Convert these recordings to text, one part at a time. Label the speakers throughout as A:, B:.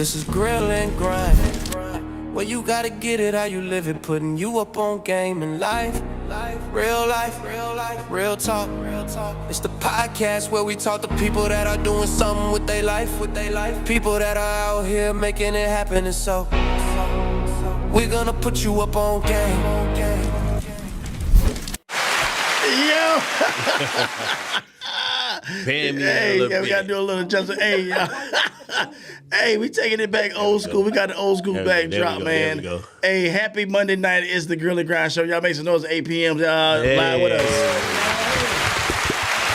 A: This is grill and grind. Well, you gotta get it how you live it, putting you up on game and life. Real life, real talk. It's the podcast where we talk to people that are doing something with their life. People that are out here making it happen, and so we're gonna put you up on game.
B: Yo!
C: Hey,
B: we gotta do a little adjustment. Hey, y'all. Hey, we taking it back old school. We got the old school backdrop, man.
C: There we go.
B: Hey, happy Monday night. It's the Grill and Grind Show. Y'all make some noise at 8 p.m. Live with us.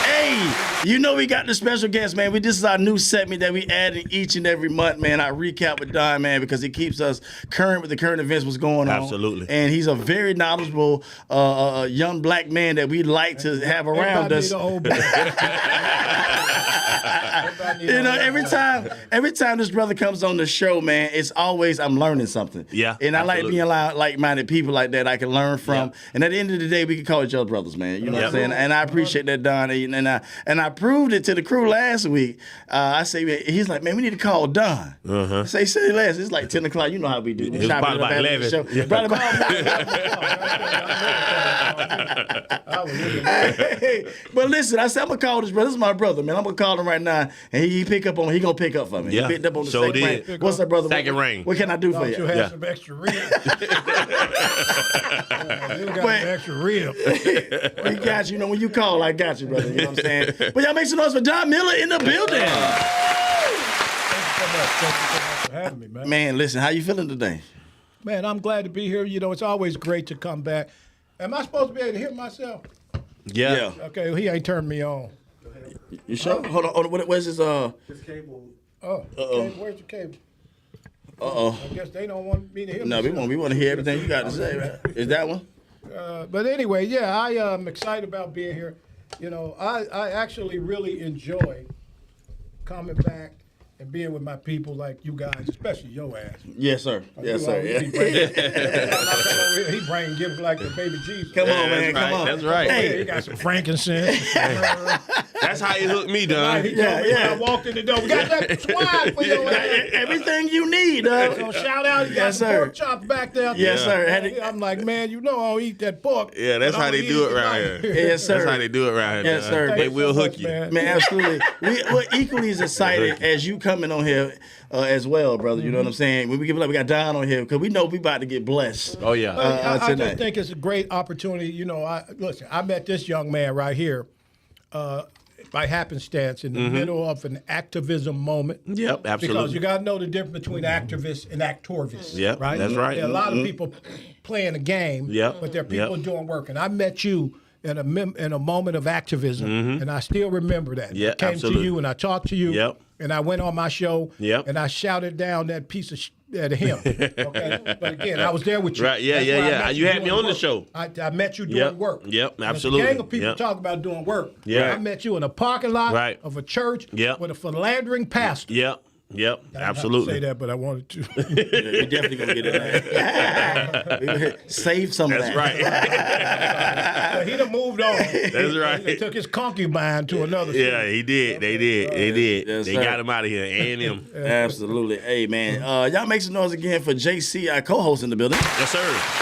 B: Hey, you know we got the special guest, man. This is our new segment that we add in each and every month, man. I recap with Don, man, because he keeps us current with the current events, what's going on.
C: Absolutely.
B: And he's a very knowledgeable young black man that we like to have around us. You know, every time this brother comes on the show, man, it's always I'm learning something.
C: Yeah,
B: and I
C: absolutely.
B: like being around like-minded people like that I can learn from.
C: Yeah.
B: And at the end of the day, we can call each other brothers, man. You know what I'm saying? And I appreciate that, Don. And I proved it to the crew last week. I say, he's like, man, we need to call Don. I say last. It's like 10 o'clock. You know how we do.
C: It's probably about 11.
B: Yeah. But listen, I said I'm gonna call this brother. This is my brother, man. I'm gonna call him right now, and he pick up on. He gonna pick up for me.
C: Yeah.
B: He picked up on the
C: So
B: second
C: did.
B: ring. What's up, brother?
C: Second ring.
B: What can I do for you?
D: You have some extra ribs. You got some extra ribs.
B: We got you. You know, when you call, I got you, brother. You know what I'm saying? But y'all make some noise for Don Miller in the building.
D: Thank you so much for having me, man.
B: Man, listen, how you feeling today?
D: Man, I'm glad to be here. You know, it's always great to come back. Am I supposed to be able to hear myself?
C: Yeah.
D: Okay, well, he ain't turned me on.
B: You sure? Hold on. Where's his
E: His cable.
D: Oh, okay, where's your cable?
B: Uh-oh.
D: I guess they don't want me to hear
B: No,
D: myself.
B: we want to hear everything you got to say, right? Is that one?
D: But anyway, yeah, I am excited about being here. You know, I actually really enjoy coming back and being with my people like you guys, especially your ass.
B: Yes, sir. Yes, sir.
D: He bring gifts like the baby Jesus.
B: Come on, man. Come on.
C: That's right.
D: Hey, he got some frankincense.
C: That's how he hooked me, Don.
D: He told me when I walked in the door, we got that swine for your ass.
B: Everything you need,
D: So shout out, you got
B: Yes,
D: some
B: sir.
D: pork chops back there.
B: Yes, sir.
D: I'm like, man, you know I don't eat that pork.
C: Yeah, that's
D: but
C: how
D: I'm
C: they
D: gonna
C: do
D: eat
C: it around here.
B: Yes, sir.
C: That's how they do it around here.
B: Yes, sir.
D: Thank
C: They
D: you
C: will
D: so
C: hook
D: much,
C: you.
B: Man, absolutely. We're equally as excited as you coming on here as well, brother. You know what I'm saying? When we give it up, we got Don on here because we know we about to get blessed.
C: Oh, yeah.
D: I
B: tonight.
D: just think it's a great opportunity. You know, I met this young man right here by happenstance in the middle of an activism moment.
C: Yep, absolutely.
D: Because you got to know the difference between activists and actorvists.
C: Yep,
D: right?
C: that's right.
D: There are a lot of people playing a game,
C: Yep,
D: but there are people
C: yep.
D: doing work. And I met you in a moment of activism, and I still remember that.
C: Yeah,
D: I came
C: absolutely.
D: to you and I talked to you,
C: Yep.
D: and I went on my show,
C: Yep.
D: and I shouted down that piece of at him. Okay, but again, I was there with you.
C: Right, yeah,
D: That's
C: yeah,
D: why I
C: yeah.
D: met
C: You had me
D: doing
C: on the
D: work.
C: show.
D: I met you doing
C: Yep,
D: work.
C: yep,
D: And there's
C: absolutely.
D: a gang of people
C: Yep.
D: talk about doing work.
C: Yeah.
D: I met you in a parking lot
C: Right.
D: of a church
C: Yep.
D: with a philandering pastor.
C: Yep,
D: I didn't have to
C: absolutely.
D: say that, but I wanted to.
B: We definitely gonna get it. Save some of
C: That's
B: that.
C: right.
D: But he done moved on.
C: That's right.
D: He took his concubine to another
C: Yeah,
D: city.
C: he did. They did.
B: Yes,
C: They
B: sir.
C: got him out of here. And him.
B: Absolutely. Hey, man. Y'all make some noise again for JC, our co-host in the building.
C: Yes, sir.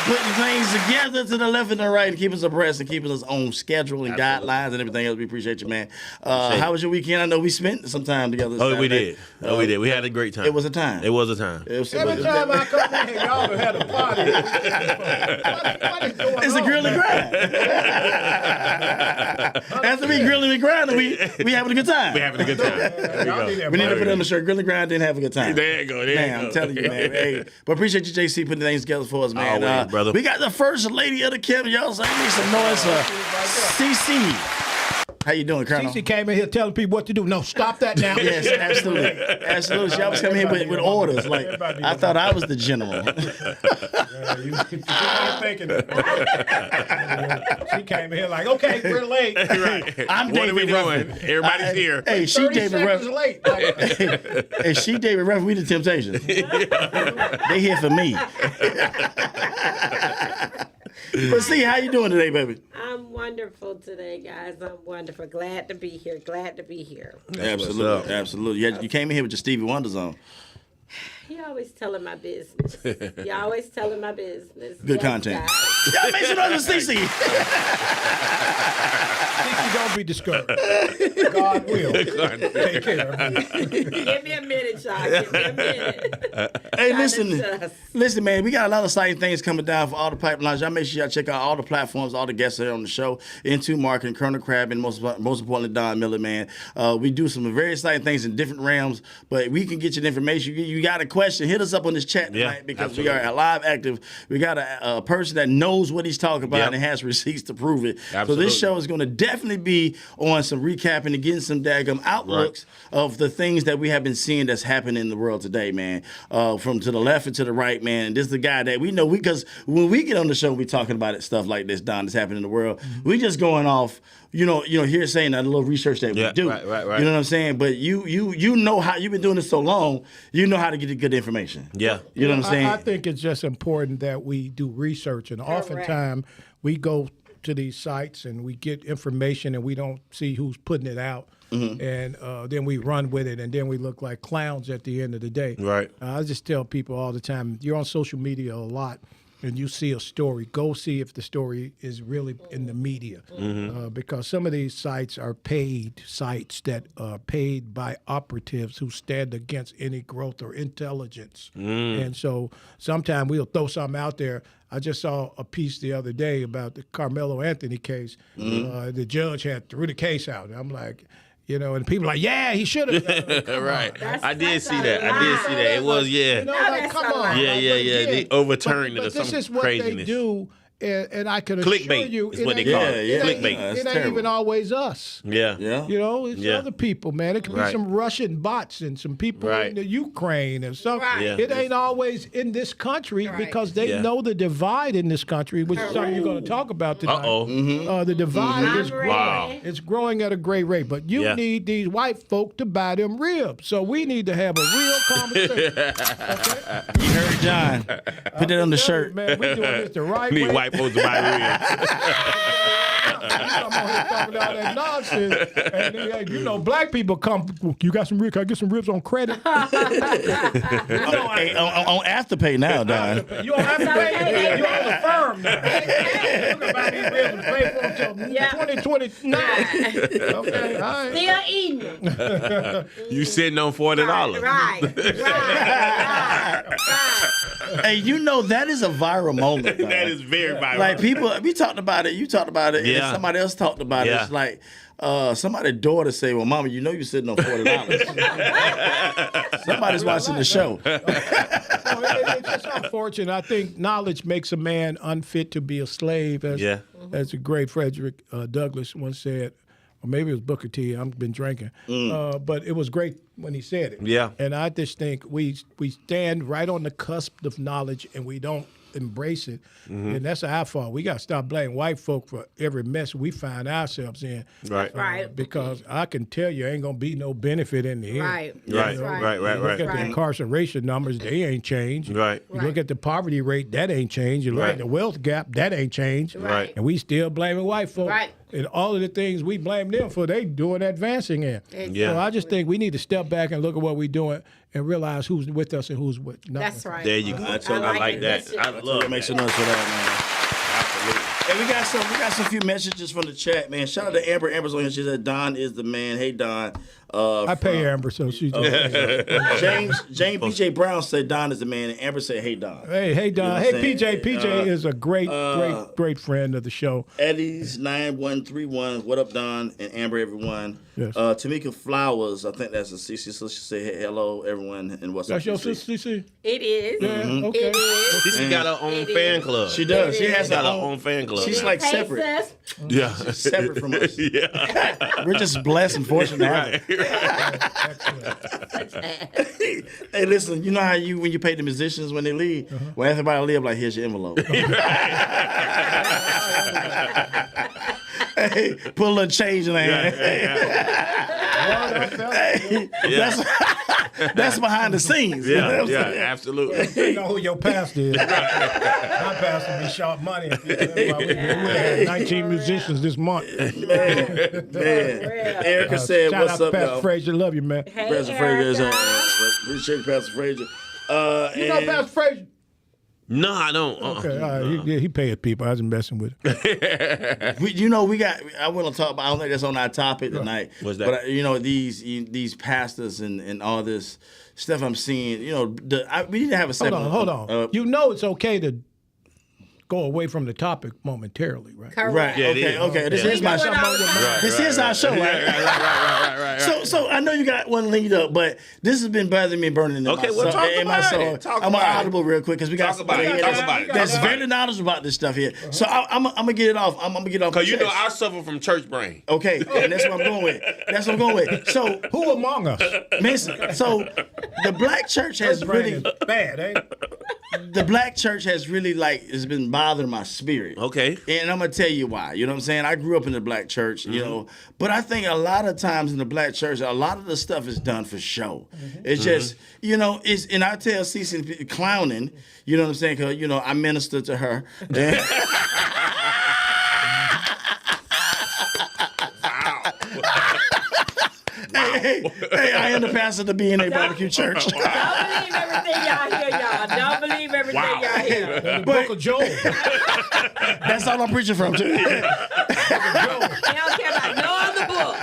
B: Putting things together to the left and the right and keeping us abreast and keeping us on schedule and
C: Absolutely.
B: guidelines and everything else. We appreciate you, man. How was your weekend? I know we spent some time together.
C: Oh, we
B: Saturday.
C: did. We did. We had a great time.
B: It was a time.
C: It was a time.
B: It was
D: Every time I come in here, y'all have had a party. What is going
B: It's a
D: on,
B: grill and
D: man?
B: grind. After we grilling and grinding, we having a good time.
C: We having a good time. There
D: Y'all
C: we
D: need
C: go.
D: that
B: We need to
D: party.
B: put it on the shirt. Grill and grind didn't have a good time.
C: There you go. There
B: Man,
C: you go.
B: I'm telling you, man. Hey, but appreciate you, JC, putting things together for us, man.
C: Always, brother.
B: We got the first lady of the camp. Y'all say make some noise for CC. How you doing, Colonel?
D: Cece came in here telling people what to do. No, stop that now.
B: Yes, absolutely. Absolutely. She always come here with orders. Like,
D: Everybody
B: I thought I was the general.
D: You weren't thinking that. She came in here like, okay, we're late.
C: Right.
B: I'm
C: What are we
B: David
C: doing?
B: Ruffin.
C: Everybody's here.
B: Hey, she
D: 30
B: David
D: seconds
B: Ruffin.
D: late.
B: Hey, she David Ruffin. We the Temptations. They here for me. But see, how you doing today, baby?
F: I'm wonderful.
E: wonderful today, guys. I'm wonderful. Glad to be here. Glad to be here.
B: Absolutely, absolutely. You came in here with your Stevie Wonders on.
E: You always telling my business. You always telling my business.
B: Good content.
E: guys.
B: Y'all make some noise for Cece.
D: Cece, don't be discouraged. God will take care of you.
E: Give me a minute, y'all. Give me a minute.
B: Hey,
E: Gotta
B: listen,
E: adjust.
B: listen, man. We got a lot of exciting things coming down for all the pipelines. Y'all make sure y'all check out all the platforms, all the guests that are on the show. Into Marketing, Colonel Crab, and most importantly, Don Miller, man. We do some very exciting things in different realms, but we can get you the information. You got a question, hit us up on this chat tonight because
C: absolutely.
B: we are live active. We got a person that knows what he's talking about
C: Yep.
B: and has receipts to prove it. So
C: Absolutely.
B: this show is going to definitely be on some recapping and getting some daggum outlooks of the things that we have been seeing that's happening in the world today, man. From to the left and to the right, man. And this is the guy that we know, because when we get on the show, we talking about it, stuff like this, Don, that's happening in the world. We just going off, here saying that little research that we do.
C: Right.
B: You know what I'm saying? But you know how you've been doing this so long, you know how to get the good information.
C: Yeah.
B: You know what I'm saying?
D: I think it's just important that we do research, and oftentimes we go to these sites and we get information and we don't see who's putting it out. And then we run with it, and then we look like clowns at the end of the day.
C: Right.
D: I just tell people all the time, you're on social media a lot, and you see a story, go see if the story is really in the media. Because some of these sites are paid sites that are paid by operatives who stand against any growth or intelligence. And so sometimes we'll throw something out there. I just saw a piece the other day about the Carmelo Anthony case. The judge had threw the case out. And I'm like, and people are like, yeah, he should have.
C: Right. I did
E: That's
C: see
E: a
C: that. I
E: lie.
C: did see that. It was, yeah.
D: Like, come on.
C: Yeah. They overturned it or
D: But this
C: some
D: is what
C: craziness.
D: they do, and I can assure
C: Clickbait
D: you,
C: is what they call it.
B: Yeah,
C: Clickbait.
B: That's
D: It ain't
B: terrible.
D: even always us.
C: Yeah.
B: Yeah.
D: It's
C: Yeah.
D: other people, man. It could be
C: Right.
D: some Russian bots and some people
C: Right.
D: in the Ukraine and stuff.
E: Right.
C: Yeah.
D: It ain't always in this country
E: Right.
D: because they
C: Yeah.
D: know the divide in this country, which is something you're going to talk about tonight.
C: Uh-oh.
D: The divide is
E: I'm
D: growing.
E: ready.
D: It's growing at a great rate. But you
C: Yeah.
D: need these white folk to buy them ribs. So we need to have a real conversation.
B: You heard John. Put that on the shirt.
D: Man, we doing this the right
C: Need
D: way.
C: white folks to buy ribs.
D: I'm on here talking all that nonsense. And black people come, you got some ribs? Can I get some ribs on credit?
B: Hey, on Afterpay now, Don.
D: You don't have to pay. You're on the firm now. You can buy these ribs and pay for them until
E: Yeah.
D: 2029. Okay, all right.
E: Still eating.
C: You sitting on $40.
E: Right.
B: Hey, that is a viral moment. Don.
C: That is very viral.
B: Like people, we talked about it. You talked about it, and
C: Yeah.
B: somebody else talked about it.
C: Yeah.
B: It's like somebody's daughter say, "Well, Mama, you're sitting on $40." Somebody's watching the show.
D: It's just unfortunate. I think knowledge makes a man unfit to be a slave, as the great Frederick Douglass once said. Or maybe it was Booker T. I've been drinking. But it was great when he said it.
C: Yeah.
D: And I just think we stand right on the cusp of knowledge and we don't embrace it. And that's our fault. We got to stop blaming white folk for every mess we find ourselves in.
C: Right.
E: Right.
D: Because I can tell you ain't going to be no benefit in the end.
E: Right.
C: Right.
E: That's
C: Right.
D: You look at
E: Right.
D: the incarceration numbers, they ain't changed.
C: Right.
D: You look at the poverty rate, that ain't changed. You look
C: Right.
D: at the wealth gap, that ain't changed.
C: Right.
D: And we still blaming white folks.
E: Right.
D: And all of the things we blame them for, they doing advancing in.
C: Yeah.
D: So I just think we need to step back and look at what we're doing and realize who's with us and who's with not.
E: That's right.
C: There you go. I like that. I love
B: Make
C: that.
B: some noise for that, man.
C: Absolutely.
B: Hey, we got some few messages from the chat, man. Shout out to Amber. Amber's on here. She said Don is the man. Hey, Don.
D: I pay Amber, so she just.
B: James BJ Brown said Don is the man, and Amber said, "Hey, Don."
D: Hey, Don.
B: You know what
D: Hey,
B: I'm saying?
D: PJ is a great friend of the show.
B: Eddie's 9131. What up, Don and Amber, everyone?
D: Yes.
B: Tamika Flowers. I think that's a CC. So she said, "Hey, hello, everyone, and what's
D: That's
B: up?"
D: your
B: CC?
D: sister, CC?
E: It is.
D: Yeah, okay.
E: It is.
C: She got her own fan club.
B: She does. She has
C: got
B: her
C: her
B: own.
C: own fan club.
B: She's like
E: Hey,
B: separate.
E: sis.
C: yeah.
B: Separate from us.
C: Yeah.
B: We're just blessed and fortunate to have
C: Right.
B: her. Hey, listen. You know how when you pay the musicians when they leave? When everybody leave, like, here's your envelope. Hey, put a little change in there. Hey, That's behind the scenes. You know what I'm saying?
C: Absolutely.
D: You know who your pastor is. My pastor be sharp money. That's why we had 19 musicians this month.
B: Man. Erica said,
D: Shout
B: "What's
D: out to
B: up,
D: Pastor
B: y'all?"
D: Frazier. Love you, man.
E: Hey,
B: Pastor Frazier is
E: Erica.
B: appreciate Pastor Frazier.
D: You know Pastor Frazier?
C: No, I don't.
D: Okay, all right. He pays people. I was messing with him.
B: We got. I want to talk about. I don't think that's on our topic tonight.
C: What's that?
B: But these pastors and all this stuff I'm seeing. We need to have a segment.
D: Hold on. You know it's okay to go away from the topic momentarily, right?
E: Correct.
B: Right.
C: Yeah, it is.
B: Okay. This is my show. This is our show, right? So I know you got one lead up, but this has been bothering me, burning in
C: Okay,
B: my
C: well,
B: soul.
C: talk
B: in my
C: about
B: soul.
C: it. Talk
B: I'm
C: about it.
B: audible real quick because we got
C: Talk about
B: somebody
C: it.
B: here
C: Talk about it.
B: that's
C: Talk about
B: very knowledgeable about this stuff here. So I'm gonna get it off. I'm gonna get it off.
C: Because
B: my
C: you know
B: chest.
C: I suffer from church brain.
B: Okay, and that's what I'm going with. So
D: Who among us?
B: so the black church has really
D: bad, ain't it?
B: the black church has really has been bothering my spirit.
C: Okay.
B: And I'm gonna tell you why. You know what I'm saying? I grew up in the black church, you know, but I think a lot of times in the black church, a lot of the stuff is done for show. It's just, and I tell Cece clowning, you know what I'm saying? Because, I minister to her. Hey, I am the pastor of the B&A Barbecue Church.
E: Don't believe everything y'all hear, y'all. Don't believe everything y'all hear.
D: The book of Job.
B: That's all I'm preaching from, too.
E: They don't care about no other book.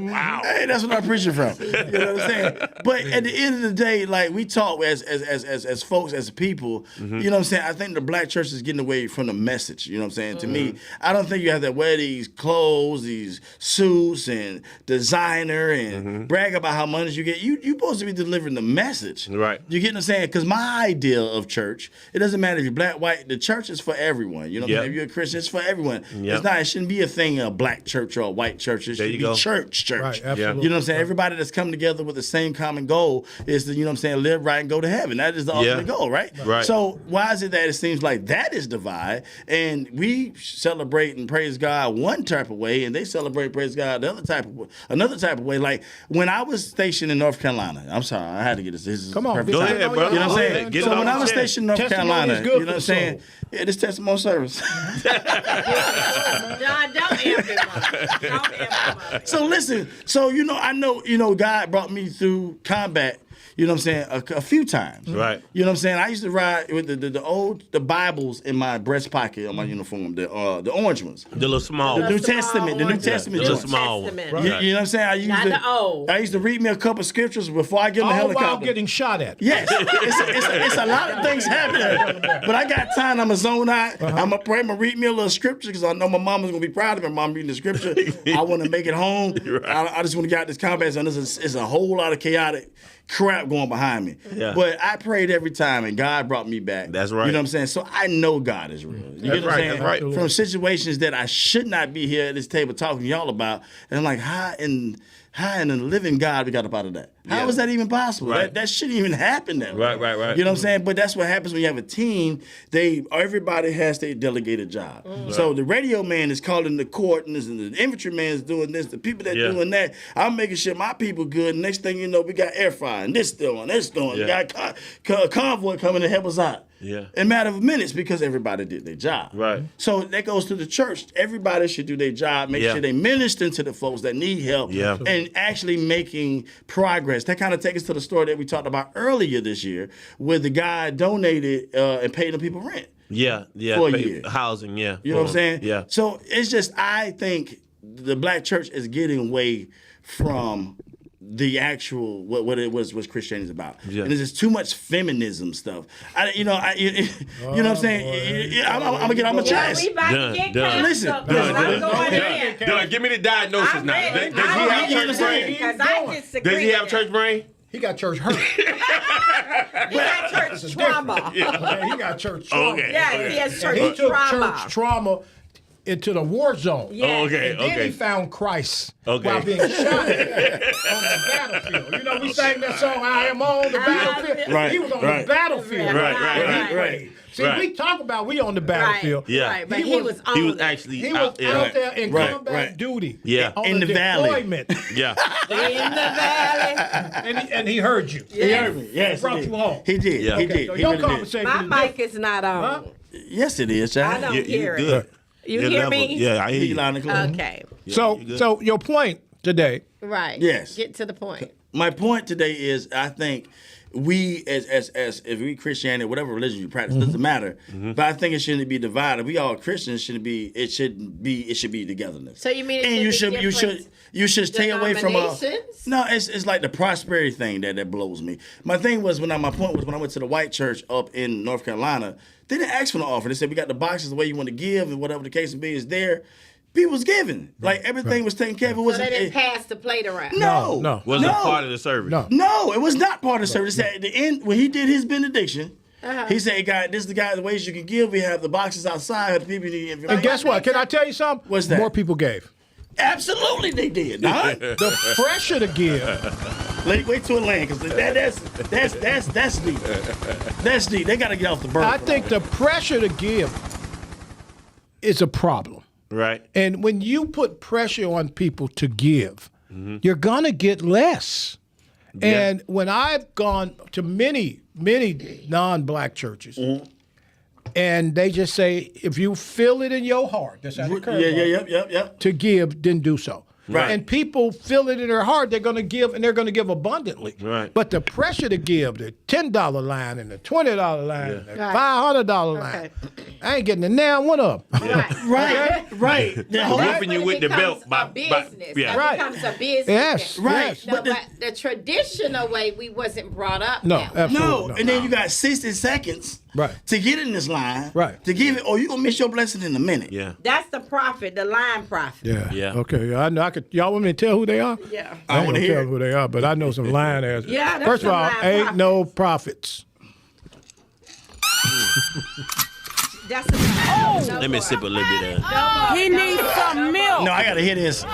C: Wow.
B: Hey, that's what I'm preaching from. You know what I'm saying? But at the end of the day, we talk as folks, as people, you know what I'm saying? I think the black church is getting away from the message. You know what I'm saying? To me, I don't think you have to wear these clothes, these suits and designer and brag about how much you get. You're supposed to be delivering the message.
C: Right.
B: You get what I'm saying? Because my idea of church, it doesn't matter if you're black, white, the church is for everyone. You know what I'm saying? If you're a Christian, it's for everyone.
C: Yep.
B: It shouldn't be a thing of black church or a white church. It should
C: you
B: be
C: go.
B: church.
D: Right, absolutely.
B: You know what I'm saying? Everybody that's come together with the same common goal is to, live right and go to heaven. That is the ultimate goal, right?
C: Right.
B: So why is it that it seems like that is divide and we celebrate and praise God one type of way and they celebrate and praise God another type of way? Like when I was stationed in North Carolina, I'm sorry, I had to get this. This is
D: Come on,
B: perfect
C: Go
B: time.
C: ahead, brother.
B: You know what I'm
C: Go
B: saying?
C: ahead. Get
B: So
C: it
B: when
C: off
B: I was
C: your chest.
B: stationed in North
D: Testimony
B: Carolina,
D: is good
B: you know
D: for
B: what I'm
D: the
B: saying?
D: soul.
B: Yeah, this testimony service.
E: John, don't amp him up. Don't amp him up.
B: So listen, I know, God brought me through combat, you know what I'm saying, a few times.
C: Right.
B: You know what I'm saying? I used to ride with the Bibles in my breast pocket on my uniform, the orange ones.
C: The little small
B: The New
C: one.
B: Testament, the New Testament
C: The
B: joints.
C: small one.
E: Testament.
C: Right.
B: You know what I'm saying?
E: Not the old.
B: I used to read me a couple scriptures before I get in the
D: All while
B: helicopter.
D: getting shot at.
B: Yes, it's a lot of things happening, but I got time. I'm gonna zone out. I'm gonna pray. I'm gonna read me a little scripture because I know my mama's gonna be proud of me. Mom reading the scripture. I want to make it home. I just want to get out this combat zone. It's a whole lot of chaotic crap going behind me.
C: Yeah.
B: But I prayed every time, and God brought me back.
C: That's right.
B: You know what I'm saying? So I know God is real. You get what I'm
C: right,
B: saying?
C: that's right.
B: From situations that I should not be here at this table talking to y'all about, and I'm like, how in the living God we got up out of that? How is that even possible?
C: Right.
B: That shouldn't even happen that way.
C: Right.
B: You know what I'm saying? But that's what happens when you have a team. Everybody has their delegated job. So the radio man is calling the court, and the infantry man is doing this. The people that doing that. I'm making sure my people good. Next thing you know, we got air fryer and this going. We got a convoy coming to help us out.
C: Yeah.
B: In a matter of minutes because everybody did their job.
C: Right.
B: So that goes to the church. Everybody should do their job. Make sure they minister to the folks that need help.
C: Yeah.
B: And actually making progress. That kind of takes us to the story that we talked about earlier this year, where the guy donated and paid the people rent.
C: Yeah.
B: For a year.
C: Housing, yeah.
B: You know what I'm saying?
C: Yeah.
B: So it's just, I think the black church is getting away from the actual what it was Christianity is about, and there's just too much feminism stuff. You know what I'm saying? I'm gonna try.
E: We about to get
C: Done.
B: Listen,
E: canceled. I'm going in.
C: Done. Give me the diagnosis
E: I'm
C: now.
E: ready.
C: Does he have church brain?
E: Because I disagree.
C: Does he have
E: with
C: church
E: it.
C: brain?
D: He got church hurt.
E: He got church trauma.
D: Okay, he got church trauma.
C: Okay.
E: Yes, he has
D: And he
E: church
D: took
E: trauma.
D: church trauma into the war zone.
E: Yeah.
C: Oh, okay,
D: And then
C: okay.
D: he found Christ
C: Okay.
D: while being shot on the battlefield. You know, we sang that song, I am on the battlefield.
B: Right,
D: He was on
B: right.
D: the battlefield.
C: Right.
D: See, we talk about we on the battlefield.
C: Yeah.
E: Right, but he was on
C: He was
E: it.
C: actually
D: He was
C: out
D: out
C: there.
D: there in
B: Right,
D: combat
B: right.
D: duty.
C: Yeah.
D: On
B: In
D: the
B: the valley.
D: deployment.
C: Yeah.
E: in the valley.
D: and he heard you.
B: He heard me. Yes,
D: Brought
B: he
D: you
B: did.
D: home.
B: He did.
C: Yeah.
B: He
C: Okay,
B: did.
D: So
B: He
D: your
B: really did.
D: conversation
E: My
D: is
E: mic
D: different.
E: is not on.
D: Huh?
B: Yes, it is,
E: I
B: child.
E: don't
C: You
E: hear it.
C: good.
E: You
C: Your
E: hear
C: level-
E: me?
C: Yeah, I hear
B: He
C: you.
B: loud and clear.
E: Okay.
D: So,
C: you good.
D: so your point today.
E: Right.
B: Yes.
E: Get to the point.
B: My point today is I think we as if we Christianity, whatever religion you practice, doesn't matter. But I think it shouldn't be divided. We all Christians shouldn't be. It should be togetherness.
E: So you mean it
B: and you
E: should
B: should
E: be
B: you should you should stay away from
E: denominations?
B: No, it's like the prosperity thing that blows me. My thing was my point was when I went to the white church up in North Carolina, they didn't ask for an offering. They said we got the boxes the way you want to give and whatever the case may be is there. People was giving. Like everything was taken care of. It
E: So
B: wasn't
E: they didn't pass the plate around.
B: no.
C: Wasn't
B: no.
C: part of the service.
D: No.
B: No, it was not part of the service. At the end, when he did his benediction, he said, "God, this is the ways you can give. We have the boxes outside. The people need information."
D: And guess what? Can I tell you something?
B: What's that?
D: More people gave.
B: Absolutely, they did. Huh?
D: The pressure to give.
B: Wait till it lands, because that's deep. That's deep. They got to get off the bird.
D: I think the pressure to give is a problem.
C: Right.
D: And when you put pressure on people to give, you're going to get less. And when I've gone to many non-black churches, and they just say, if you feel it in your heart, that's how the curve
B: Yep.
D: to give, then do so.
B: Right.
D: And people feel it in their heart, they're going to give, and they're going to give abundantly.
C: Right.
D: But the pressure to give, the $10 line and the $20 line, and the
E: Right.
D: $500 line,
E: Okay.
D: I ain't getting a damn one of them.
B: Right. The whole-
C: Whipping you
E: But
C: with
E: it
C: the
E: becomes
C: belt.
E: a business.
C: Yeah.
E: That
D: Right.
E: becomes a business.
D: Yes.
E: then.
B: Right.
E: No,
B: But
E: but the traditional way we wasn't brought up.
D: No,
E: that way.
D: absolutely
B: No,
D: not.
B: and then you got 60 seconds
D: Right.
B: to get in this line,
D: Right.
B: to give it, or you going to miss your blessing in a minute.
C: Yeah.
E: That's the profit, the line profit.
D: Yeah.
C: Yeah.
D: Okay. I know. I could. Y'all want me to tell who they are?
E: Yeah.
B: I
D: ain't
B: want to
D: gonna
B: hear
D: tell
B: it.
D: who they are, but I know some lying ass.
E: Yeah, that's
D: First of
E: some
D: all,
E: lying
D: ain't no profits.
E: That's a
C: Let me sip a little bit of
E: He needs some milk.
B: No, I got to hear this.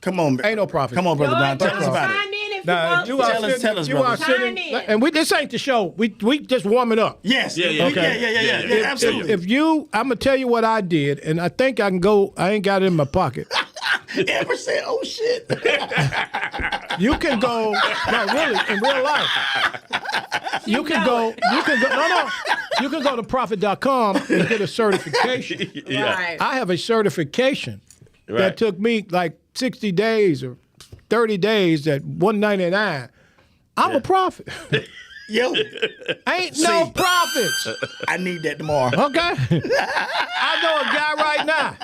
B: Come on.
D: Ain't no profit.
B: Come on, Brother Don. Tell us
E: Chime
B: about it.
E: in if
D: Now,
E: you
D: you
E: want
D: are
E: to.
B: Tell us,
D: sitting, you
B: brother.
D: are sitting,
E: Chime in.
D: and this ain't the show. We just warming up.
B: Yes.
C: Yeah, yeah,
B: Yeah,
C: okay.
B: absolutely.
D: If you, I'm gonna tell you what I did, and I think I can go. I ain't got it in my pocket.
B: Ever said, oh, shit.
D: You can go. No, really, in real life. You can go. You can go. No. You can go to profit.com and get a certification.
E: Right.
D: I have a certification
C: Right.
D: that took me like 60 days or 30 days at $199. I'm a prophet.
B: Yo,
D: Ain't no
B: See.
D: profits.
B: I need that tomorrow.
D: Okay? I know a guy right now.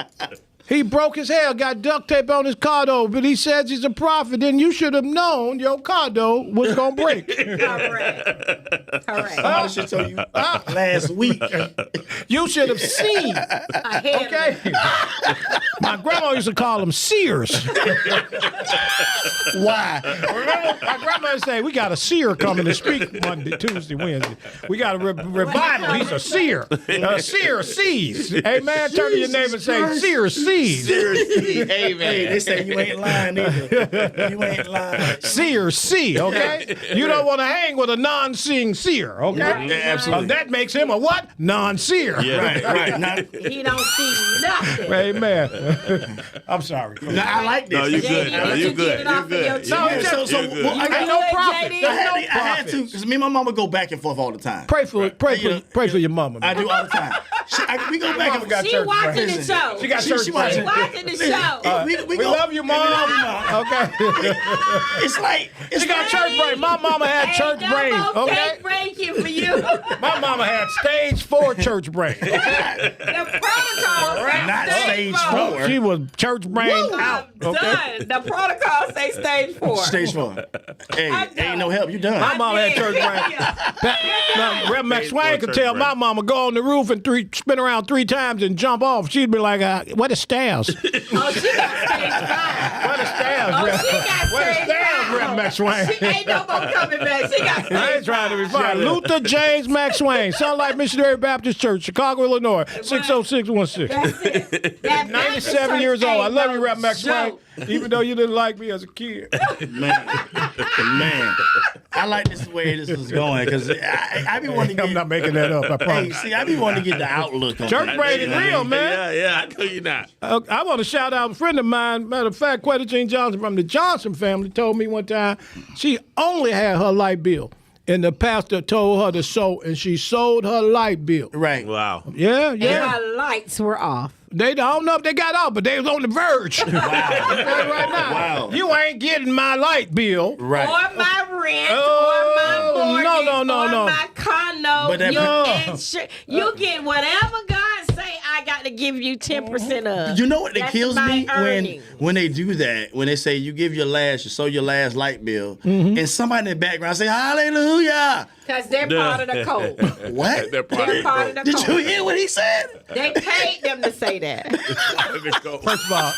D: He broke his hair, got duct tape on his car door, but he says he's a prophet. Then you should have known your car door was going to break.
E: Correct.
B: Somebody should tell you last week.
D: You should have seen.
E: Ahead
D: Okay?
E: of it.
D: My grandma used to call them seers.
B: Why?
D: Remember, my grandma used to say, we got a seer coming to speak Monday, Tuesday, Wednesday. We got a revival. He's a seer. A seer sees. Amen. Turn to your neighbor and say, seer sees.
C: Seriously.
B: Hey, they say you ain't lying either. You ain't lying.
D: Seer see, okay? You don't want to hang with a non-seeing seer, okay?
B: Yeah, absolutely.
D: That makes him a what? Non-seer.
B: Right. Not,
E: He don't see nothing.
D: Amen. I'm sorry.
B: no, I like this.
C: No, you
E: JD,
C: good. No,
E: did
C: you
E: you
C: good.
E: get it off
C: You
E: of your
C: good.
D: No,
C: You
D: it's
C: good.
D: just-
C: You
B: so-
C: good.
B: well, I
D: Ain't no
E: good,
D: profit.
E: JD?
D: There's no
B: I had to,
D: profit.
B: because me and my mama go back and forth all the time.
D: Pray for your mama.
B: I
D: Man.
B: do all the time. We go back and
D: got
E: She
D: church
E: watching
D: brain.
E: the show.
D: She got
B: She-
D: church
B: she
D: brain.
E: She
B: watching-
E: watching the show.
B: We
D: We
B: go-
D: love you, mom.
B: We love you, Mom.
D: Okay.
B: It's like
D: She got church brain. My mama had church
E: Ain't no
D: brain.
E: more
D: Okay.
E: cake breaking for you.
D: My mama had stage 4 church brain.
E: The protocol say
B: not stage
E: four.
B: 4.
D: She was church brain out.
E: I'm
D: Okay.
E: done. The protocol say stage 4.
B: Stage 4. Hey,
E: I'm done.
B: ain't no help. You done.
D: My mama had church brain. Now, Rev Max Swain could tell my mama go on the roof and spin around 3 times and jump off. She'd be like, "What is stairs?
E: Oh, she got stage 5.
D: What is stairs,
E: Oh,
D: Rev?
E: she got
D: What is
E: stage
D: stairs,
E: 5.
D: Rev Max Swain?"
E: She ain't no more coming back. She got stage
D: I ain't trying to be
E: 5.
D: funny. Luther James Max Swain, Sunlight Missionary Baptist Church, Chicago, Illinois, 60616.
E: That's That
D: 97 years old. I love you, Rap Max
E: joke.
D: Frank, even though you didn't like me as a kid.
B: Man, I like this way this is going because I be wanting to get.
D: I'm not making that up, I
B: Hey,
D: promise.
B: see, I be wanting to get the outlook on
D: Church
B: that.
D: brain is real, man.
C: Yeah, I know you're not.
D: I want to shout out a friend of mine. Matter of fact, Quetta Jean Johnson from the Johnson family told me one time she only had her light bill. And the pastor told her to sow, and she sold her light bill.
B: Right.
C: Wow.
D: Yeah,
E: And
D: yeah.
E: our lights were off.
D: They I don't know if they got off, but they was on the verge. Wow. Right now.
B: Wow.
D: You ain't getting my light bill.
B: Right.
E: Or my rent,
D: Oh,
E: or my mortgage,
D: no.
E: or my condo.
B: But that-
E: you get whatever God say. I got to give you 10% of.
B: You know what that
E: That's
B: kills
E: my
B: me
E: earning.
B: when they do that, when they say you give your last, you sow your last light bill, and somebody in the background say hallelujah.
E: Because they're part of the code.
B: What?
C: They're part
E: They're
C: of
E: part of the
B: Did you
E: code.
B: hear what he said?
E: They paid them to say that.
D: First of all,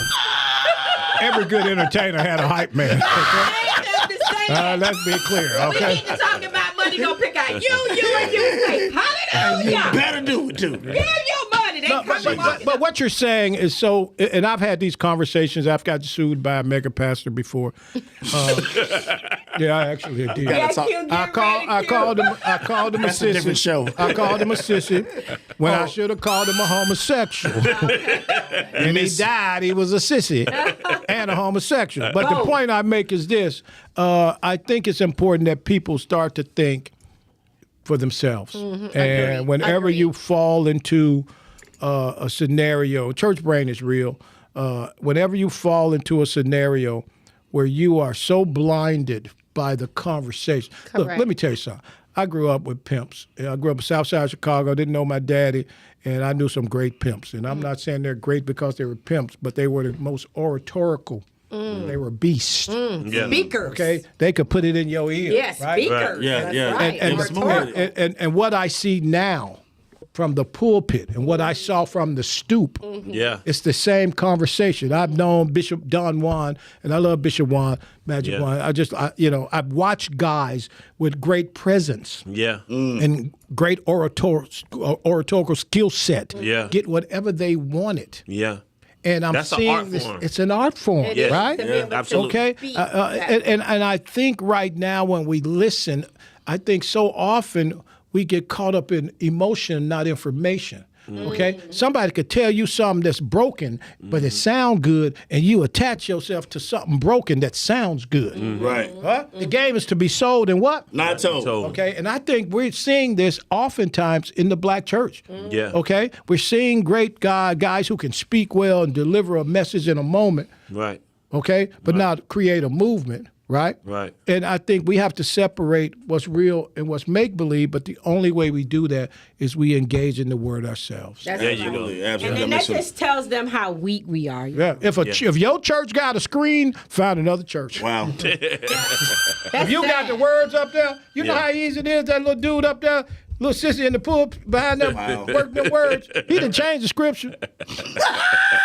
D: every good entertainer had a hype man.
E: They paid them to say that.
D: Let's be clear,
E: We
D: okay?
E: need to talk about money. Go pick out you, and you say hallelujah.
B: Better do it too.
E: Give your money. They come and walk
D: But what you're saying is so, and I've had these conversations. I've got sued by a mega pastor before. Yeah, I actually did.
B: Yeah.
D: I called him a
B: That's a
D: sissy.
B: different show.
D: I called him a sissy when I should have called him a homosexual. And he died. He was a sissy and a homosexual. But the point I make is this: I think it's important that people start to think for themselves. And whenever you fall into a scenario, church brain is real. Whenever you fall into a scenario where you are so blinded by the conversation. Look,
E: Correct.
D: let me tell you something. I grew up with pimps. I grew up in South Side Chicago. Didn't know my daddy, and I knew some great pimps. And I'm not saying they're great because they were pimps, but they were the most oratorical. They were beasts.
C: Yeah.
E: Speakers.
D: Okay, they could put it in your ear.
E: Yes,
D: right?
E: speakers.
B: Yeah,
E: That's
B: yeah.
E: right.
B: And
E: Oratorical.
D: And what I see now from the pulpit and what I saw from the stoop,
C: Yeah.
D: it's the same conversation. I've known Bishop Don Juan, and I love Bishop Juan, Magic
C: Yeah.
D: Juan. I've watched guys with great presence
C: Yeah.
D: and great oratorical skill set
C: Yeah.
D: get whatever they wanted.
C: Yeah.
D: And I'm
C: That's an
D: seeing
C: art
D: this.
C: form.
D: It's an art form,
E: It is
D: right?
E: to be able to
C: absolutely.
D: Okay,
E: speak
D: and I think right now when we listen, I think so often we get caught up in emotion, not information. Okay, somebody could tell you something that's broken, but it sounds good, and you attach yourself to something broken that sounds good.
B: Right.
D: Huh? The game is to be sold and what?
B: Not told.
C: So,
D: Okay, and I think we're seeing this oftentimes in the black church.
C: yeah.
D: Okay, we're seeing great guys who can speak well and deliver a message in a moment.
C: Right.
D: Okay, but not create a movement, right?
C: Right.
D: And I think we have to separate what's real and what's make believe. But the only way we do that is we engage in the word ourselves.
E: That's
C: There
E: right.
C: you go.
B: Absolutely.
E: And
B: Absolutely.
E: then that just tells them how weak we are.
D: Yeah. If your church got a screen, find another church.
B: Wow.
D: If you got the words up there, you know
C: Yeah.
D: how easy it is. That little dude up there, little sissy in the pulpit behind them,
B: Wow.
D: working the words. He didn't change the scripture.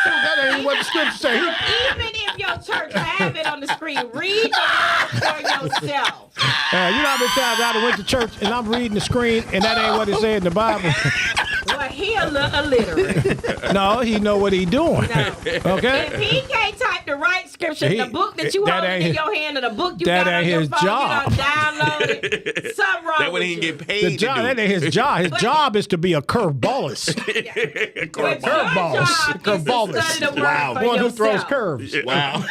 D: That ain't what the scripture say.
E: Even if your church have it on the screen, read the word for yourself.
D: You know how many times I done went to church and I'm reading the screen and that ain't what it said in the Bible.
E: Well, he a little illiterate.
D: No, he know what he doing.
E: No.
D: Okay?
E: If he can't type the right scripture in the book that you
D: That
E: hold
D: ain't
E: in
D: his-
E: your hand or the book you
D: that
E: got on
D: ain't
E: your
D: his
E: phone,
D: job.
E: you done downloaded, something wrong
C: That when
E: with
C: he
E: you.
C: get
D: The
C: paid
D: job,
C: to
D: that
C: do.
D: ain't his job. His
E: But-
D: job is to be a curveballist.
E: But your
D: Curveballs.
E: job is to
D: Curveballist.
E: study the word
B: Wow.
E: for
D: One who throws
E: yourself.
D: curves.
B: Wow.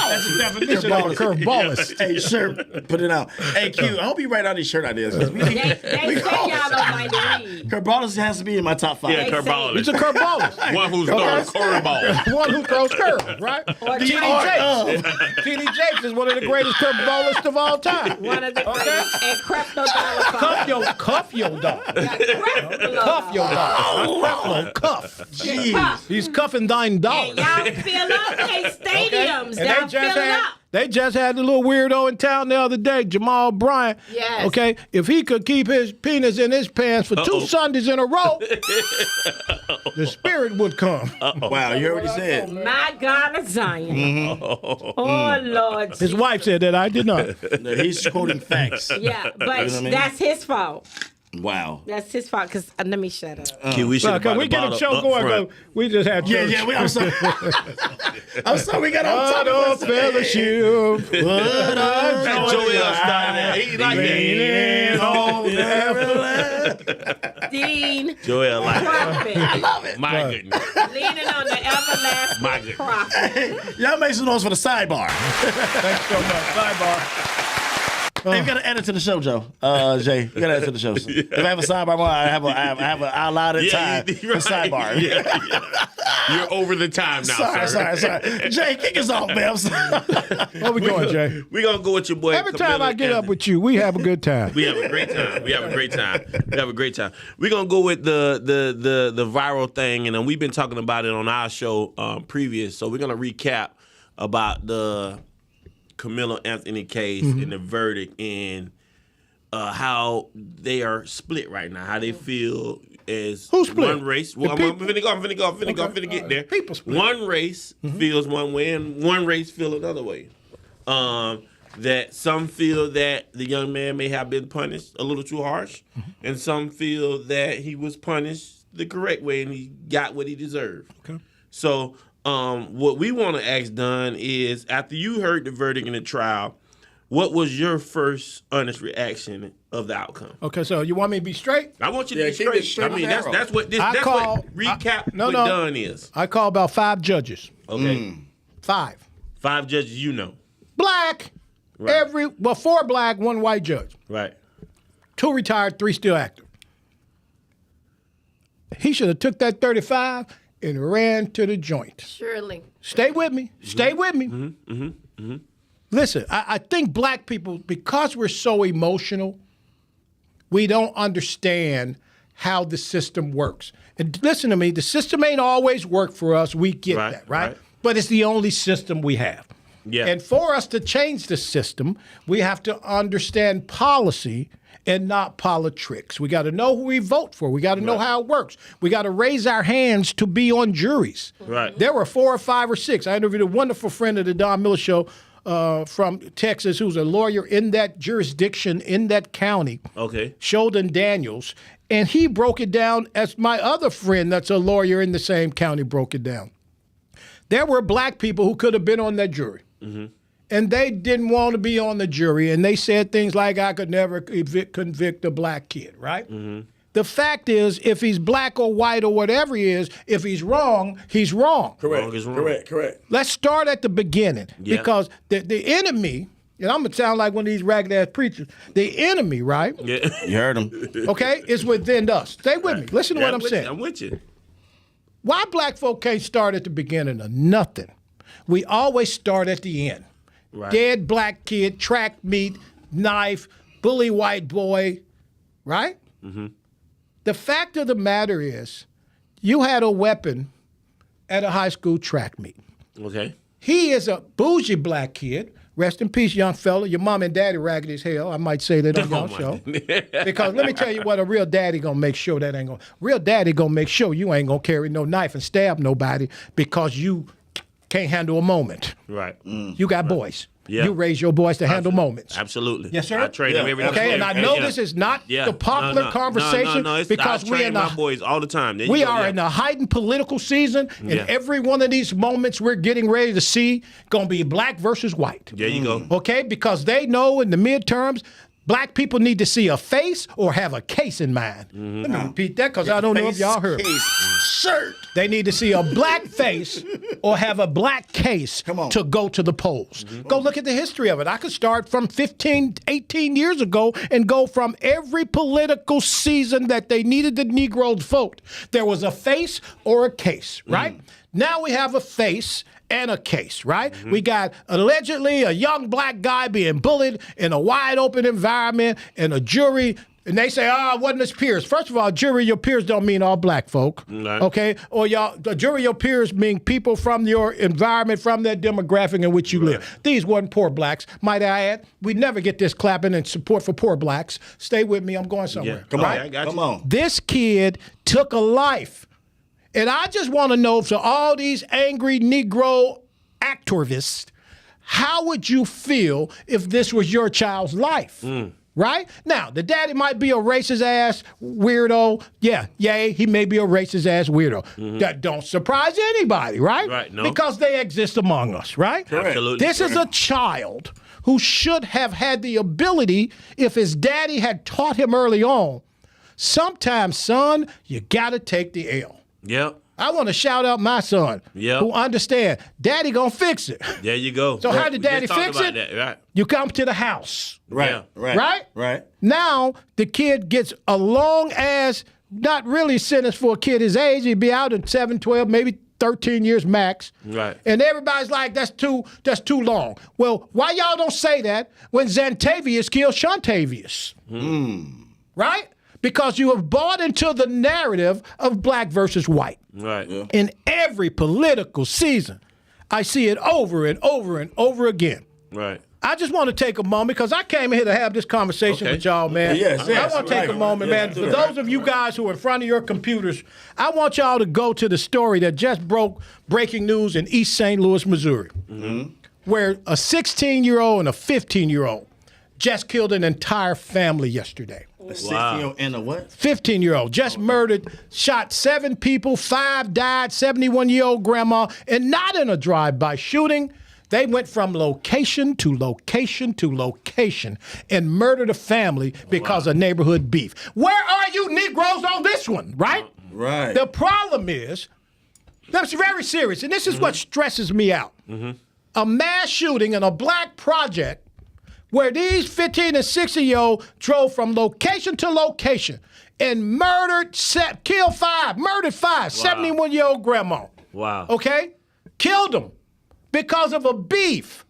D: That's the definition of a curveballist.
B: Hey, sure. Put it out. Hey, Q, I hope you write out these shirt ideas. 'Cause
E: They say y'all don't like to read.
B: Kerballis has to be in my top 5.
C: Yeah,
E: They
C: Kerbal.
D: He's a curveballist.
C: One who's throwing curveball.
D: One who throws curves, right? T.D. Jakes. T.D. Jakes is one of the greatest curveballists of all time.
E: One of the greatest. And Creflo Dollar
D: Cuff your dog. Cuff your dog. Creflo, cuff.
E: Jeez.
D: He's cuffing thine dog.
E: And y'all fill up they stadiums.
D: And
E: Y'all fill up.
D: they just had the little weirdo in town the other day, Jamal Bryant.
E: Yes.
D: Okay, if he could keep his penis in his pants for 2 Sundays in a row, the spirit would come.
B: Wow, you already said.
E: My God of Zion.
D: Mm-hmm.
E: Oh, Lord.
D: His wife said that. I did not.
B: No, he's quoting facts.
E: Yeah, but
B: what I mean?
E: that's his fault.
B: Wow.
E: That's his fault. Cause let me shut up.
C: Kid, we should have
D: Can we get a show going? We just had church.
B: Yeah, I'm sorry. I'm sorry we got on
D: What
B: top
D: a fellowship. What a
C: Joel started. He like
B: Leaning on
E: Dean
C: Joel like
E: Prophet.
B: I love it.
C: My goodness.
E: Leaning on the everlasting
C: My goodness.
E: prophet.
B: Y'all make some noise for the sidebar.
D: Thanks so much. Sidebar.
B: Hey, you gotta add it to the show, Joe. Jay, you gotta add it to the show. If I have a sidebar, I have an allotted time for sidebar.
C: You're over the time now,
B: Sorry. Jay, kick us off, man. I'm sorry.
D: Where we going, Jay?
C: We're going to go with your boy.
D: Every time
C: Camilla
D: I get up
C: Anthony.
D: with you, we have a good time.
C: We have a great time. We have a great time. We're gonna go with the viral thing, and we've been talking about it on our show previous. So we're gonna recap about the Camilla Anthony case and the verdict, and how they are split right now. How they feel as
D: Who's split?
C: one race.
D: The
C: Well, I'm
D: people?
C: finna get there.
D: People split.
C: One race feels one way, and one race feel another way. That some feel that the young man may have been punished a little too harsh, and some feel that he was punished the correct way and he got what he deserved.
D: Okay.
C: So what we want to ask Don is, after you heard the verdict in the trial, what was your first honest reaction of the outcome?
D: Okay, so you want me to be straight?
C: I want you to be
B: keep it
C: straight.
B: straight
C: I mean,
B: and narrow.
C: that's what this.
D: I
C: That's
D: call-
C: what recap
D: no,
C: what
D: no.
C: Don is.
D: I call about 5 judges.
C: Okay,
D: 5.
C: 5 judges, you know.
D: Black.
C: Right.
D: 4 black, 1 white judge.
C: Right.
D: 2 retired, 3 still active. He should have took that 35 and ran to the joint.
E: Surely.
D: Stay with me. Stay with me. Listen, I think black people, because we're so emotional, we don't understand how the system works. And listen to me, the system ain't always worked for us. We get
C: Right,
D: that, right?
C: right.
D: But it's the only system we have.
C: Yeah.
D: And for us to change the system, we have to understand policy and not politics. We got to know who we vote for. We got to know how it works. We got to raise our hands to be on juries.
C: Right.
D: There were 4 or 5 or 6. I interviewed a wonderful friend of the Don Miller Show from Texas who's a lawyer in that jurisdiction, in that county,
C: Okay.
D: Sheldon Daniels, and he broke it down as my other friend that's a lawyer in the same county broke it down. There were black people who could have been on that jury. And they didn't want to be on the jury, and they said things like, I could never convict a black kid, right? The fact is, if he's black or white or whatever he is, if he's wrong, he's wrong.
C: Wrong is wrong.
B: Correct.
D: Let's start at the beginning,
C: Yeah.
D: because the enemy, and I'm going to sound like one of these ragged-ass preachers, the enemy, right,
C: Yeah.
B: You heard him.
D: okay, is within us. Stay with me. Listen to
C: Yeah,
D: what I'm saying.
C: I'm with you.
D: Why black folk can't start at the beginning of nothing? We always start at the end.
C: Right.
D: Dead black kid, track meet, knife, bully white boy, right? The fact of the matter is, you had a weapon at a high school track meet.
C: Okay.
D: He is a bougie black kid. Rest in peace, young fella. Your mom and daddy ragged as hell. I might say that on your show. Because let me tell you what a real daddy gonna make sure that ain't gonna. Real daddy gonna make sure you ain't gonna carry no knife and stab nobody because you can't handle a moment.
C: Right.
D: You got boys.
C: Yeah.
D: You raise your boys to handle moments.
C: Absolutely.
D: Yes, sir?
C: I train them every day.
D: Okay, and I know this is not the popular conversation
C: it's,
D: because
C: I
D: we're
C: train
D: in
C: my
D: a
C: boys all the time. There you
D: we
C: go,
D: are
C: yeah.
D: in a heightened political season, and
C: Yeah.
D: every one of these moments we're getting ready to see gonna be black versus white.
C: There you go.
D: Okay, because they know in the midterms, black people need to see a face or have a case in mind. Let me repeat that because I don't know if y'all heard.
B: Shirt.
D: They need to see a black face or have a black case
B: Come on.
D: to go to the polls. Go look at the history of it. I could start from 15, 18 years ago and go from every political season that they needed the Negroes vote. There was a face or a case, right? Now we have a face and a case, right? We got allegedly a young black guy being bullied in a wide open environment and a jury. And they say, it wasn't his peers. First of all, jury, your peers don't mean all black folk,
C: Right.
D: okay? Or the jury, your peers mean people from your environment, from that demographic in which you live. These weren't poor blacks. Might I add, we never get this clapping and support for poor blacks. Stay with me, I'm going somewhere.
C: Yeah.
B: Come
C: All right, I
B: on.
C: got
B: Come
C: you.
B: on.
D: This kid took a life. And I just want to know, for all these angry Negro activists, how would you feel if this was your child's life? Right? Now, the daddy might be a racist ass weirdo. Yeah, yay, he may be a racist ass weirdo. That don't surprise anybody, right?
C: Right, no.
D: Because they exist among us, right?
C: Absolutely.
D: This is a child who should have had the ability, if his daddy had taught him early on, sometimes, son, you gotta take the L.
C: Yep.
D: I want to shout out my son who understand daddy gonna fix it.
C: There you go.
D: So how did daddy
C: We just
D: fix
C: talked
D: it?
C: about that, right.
D: You come to the house.
C: Yeah.
D: Right? Now the kid gets a long ass, not really sentence for a kid his age. He'd be out in 7, 12, maybe 13 years max.
C: Right.
D: And everybody's like, that's too long. Well, why y'all don't say that when Xantavius killed Shantavius? Right? Because you have bought into the narrative of black versus white.
C: Right. Yeah.
D: In every political season, I see it over and over and over again.
C: Right.
D: I just want to take a moment because I came here to have this conversation with y'all, man.
B: Yes,
D: I want to take a moment, man. For those of you guys who are in front of your computers, I want y'all to go to the story that just broke breaking news in East St. Louis, Missouri, where a 16-year-old and a 15-year-old just killed an entire family yesterday.
B: A 16-year-old and a what?
D: 15-year-old just murdered, shot 7 people, 5 died, 71-year-old grandma, and not in a drive-by shooting. They went from location to location to location and murdered a family because of neighborhood beef. Where are you Negroes on this one, right?
B: Right.
D: The problem is, that's very serious, and this is what stresses me out. A mass shooting in a black project where these 15 and 16-year-old drove from location to location and murdered 5, 71-year-old grandma.
C: Wow.
D: Okay? Killed them because of a beef.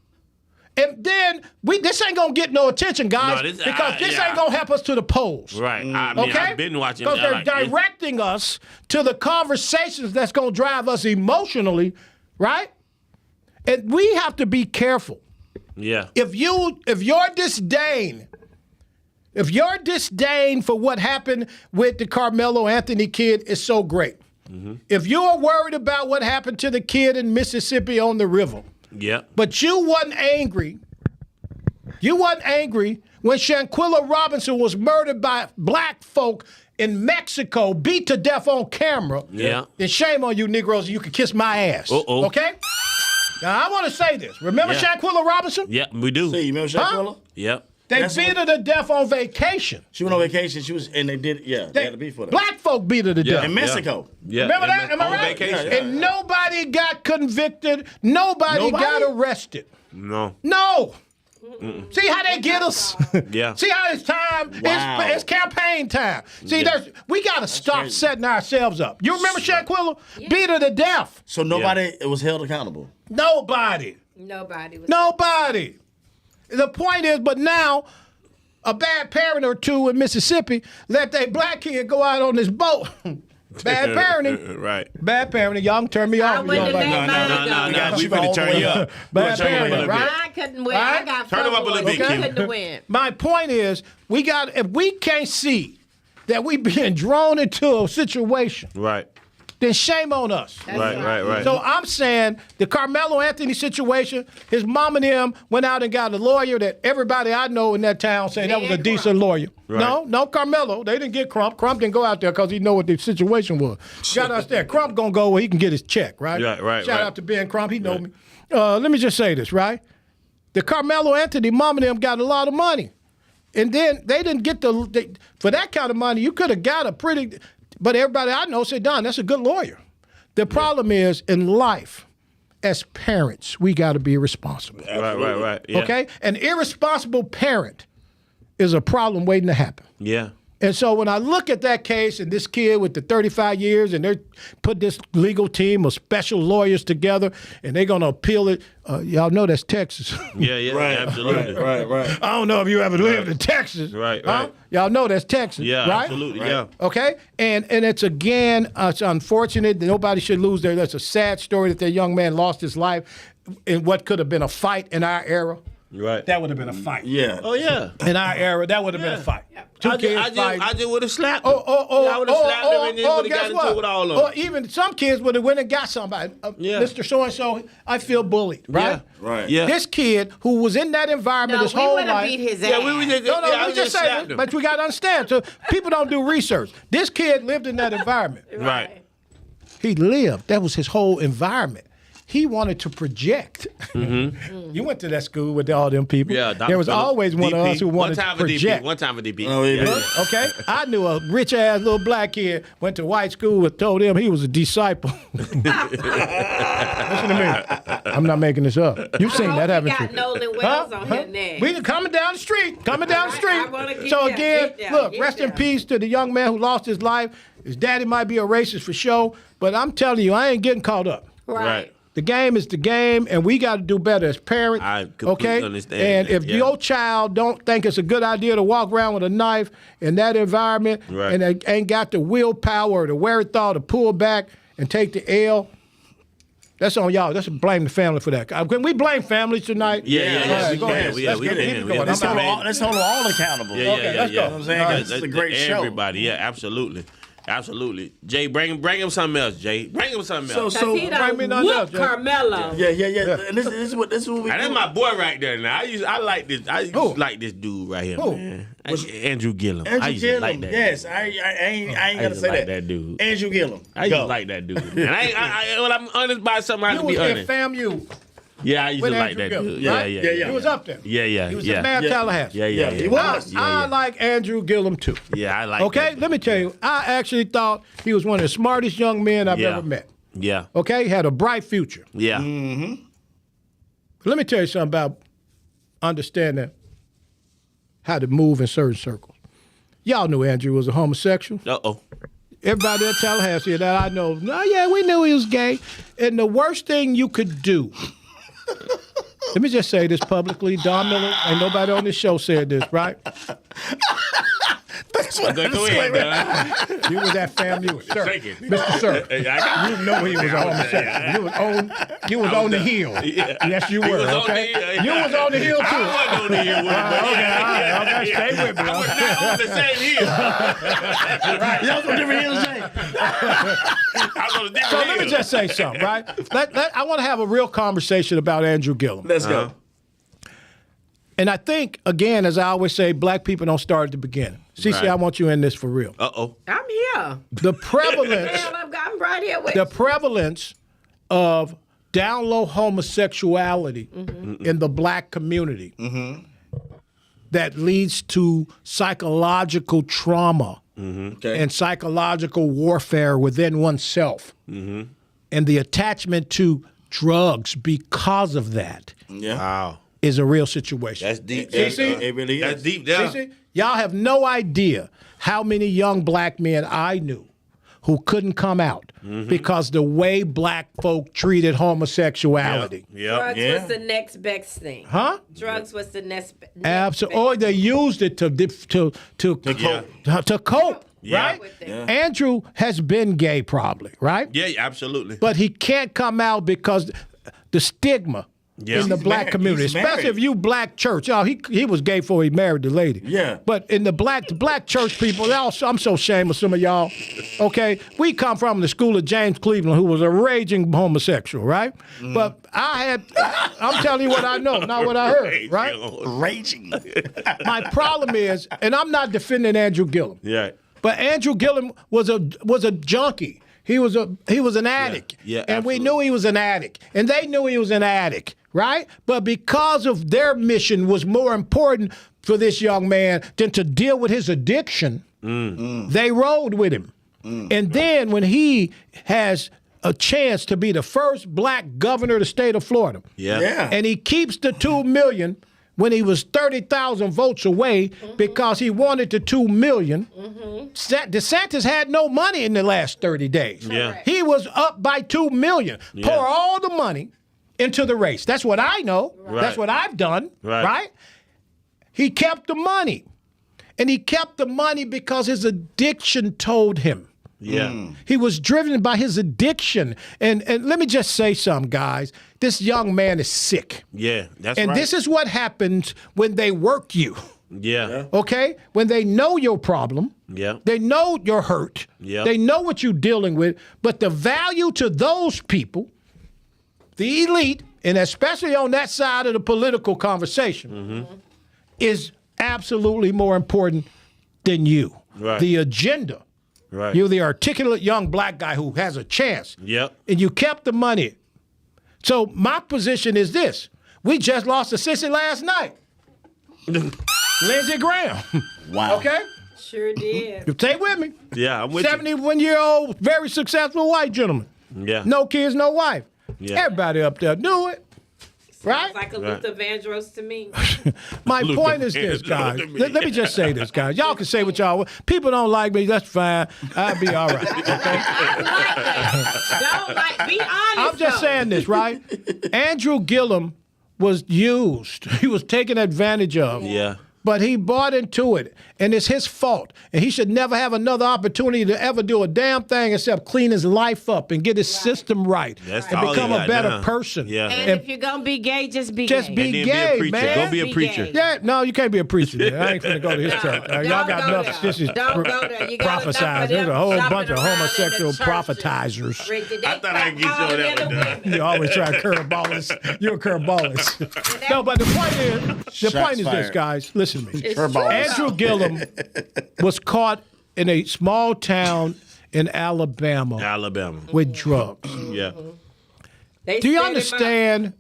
D: And then, this ain't gonna get no attention, guys,
C: No, this
D: ain't gonna help us to the polls.
C: Right. I mean,
D: Okay?
C: I've been watching.
D: Because they're
C: like,
D: directing us to the conversations that's gonna drive us emotionally, right? And we have to be careful.
C: Yeah.
D: If your disdain for what happened with the Carmelo Anthony kid is so great, if you're worried about what happened to the kid in Mississippi on the river,
C: Yeah.
D: but you wasn't angry when Shanquilla Robinson was murdered by black folk in Mexico, beat to death on camera,
C: Yeah.
D: then shame on you Negroes, you can kiss my ass.
C: Uh-oh.
D: Okay? Now, I want to say this. Remember
C: Yeah.
D: Shanquilla Robinson?
C: Yeah, we do.
B: See, you remember Shaquilla?
C: Yep.
D: They
B: That's
D: beat her to death on vacation.
B: She went on vacation. They had to beef with her.
D: Black folk beat her to
C: Yeah.
D: death.
B: In Mexico.
C: Yeah.
D: Remember
C: and
D: that? Am I
C: on
D: right?
C: vacation.
B: Yeah.
D: And nobody got convicted. Nobody got arrested.
C: No.
D: No. See how they get us?
C: Yeah.
D: See how it's time?
B: Wow.
D: It's campaign time. See,
C: Yeah.
D: we got to stop
B: crazy.
D: setting ourselves up. You remember Shanquilla? Beat her to death.
B: So nobody was held accountable.
D: Nobody.
E: Nobody was.
D: Nobody. The point is, but now, a bad parent or two in Mississippi let their black kid go out on this boat. Bad parenting.
C: Right.
D: Bad parenting. Y'all can turn me off.
E: I wouldn't have let mine go.
B: We finna turn you up.
D: Bad
C: Turn you up a
D: parenting,
C: little
D: right?
E: I couldn't win.
D: Right?
E: I got
C: Turn him up a little bit,
E: I
C: Kim.
E: couldn't win.
D: My point is, if we can't see that we being drawn into a situation,
C: Right.
D: then shame on us.
C: Right.
D: So I'm saying the Carmelo Anthony situation, his mom and him went out and got a lawyer that everybody I know in that town said that was a
E: And
D: decent lawyer.
C: Right.
D: No, Carmelo. They didn't get Crump. Crump didn't go out there because he know what the situation was. You got to understand, Crump going to go where he can get his check, right?
C: Right.
D: Shout out to Ben Crump. He know me. Let me just say this, right? The Carmelo Anthony mom and them got a lot of money. And then they didn't get for that kind of money, you could have got a pretty, but everybody I know said, Don, that's a good lawyer. The problem is in life, as parents, we got to be responsible.
C: Right. Yeah.
D: Okay? An irresponsible parent is a problem waiting to happen.
C: Yeah.
D: And so when I look at that case and this kid with the 35 years and they put this legal team of special lawyers together and they're going to appeal it, y'all know that's Texas.
C: Yeah.
B: Right.
C: Absolutely.
B: Right.
D: I don't know if you ever lived in Texas.
C: Right.
D: Y'all know that's Texas,
C: Yeah.
D: right?
C: Absolutely.
B: Right.
C: Yeah.
D: Okay? And it's again, it's unfortunate that nobody should lose their, that's a sad story that that young man lost his life in what could have been a fight in our era.
C: Right.
D: that would have been a fight.
B: Yeah.
C: Oh yeah.
D: In our era, that would have been a fight. Two kids fighting.
C: I just would have slapped him.
D: I
C: would have slapped him and then would have got into it with all of them.
D: Or even some kids would have went and got somebody. Mr. So-and-so, I feel bullied, right?
C: Yeah.
B: Right.
C: Yeah.
D: This kid who was in that environment
E: No,
D: his
E: we
D: whole
E: would have
D: life.
E: beat his ass.
C: Yeah, we just,
D: No,
C: yeah, I
D: we just say
C: slapped
D: it,
C: him.
D: but we got to understand. So people don't do research. This kid lived in that environment.
C: Right.
D: He lived. That was his whole environment. He wanted to project. You went to that school with all them people.
C: Yeah,
D: there was always one of us who wanted to project.
C: One time for DP.
B: Oh, yeah.
D: Okay, I knew a rich ass little black kid went to white school and told him he was a disciple. Listen to me. I'm not making this up. You've seen that, haven't you?
E: Got Nolan Wells on his neck.
D: We coming down the street. Coming down the
E: I wanna
D: street.
E: get
D: So
E: there,
D: again,
E: get there,
D: look,
E: get
D: rest in
E: there.
D: peace to the young man who lost his life. His daddy might be a racist for sure, but I'm telling you, I ain't getting caught up.
C: Right.
D: The game is the game, and we got to do better as parents.
C: I completely
D: okay?
C: understand
D: And
C: that,
D: if
C: yeah.
D: your child don't think it's a good idea to walk around with a knife in that environment,
C: Right.
D: and they ain't got the willpower or the wherewithal to pull back and take the L, that's on y'all. Let's blame the family for that. Can we blame families tonight?
C: Yeah.
D: All right,
C: We
D: go
C: can.
D: ahead.
C: We
D: Let's
C: can.
D: get it
C: We
D: going.
C: can.
B: Let's hold them all accountable.
C: Yeah,
D: Okay, let's go.
C: yeah.
D: You know what
B: I'm saying? 'Cause it's a great show.
C: Everybody, yeah, absolutely. Absolutely. Jay, bring him something else, Jay. Bring him something else.
E: Cause he
D: bring
E: done
D: me nothing else,
E: whooped
D: Jay.
E: Carmelo.
B: Yeah. And this is what we
C: And that's
B: do.
C: my boy right there. Now I like this. I used to
D: Who?
C: like this dude right here,
D: Who?
C: man. Andrew Gillum. I
B: Andrew
C: used to
B: Gillum.
C: like that.
B: Yes, I ain't
C: I
B: gonna
C: used to
B: say
C: like
B: that.
C: that dude.
B: Andrew Gillum.
C: I used to
B: Go.
C: like that dude. And when I'm honest by something, I have
D: You
C: to be
D: was in
C: honest.
D: FAMU
C: Yeah, I used
D: with
C: to like
D: Andrew
C: that
D: Gillum,
C: dude.
D: right?
B: Yeah.
D: He was up there.
C: Yeah.
D: He was
C: yeah.
D: in Mad Tallahassee.
C: Yeah.
B: He was.
D: I like Andrew Gillum too.
C: Yeah, I like
D: Okay,
C: that.
D: let me tell you, I actually thought he was one of the smartest young men I've
C: Yeah.
D: ever met.
C: Yeah.
D: Okay, he had a bright future.
C: Yeah.
D: Let me tell you something about understanding how to move in certain circles. Y'all knew Andrew was a homosexual.
C: Uh-oh.
D: Everybody in Tallahassee that I know, oh yeah, we knew he was gay. And the worst thing you could do, let me just say this publicly, Don Miller, ain't nobody on this show said this, right?
C: Go ahead, man.
D: You was at FAMU, sir.
C: Take it.
D: Mr. Sir.
C: I got
D: You know he was a homosexual. You was on the hill.
C: Yeah.
D: Yes, you
C: He
D: were,
C: was on
D: okay?
C: the hill.
D: You was on the hill, too.
C: I wasn't on the hill with him, but
D: Okay, all right, stay with me.
C: I was not on the same hill.
B: Y'all on different hills, Jay.
C: I was on a different
D: So
C: hill.
D: let me just say something, right? I want to have a real conversation about Andrew Gillum.
B: Let's go.
D: And I think, again, as I always say, black people don't start at the beginning. CC,
C: Right.
D: I want you in this for real.
C: Uh-oh.
E: I'm here.
D: The prevalence,
E: Hell, I'm right here with
D: the prevalence of down low homosexuality in the black community that leads to psychological trauma
B: Okay.
D: and psychological warfare within oneself and the attachment to drugs because of that
B: Yeah.
C: Wow.
D: is a real situation.
C: That's deep.
B: It really is.
C: That's deep down.
D: See? Y'all have no idea how many young black men I knew who couldn't come out because the way black folk treated homosexuality.
C: Yeah.
E: Drugs
B: Yeah.
E: was the next best thing.
D: Huh?
E: Drugs was the next
D: Absolutely. Or they used it to cope,
C: Yeah.
D: right?
E: With it.
B: Yeah.
D: Andrew has been gay probably, right?
C: Yeah, absolutely.
D: But he can't come out because the stigma
C: Yeah.
D: in the
C: He's
D: black
B: married.
D: community,
B: He's
D: especially
B: married.
D: if you black church. Oh, he was gay before he married the lady.
B: Yeah.
D: But in the black church people, I'm so ashamed of some of y'all. Okay, we come from the school of James Cleveland, who was a raging homosexual, right? But I'm telling you what I know, not what I heard, right?
B: Raging.
D: My problem is, and I'm not defending Andrew Gillum.
C: Yeah.
D: But Andrew Gillum was a junkie. He was an addict.
C: Yeah,
D: and we
C: absolutely.
D: knew he was an addict. And they knew he was an addict, right? But because of their mission was more important for this young man than to deal with his addiction, they rode with him. And then when he has a chance to be the first black governor of the state of Florida,
B: Yeah.
D: and he keeps the 2 million when he was 30,000 votes away because he wanted the 2 million. DeSantis had no money in the last 30 days.
C: Yeah.
D: He was up by 2 million.
C: Yeah.
D: Pour all the money into the race. That's what I know.
C: Right.
D: That's what I've done.
C: Right.
D: He kept the money. And he kept the money because his addiction told him
C: Yeah.
D: He was driven by his addiction. And let me just say something, guys. This young man is sick.
C: Yeah, that's
D: And
C: right.
D: this is what happens when they work you.
C: Yeah.
D: Okay? When they know your problem,
C: Yeah.
D: they know your hurt,
C: Yeah.
D: they know what you're dealing with, but the value to those people, the elite, and especially on that side of the political conversation, is absolutely more important than you.
C: Right.
D: The agenda.
C: Right.
D: You're the articulate young black guy who has a chance.
C: Yep.
D: And you kept the money. So my position is this. We just lost to Sissy last night. Lindsey Graham.
B: Wow.
D: Okay?
E: Sure did.
D: You stay with me.
C: Yeah, I'm with
D: 71-year-old, very successful white gentleman.
C: you. Yeah.
D: No kids, no wife.
C: Yeah.
D: Everybody up there knew it. Right?
E: It's like a
C: Right.
E: Luther Vandross to me.
D: My
C: Luther
D: point is this,
C: Vandross
D: guys.
C: to me.
D: Let me just say this, guys. Y'all can say what y'all want. People don't like me. That's fine. I'll be all right. Okay?
E: Don't like. Be honest.
D: I'm just
E: though.
D: saying this, right? Andrew Gillum was used. He was taken advantage of.
C: Yeah.
D: But he bought into it, and it's his fault. And he should never have another opportunity to ever do a damn thing except clean his life up and get his system right
C: That's
D: and
C: all he
D: become a
C: got
D: better
C: now.
D: person.
C: Yeah.
E: And if you're gonna be gay, just be
D: Just
E: gay.
D: be
C: And then
D: gay,
C: be a preacher.
D: man.
C: Go be a
E: Be
C: preacher.
E: gay.
D: Yeah, no, you can't be a preacher there. I ain't finna go to his church. Y'all got
E: Don't go
D: enough
E: there.
D: sissies
E: Don't go there. You got enough of
D: prophesizing. There's a
E: them
D: whole
E: shopping
D: bunch of
E: around in the
D: homosexual
E: churches.
D: prophetizers.
E: Rigged it.
C: I thought I'd get you on that one, dog.
D: You always try to curveball us. You're a curveballist. No, but the point is
B: Shots
D: this,
B: fired.
D: guys. Listen to me.
E: It's true,
D: Andrew
E: though.
D: Gillum was caught in a small town in Alabama
C: Alabama.
D: with drugs.
C: Yeah.
E: They
D: Do you
E: set him up.
D: understand?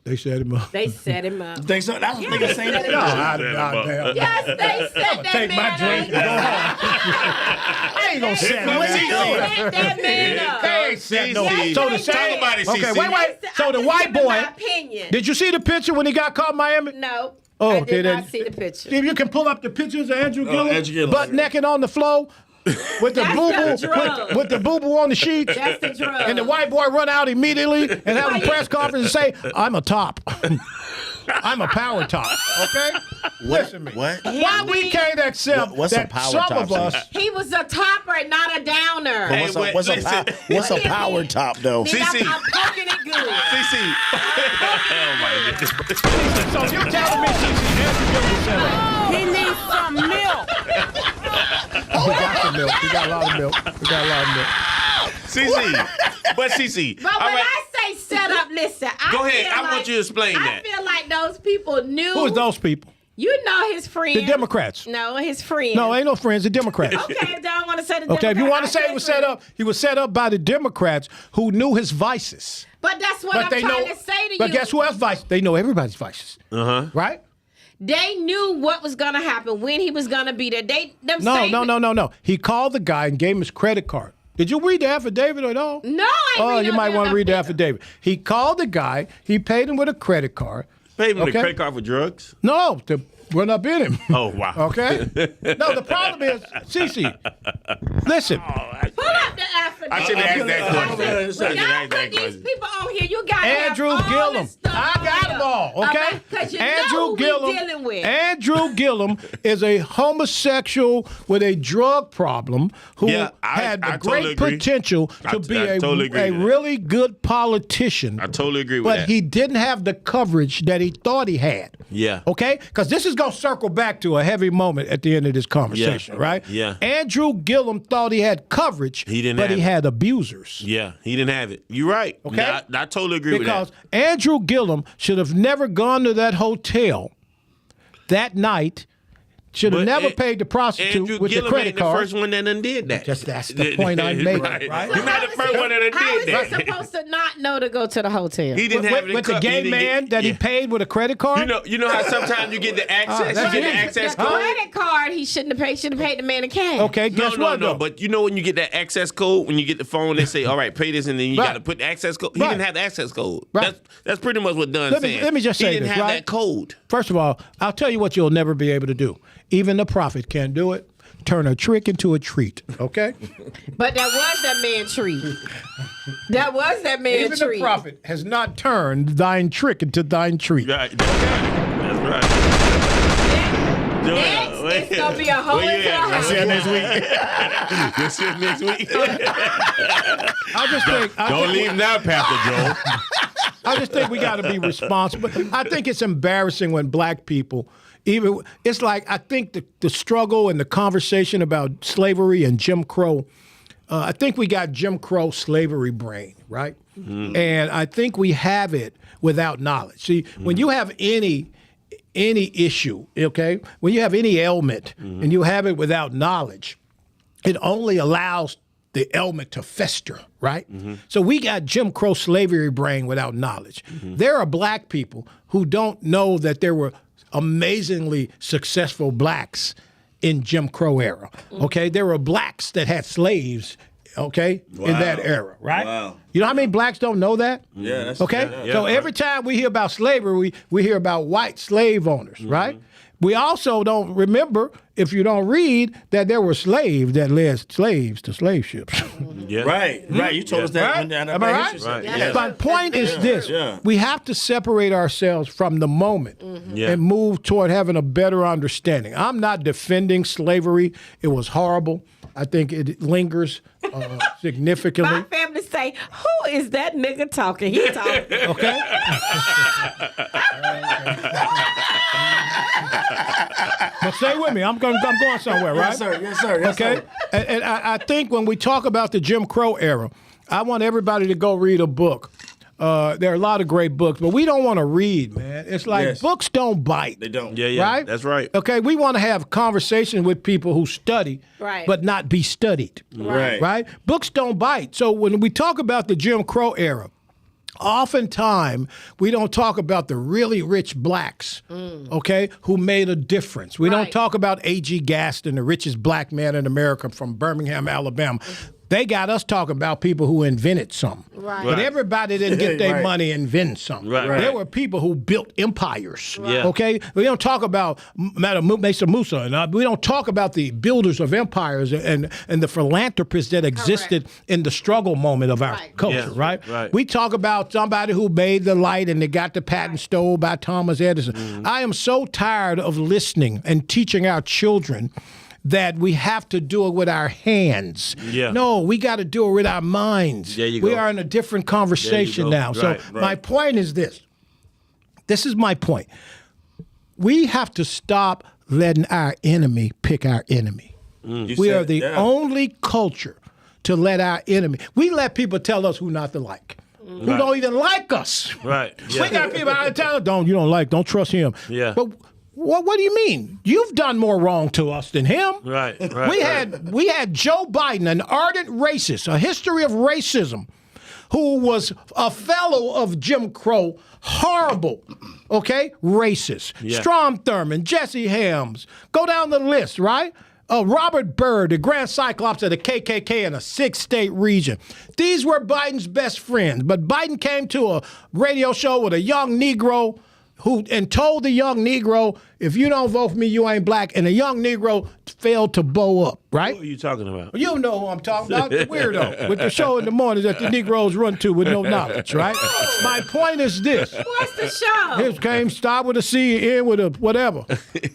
D: They set him up.
E: They set him up.
B: Think so? That's what niggas saying.
D: No, damn.
E: Yes, they set that
D: Take my
E: man
D: drink and
E: up.
D: go home. I ain't gonna set him
E: They
D: up.
E: set that man up.
D: They ain't set no.
E: Yes,
D: So the
E: they
D: same.
E: did.
C: Talk about it,
D: Okay,
C: CC.
D: wait.
E: They said-
D: So
E: I'm
D: the
E: just
D: white
E: giving
D: boy.
E: my opinion.
D: Did you see the picture when he got caught in Miami?
E: No.
D: Oh,
E: I
D: okay,
E: did
D: then-
E: not see the picture.
D: If you can pull up the pictures of Andrew Gillum,
B: Andrew Gillum.
D: butt naked on the floor, with the
E: That's
D: boo
E: the
D: boo,
E: drug.
D: with the boo boo on the sheet,
E: That's the drug.
D: and the white boy run out immediately and have a press conference and say, "I'm a top, I'm a power top." Okay, listen to me.
B: What?
D: Why we can't accept
B: What's a
D: that
B: power
D: some
B: top,
D: of us?
E: He was a topper, not a downer.
C: Hey,
B: What's a,
C: wait,
B: what's, a
C: listen.
B: what's a power top though?
E: Nigga,
C: CC.
E: I'm poking it good.
C: CC. Oh my goodness.
D: So you telling me, CC, Andrew Gillum said that?
E: He needs some milk.
D: We got some milk. We got a lot of milk. We got a lot of milk.
C: CC. But CC.
E: But
C: all
E: when
C: right.
E: I say set up, listen.
C: Go ahead.
E: feel
C: I want you to explain
E: I
C: that.
E: feel like those people knew.
D: Who is those people?
E: You know his friends.
D: The Democrats.
E: No, his friends.
D: No, ain't no friends. The Democrats.
E: Okay, if they don't want to say the
D: Okay, if you
E: Democrats,
D: want to say
E: I
D: it was
E: say
D: set
E: friends.
D: up, he was set up by the Democrats who knew his vices.
E: But that's what
D: But
E: I'm
D: they
E: trying
D: know.
E: to say to
D: But
E: you.
D: guess who else vices? They know everybody's vices. Right?
E: They knew what was gonna happen, when he was gonna be there.
D: No. He called the guy and gave him his credit card. Did you read the affidavit at all?
E: No, I ain't
D: Oh,
E: read
D: you
E: no
D: might
E: damn
D: want to read the
E: affidavit.
D: affidavit. He called the guy. He paid him with a credit card.
C: Pay him
D: Okay.
C: the credit card for drugs.
D: No, to run up in him.
C: Oh wow.
D: Okay? No, the problem is, Cece, listen.
E: Pull up the affidavit.
C: I should have asked that question.
E: When
C: I
E: y'all
C: should have asked
E: put
C: that
E: these
C: question.
E: people on here, you got
D: Andrew
E: have all
D: Gillum.
E: this stuff
D: I got
E: on
D: them
E: here.
D: all, okay?
E: Because you
D: Andrew
E: know who
D: Gillum.
E: we dealing with.
D: Andrew Gillum is a homosexual with a drug problem who
C: Yeah,
D: had the
C: I totally
D: great
C: agree.
D: potential to be
C: I totally agree
D: a
C: with that.
D: really good politician.
C: I totally agree with
D: but
C: that.
D: he didn't have the coverage that he thought he had.
C: Yeah.
D: Okay? Because this is going to circle back to a heavy moment at the end of this conversation,
C: Yeah.
D: right?
C: Yeah.
D: Andrew Gillum thought he had coverage,
C: He didn't
D: but
C: have
D: he
C: it.
D: had abusers.
C: Yeah, he didn't have it. You're right.
D: Okay?
C: I totally agree
D: Because
C: with that.
D: Andrew Gillum should have never gone to that hotel that night. Should have
C: But
D: never
C: An-
D: paid the prostitute
C: Andrew
D: with
C: Gillum
D: the credit
C: ain't
D: card.
C: the first one that done did that.
D: That's the point I'm making, right?
C: You're not the first one that done
E: How is
C: did
E: he
C: that.
E: supposed to not know to go to the hotel?
C: He didn't have it in
D: with the
C: cup- he
D: gay
C: didn't
D: man
C: get-
D: that he
C: yeah.
D: paid with a credit card?
C: You know how sometimes you get the access.
D: that's
C: You get the
D: it.
C: access
E: the
C: code.
E: credit card he shouldn't have paid. Should have paid the man in cash.
D: Okay,
C: No,
D: guess
C: no,
D: what,
C: no.
D: though?
C: But you know when you get that access code, when you get the phone, they say, "All right, pay this," and then you
D: Right.
C: got to put the access code. He
D: Right.
C: didn't have the access code.
D: Right.
C: That's pretty much what Dunn's
D: Let me-
C: saying.
D: let me just say
C: he didn't
D: this,
C: have
D: right?
C: that code.
D: First of all, I'll tell you what you'll never be able to do. Even the prophet can't do it. Turn a trick into a treat, okay?
E: But that was that man treat. That was that man
D: Even
E: treat.
D: the prophet has not turned thine trick into thine treat.
C: Right. That's right.
E: Next, it's gonna be a whole entire.
C: See you next week. You'll see you next week.
D: I just think.
C: Don't leave now, Pastor Joe.
D: I just think we got to be responsible. I think it's embarrassing when black people, it's like I think the struggle and the conversation about slavery and Jim Crow. I think we got Jim Crow slavery brain, right? Mm-hmm. And I think we have it without knowledge. See, when you have any issue, okay, when you have any ailment and you have it without knowledge, it only allows the ailment to fester, right? So we got Jim Crow slavery brain without knowledge. There are black people who don't know that there were amazingly successful blacks in Jim Crow era, okay? There were blacks that had slaves, okay, in that era, right?
B: Wow.
D: You know how many blacks don't know that?
B: Yeah. That's,
D: Okay?
C: Yeah,
D: So every time we hear about slavery, we hear about white slave owners, right? We also don't remember, if you don't read, that there were slaves that led slaves to slave ships.
C: Yeah.
B: Right. You told us that.
D: Right? Am I right?
C: Right.
E: Yeah.
D: My point is this.
B: Yeah.
D: We have to separate ourselves from the moment
C: Yeah.
D: and move toward having a better understanding. I'm not defending slavery. It was horrible. I think it lingers significantly.
E: My family say, "Who is that nigga talking? He talking."
D: Okay? But stay with me. I'm going somewhere, right?
B: Yes, sir. Yes, sir. Yes,
D: Okay?
B: sir.
D: And I think when we talk about the Jim Crow era, I want everybody to go read a book. There are a lot of great books, but we don't want to read, man. It's like
B: Yes.
D: books don't bite.
B: They don't.
C: Yeah.
D: Right?
C: That's right.
D: Okay, we want to have conversation with people who study,
E: Right.
D: but not be studied.
B: Right.
D: Right? Books don't bite. So when we talk about the Jim Crow era, oftentimes we don't talk about the really rich blacks, okay, who made a difference. We don't
E: Right.
D: talk about A.G. Gaston, the richest black man in America from Birmingham, Alabama. They got us talking about people who invented something.
E: Right.
D: But everybody didn't get their
B: Right.
D: money inventing something.
C: Right.
D: There
C: Right.
D: were people who built empires.
C: Yeah.
D: Okay? We don't talk about Madam Mesa Musa, and we don't talk about the builders of empires and the philanthropists that existed in the struggle moment of our
E: Right.
D: culture,
C: Yeah.
D: right?
C: Right.
D: We talk about somebody who made the light and they got the patent stole by Thomas Edison. I am so tired of listening and teaching our children that we have to do it with our hands.
C: Yeah.
D: No, we got to do it with our minds.
C: There you
D: We
C: go.
D: are in a different conversation
C: go.
D: now. So
C: Right,
D: my point is this. This is my point. We have to stop letting our enemy pick our enemy.
B: You
D: We
B: said-
D: are the
B: yeah.
D: only culture to let our enemy. We let people tell us who not to like. Who
C: Right.
D: don't even like us.
C: Right.
D: We
C: Yeah.
D: got people out of town. Don't trust him.
C: Yeah.
D: But what do you mean? You've done more wrong to us than him.
C: Right. Right.
D: We had Joe Biden, an ardent racist, a history of racism, who was a fellow of Jim Crow, horrible, okay, racist.
C: Yeah.
D: Strom Thurmond, Jesse Helms, go down the list, right? Robert Byrd, the Grand Cyclops of the KKK in a 6-state region. These were Biden's best friends, but Biden came to a radio show with a young Negro and told the young Negro, if you don't vote for me, you ain't black. And the young Negro failed to bow up, right?
C: What are you talking about?
D: You know who I'm talking about, the weirdo with the show in the morning that the Negroes run to with no knowledge, right? My point is this.
E: What's the show?
D: His game start with a C, end with a whatever.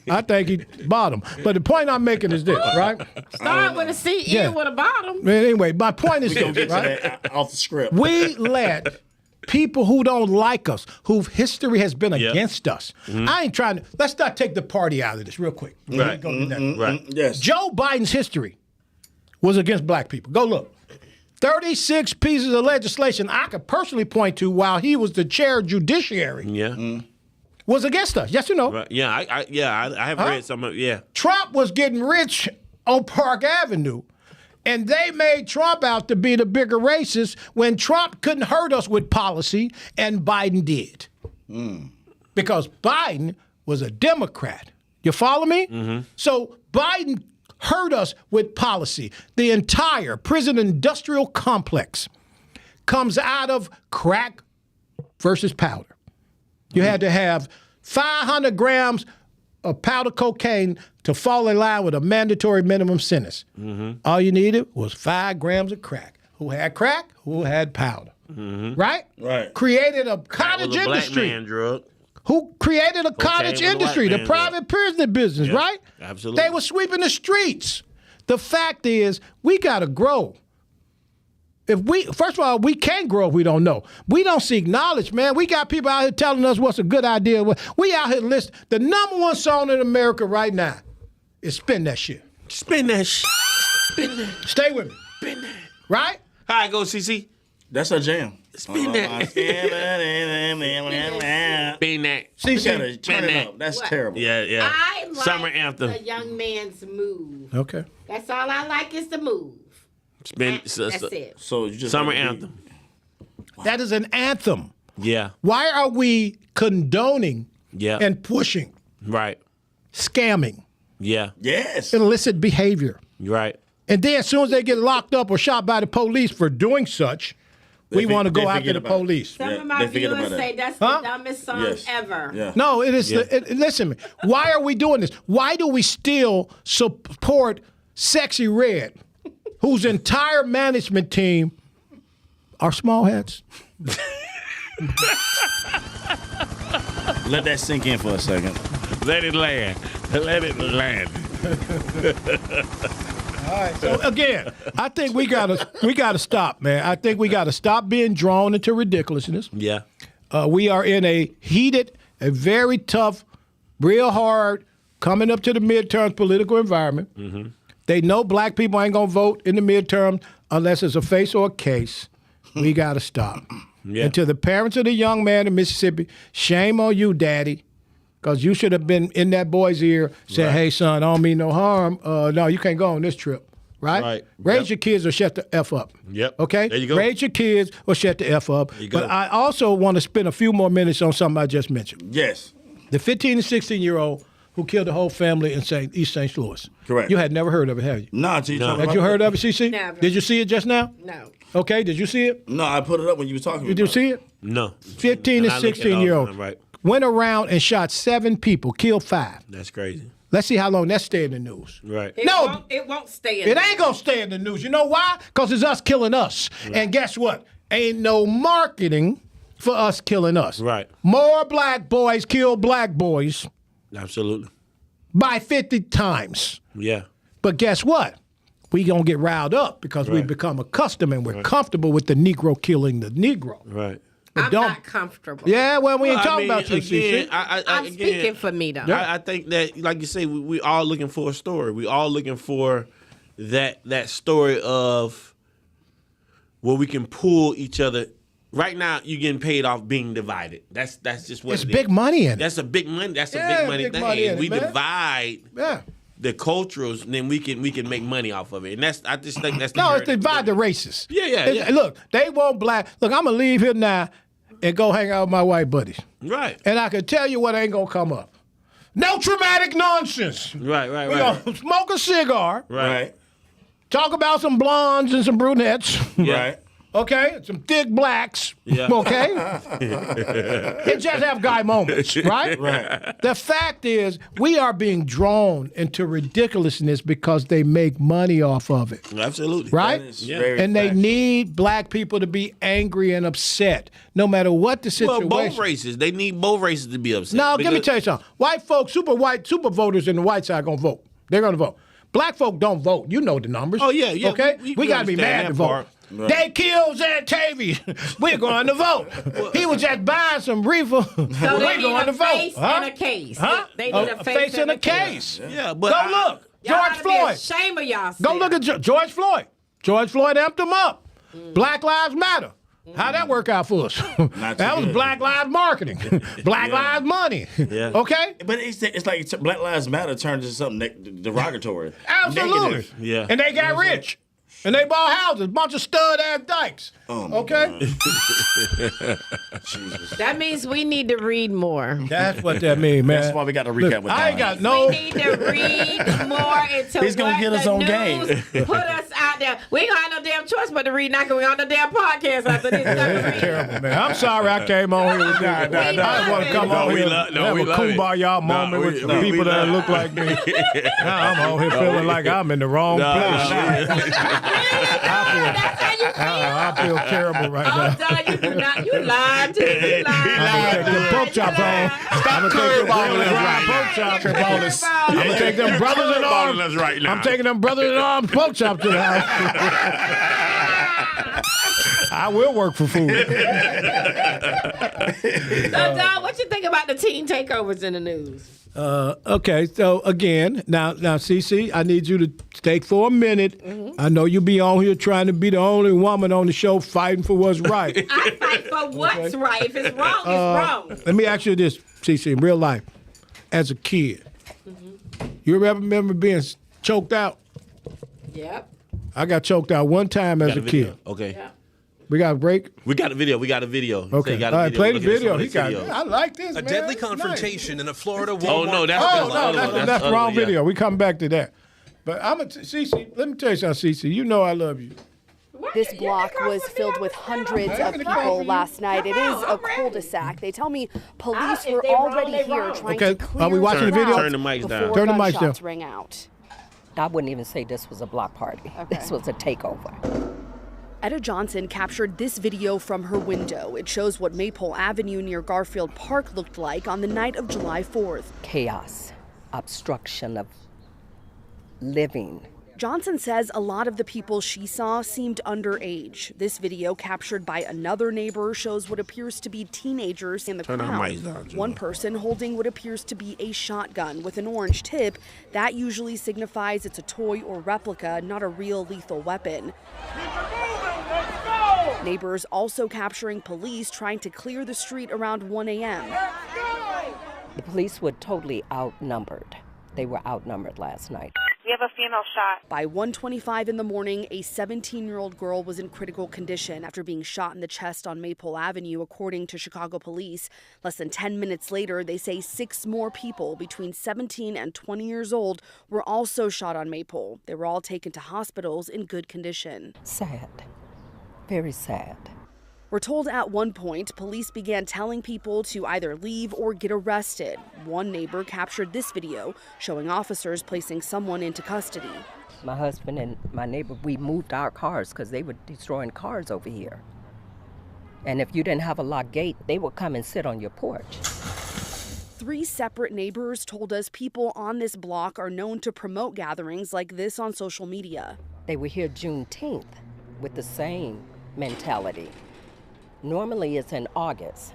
D: I think he bottom. But the point I'm making is this, right?
E: Start with a C,
D: Yeah.
E: end with a bottom.
D: Anyway, my point is
B: Don't
D: this,
B: get to
D: right?
B: that off the script.
D: We let people who don't like us, whose history has been
C: Yeah.
D: against us. I ain't trying to, let's not take the party out of this real quick.
C: Right.
D: Go to the next.
C: Right.
B: Yes.
D: Joe Biden's history was against black people. Go look. 36 pieces of legislation I could personally point to while he was the chair of judiciary
C: Yeah.
D: was against us. Yes or no?
C: Right. Yeah. I have read some of. Yeah.
D: Trump was getting rich on Park Avenue, and they made Trump out to be the bigger racist when Trump couldn't hurt us with policy, and Biden did. Because Biden was a Democrat. You follow me? So Biden hurt us with policy. The entire prison industrial complex comes out of crack versus powder. You had to have 500 grams of powder cocaine to fall in line with a mandatory minimum sentence. All you needed was 5 grams of crack. Who had crack? Who had powder? Right?
B: Right.
D: Created a
C: That
D: cottage
C: was a black
D: industry.
C: man drug.
D: who created a
C: Cocaine
D: cottage
C: was a white
D: industry, the
C: man,
D: private prison business,
C: Yeah,
D: right?
C: absolutely.
D: They were sweeping the streets. The fact is, we got to grow. First of all, we can't grow if we don't know. We don't seek knowledge, man. We got people out here telling us what's a good idea. We out here listening. The number one song in America right now is Spin That Shit.
C: Spin that shit. Spin that.
D: Stay with me.
C: Spin that.
D: Right?
C: How it go, CC?
B: That's her jam.
C: Spin that. Spin that.
D: See,
B: Turn
C: Spin
B: it
C: that.
B: up. That's
E: What?
B: terrible.
C: Yeah, yeah.
E: I like
C: Summer anthem.
E: the young man's move.
D: Okay.
E: That's all I like is the move.
C: Spin.
E: That's it.
B: So you just
C: Summer
B: like the beat.
C: anthem.
D: That is an anthem.
C: Yeah.
D: Why are we condoning
C: Yeah.
D: and pushing
C: Right.
D: scamming,
C: Yeah.
B: Yes.
D: illicit behavior?
C: You're right.
D: And then as soon as they get locked up or shot by the police for doing such, we want to
B: they
D: go after
B: forget
D: the
B: about it.
D: police.
E: Some
B: Yeah,
E: of my
B: they forget
E: viewers
B: about
E: say
B: that.
E: that's the
D: Huh?
E: dumbest song
B: Yes.
E: ever.
B: Yeah.
D: No, it is.
C: Yeah.
D: Listen, why are we doing this? Why do we still support Sexy Red, whose entire management team are small hats?
B: Let that sink in for a second.
C: Let it land. Let it land.
D: So again, I think we gotta stop, man. I think we gotta stop being drawn into ridiculousness.
C: Yeah.
D: We are in a very tough, real hard, coming up to the midterms political environment.
C: Mm-hmm.
D: They know black people ain't gonna vote in the midterm unless it's a face or a case. We gotta stop.
C: Yeah.
D: And to the parents of the young man in Mississippi, shame on you, daddy. Because you should have been in that boy's ear saying,
C: Right.
D: hey, son, I don't mean no harm. No, you can't go on this trip. Right?
C: Right.
D: Raise
C: Yep.
D: your kids or shut the F up.
C: Yep.
D: Okay?
C: There you go.
D: Raise your kids or shut the F up.
C: you go.
D: But I also want to spend a few more minutes on something I just mentioned.
B: Yes.
D: The 15 and 16-year-old who killed the whole family in East St. Louis.
B: Correct.
D: You had never heard of it, have you?
B: No, until you talk
D: Had
B: about
D: you heard of it, CC?
E: Never.
D: Did you see it just now?
E: No.
D: Okay, did you see it?
B: No, I put it up when you were talking.
D: Did you
B: about
D: see it?
C: No.
D: 15 and
C: I look at it all the
D: 16-year-old
C: time, Right.
D: went around and shot 7 people, killed 5.
C: That's crazy.
D: Let's see how long that stay in the news.
C: Right.
E: It won't stay in
D: It
E: there.
D: ain't gonna stay in the news. You know why? Because it's us killing us. And guess what? Ain't no marketing for us killing us.
C: Right.
D: More black boys kill black boys
C: Absolutely.
D: by 50 times.
C: Yeah.
D: But guess what? We gonna get riled up because we've
C: Right.
D: become accustomed and we're comfortable with the Negro killing the Negro.
C: Right.
D: But
E: I'm not comfortable.
D: Yeah, well, we ain't
C: Well, I
D: talking
C: mean,
D: about you,
C: again,
D: CC.
E: I'm
C: again,
E: speaking for me, though.
C: I think that, like you say, we all looking for a story. We all looking for that story of where we can pull each other. Right now, you're getting paid off being divided. That's just what
D: It's
C: it
D: big
C: is.
D: money in it.
C: That's a big money. That's a
D: Yeah,
C: big money
D: big
C: thing.
D: money in
C: we
D: it, man.
C: divide
D: Yeah.
C: the cultures, then we can make money off of it. And I just think that's the
D: No, it's
C: very-
D: divide the races.
C: Yeah, yeah,
D: It's-
C: yeah.
D: Look, they want black. Look, I'm gonna leave here now and go hang out with my white buddies.
C: Right.
D: And I can tell you what ain't gonna come up. No traumatic nonsense.
C: Right.
D: We gonna smoke a cigar,
C: Right.
D: talk about some blondes and some brunettes,
C: Yeah.
B: Right.
D: okay? Some thick blacks,
C: Yeah.
D: okay? And just have guy moments, right?
B: Right.
D: The fact is, we are being drawn into ridiculousness because they make money off of it.
C: Absolutely.
D: Right?
B: That is
C: Yeah.
B: very
D: And they
B: factual.
D: need black people to be angry and upset, no matter what the
C: Well,
D: situation.
C: both races. They need both races to be upset.
D: No, let me
C: Because-
D: tell you something. White folks, super voters in the white side gonna vote. They're gonna vote. Black folk don't vote. You know the numbers.
C: Oh, yeah, yeah.
D: Okay,
C: We
D: we gotta be
C: understand
D: mad
C: that
D: to vote.
C: part.
B: Right.
D: They killed Xantavius. We're going to vote. He was just buying some reefer.
E: So they
D: We're
E: need
D: going
E: a
D: to vote.
E: face and a case.
D: Huh?
E: They need a face
D: and a case.
C: Yeah, but
D: Go look.
E: Y'all
D: George
E: oughta be
D: Floyd.
E: ashamed of y'all.
D: Go look at George Floyd. George Floyd amped him up. Black Lives Matter. How'd that work out for us?
B: Not
D: That
B: too
D: was
B: good.
D: Black Lives marketing. Black Lives money.
C: Yeah.
D: Okay?
B: But it's like Black Lives Matter turned into something derogatory.
D: Absolutely.
B: Negative.
C: Yeah.
D: And they got rich. And they bought houses, bunch of stud ass dykes.
B: Oh, my
D: Okay?
B: Jesus.
E: That means we need to read more.
D: That's what that means, man.
B: That's why we got to recap with
D: I ain't
B: Don.
D: got no.
E: We need to read more into
B: He's gonna
E: what
B: get us
E: the
B: on
E: news
B: game.
E: put us out there. We ain't gonna have no damn choice but to read now because we on the damn podcast after this.
D: Terrible, man. I'm sorry I came on here with you. I just want to come on here and have a kumbaya moment with the people that look like me. Now I'm on here feeling like I'm in the wrong place.
E: That's how you
D: I feel terrible right now.
E: Don, you do not. You lied to me. You lied.
D: I'm gonna take them pork chop home.
C: Stop curveballing us right now.
D: I'm gonna take them brothers in arms.
C: Us right now.
D: I'm taking them brothers in arms pork chop to the house. I will work for food.
E: Don, what you think about the teen takeovers in the news?
D: Okay, so again, now, Cece, I need you to take for a minute. I know you be on here trying to be the only woman on the show fighting for what's right.
E: I fight for what's right. If it's wrong, it's wrong.
D: Let me ask you this, Cece, in real life, as a kid, you ever remember being choked out?
E: Yep.
D: I got choked out one time as a kid.
C: Okay.
E: Yep.
D: We got a break?
C: We got a video.
D: Okay. All right, play the video.
C: He got
D: I like this,
F: A
D: man.
F: deadly
D: It's
F: confrontation in a Florida Walmart.
C: Oh no, that's
D: that's the wrong video. We come back to that. But Cece, let me tell you something, Cece. You know I love you.
G: This block was filled with hundreds of people last night. It is a cul-de-sac. They tell me police were already here trying to clear
D: are we watching the video?
C: Turn the mics down.
G: before
D: Turn the mics
G: gunshots
D: down.
G: ring out.
H: I wouldn't even say this was a block party. This was a takeover.
G: Etta Johnson captured this video from her window. It shows what Maple Avenue near Garfield Park looked like on the night of July 4th.
H: Chaos, obstruction of living.
G: Johnson says a lot of the people she saw seemed underage. This video, captured by another neighbor, shows what appears to be teenagers in the
C: Turn our
G: crowd.
C: mics down, Junior.
G: One person holding what appears to be a shotgun with an orange tip. That usually signifies it's a toy or replica, not a real lethal weapon. Neighbors also capturing police trying to clear the street around 1 a.m.
H: The police were totally outnumbered. They were outnumbered last night.
I: We have a female shot.
G: By 1:25 in the morning, a 17-year-old girl was in critical condition after being shot in the chest on Maple Avenue, according to Chicago police. Less than 10 minutes later, they say 6 more people between 17 and 20 years old were also shot on Maple. They were all taken to hospitals in good condition.
H: Sad. Very sad.
G: We're told at one point, police began telling people to either leave or get arrested. One neighbor captured this video showing officers placing someone into custody.
H: My husband and my neighbor, we moved our cars because they were destroying cars over here. And if you didn't have a locked gate, they would come and sit on your porch.
G: 3 separate neighbors told us people on this block are known to promote gatherings like this on social media.
H: They were here Juneteenth with the same mentality. Normally it's in August.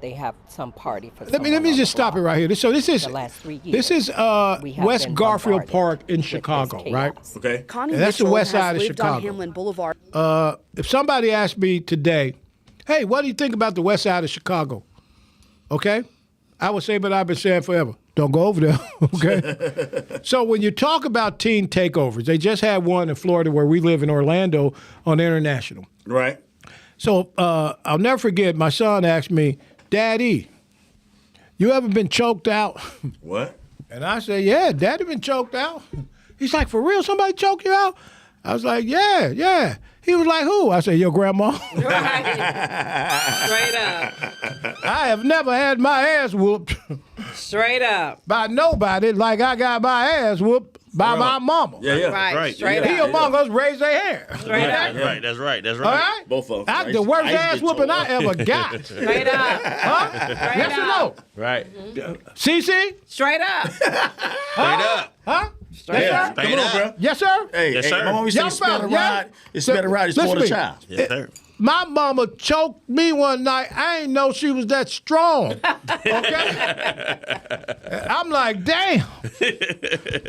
H: They have some party for
D: Let me just stop it right here. So this is
H: The last 3 years,
D: this is
H: we have
D: West
H: been
D: Garfield
H: bombarded
D: Park in
H: with
D: Chicago,
H: this
D: right?
H: chaos.
C: Okay.
G: Connie
D: And that's the
G: Mitchell
D: west side
G: has
D: of
G: lived on
D: Chicago.
G: Hamlin Boulevard.
D: If somebody asked me today, hey, what do you think about the west side of Chicago? Okay? I would say, but I've been saying forever, don't go over there, okay? So when you talk about teen takeovers, they just had one in Florida where we live in Orlando on International.
B: Right.
D: So I'll never forget, my son asked me, Daddy, you ever been choked out?
B: What?
D: And I said, yeah, Daddy been choked out. He's like, for real, somebody choked you out? I was like, yeah. He was like, who? I said, your grandma.
E: Straight up.
D: I have never had my ass whooped
E: Straight up.
D: by nobody like I got my ass whooped by my mama.
B: Yeah.
E: Right. Straight
D: He
E: up.
D: among us raised their hand.
E: Straight up.
C: That's right.
D: All right?
B: Both of them.
D: The worst ass whooping I ever got.
E: Straight up.
D: Huh? Yes or no?
C: Right.
D: CC?
E: Straight up.
C: Straight up.
D: Huh?
C: Straight up.
B: Come on, bro.
D: Yes, sir?
B: Hey,
C: Yes,
B: hey,
C: sir.
B: my mom used to
D: Young
B: say, spin
D: fella,
B: a
D: yeah?
B: ride. It's spin a ride. It's
D: Listen
B: for
D: to
B: the
D: me.
B: child.
C: Yes, sir.
D: My mama choked me one night. I ain't know she was that strong. Okay? I'm like, damn.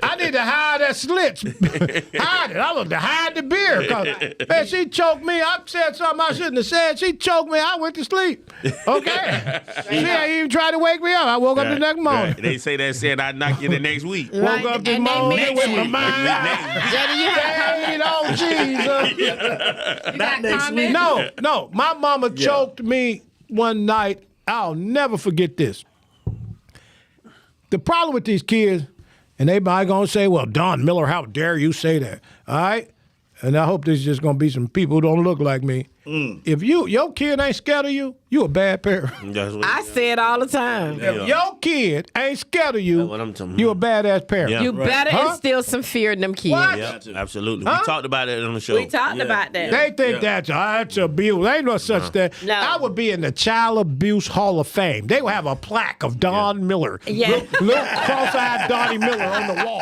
D: I need to hide that slits. Hide it. I was to hide the beer. 'Cause, man, she choked me. I said something I shouldn't have said. She choked me. I went to sleep. Okay? She ain't even tried to wake me up. I woke up the next morning.
C: Right. They say that said I'd knock you the next week.
D: Woke up this
E: And they
D: morning
E: mix
D: with my
E: it.
D: mind.
E: Jenny, you
D: Ain't on Jesus.
E: got comments?
D: No. My mama choked me one night. I'll never forget this. The problem with these kids, and they might gonna say, well, Don Miller, how dare you say that? All right? And I hope there's just gonna be some people who don't look like me. If your kid ain't scared of you, you a bad parent.
C: That's what
E: I say it all the time.
D: If your kid ain't scared of you,
C: That's what I'm talking
D: you a
C: about.
D: badass parent.
C: Yeah.
E: You better
D: Huh?
E: instill some fear in them kids.
D: What?
C: Yeah, absolutely.
D: Huh?
C: We talked about it on the show.
E: We talked about that.
D: They think that's abuse. There ain't no such thing.
E: No.
D: I would be in the Child Abuse Hall of Fame. They would have a plaque of Don Miller.
E: Yeah.
D: Little cross-eyed Donnie Miller on the wall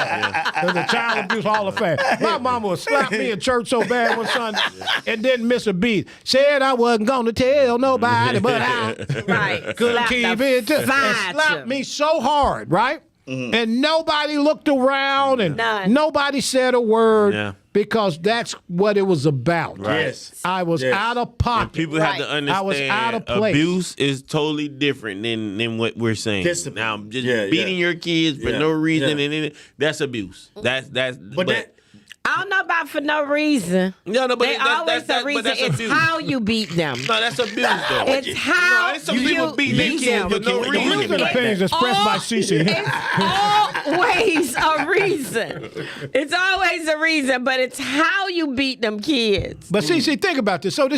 D: in the Child Abuse Hall of Fame. My mama would slap me in church so bad one Sunday and didn't miss a beat. Said I wasn't going to tell nobody, but I
E: Right.
D: couldn't
E: Slap
D: keep
E: the
D: it. And
E: fire
D: slapped
E: to
D: me so hard, right? And nobody looked around and
E: None.
D: nobody said a word
C: Yeah.
D: because that's what it was about.
C: Right.
B: Yes.
D: I was
B: Yes.
D: out of pocket.
C: People have to
E: Right.
C: understand
D: I was out of place.
C: abuse is totally different than what we're saying.
B: Discipline.
C: Now, just
B: Yeah,
C: beating
B: yeah.
C: your kids for
B: Yeah,
C: no reason,
B: yeah.
C: and that's abuse. That's
B: But that
E: I don't know about for no reason.
C: no, but
E: They
C: that's,
E: always
C: that's,
E: the reason.
C: but that's
E: It's
C: abuse.
E: how you beat them.
C: No, that's abuse though.
E: It's how
C: no, it's some people
E: you
C: beat their
E: beat
C: kids
E: them.
C: for no
B: Look at
C: reason.
B: me like
D: Opinions expressed by
E: All-
D: CC.
E: It's always a reason. It's always a reason, but it's how you beat them kids.
D: But CC, think about this. So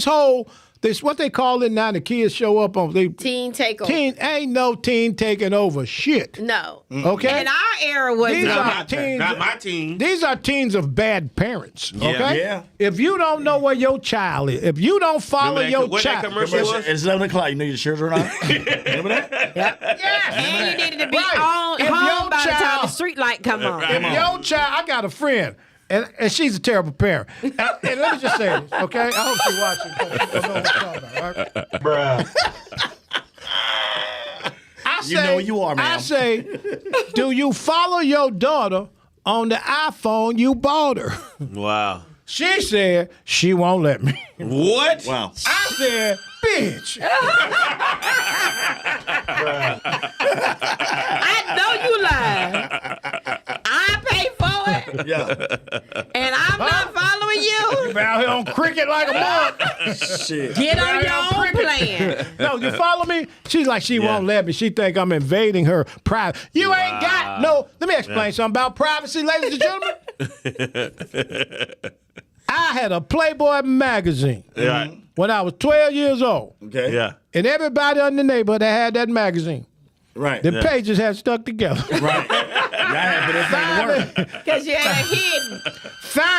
D: this what they call it now, the kids show up on
E: Teen takeover.
D: ain't no teen taking over shit.
E: No.
D: Okay?
E: In our era was
D: These
C: Not
D: are
C: my team.
D: teens.
C: Not my team.
D: These are teens of bad parents. Okay?
B: Yeah.
D: If you don't know where your child is, if you don't follow
C: Remember that-
D: your
C: what that
D: child.
C: commercial was?
B: It's 11 o'clock. You know your shirts are on? Remember that?
E: and you needed to be
D: Right.
E: on
D: If
E: home
D: your
E: by the time
D: child-
E: the street light come on.
C: Right.
D: If your child, I got a friend, and she's a terrible parent. And let me just say this, okay? I hope she's watching. 'Cause she don't know what I'm talking about, right?
F: Bruh.
D: I
B: You know you are, ma'am.
D: I say, do you follow your daughter on the iPhone you bought her?
C: Wow.
D: She said she won't let me.
C: What?
B: Wow.
D: I said, bitch.
E: I know you lying. I pay for it,
B: Yeah.
E: and I'm not following you.
D: You out here on cricket like a monk.
B: Shit.
E: Get on your
D: Yeah,
E: own plan.
D: No, you follow me? She's like, she won't let me. She think I'm invading her private. You ain't got no. Let me explain something about privacy, ladies and gentlemen. I had a Playboy magazine
C: Right.
D: when I was 12 years old.
B: Okay.
C: Yeah.
D: And everybody in the neighborhood that had that magazine,
B: Right.
D: the pages had stuck together.
B: Right. Y'all had to put that thing to work.
E: Because you had hidden.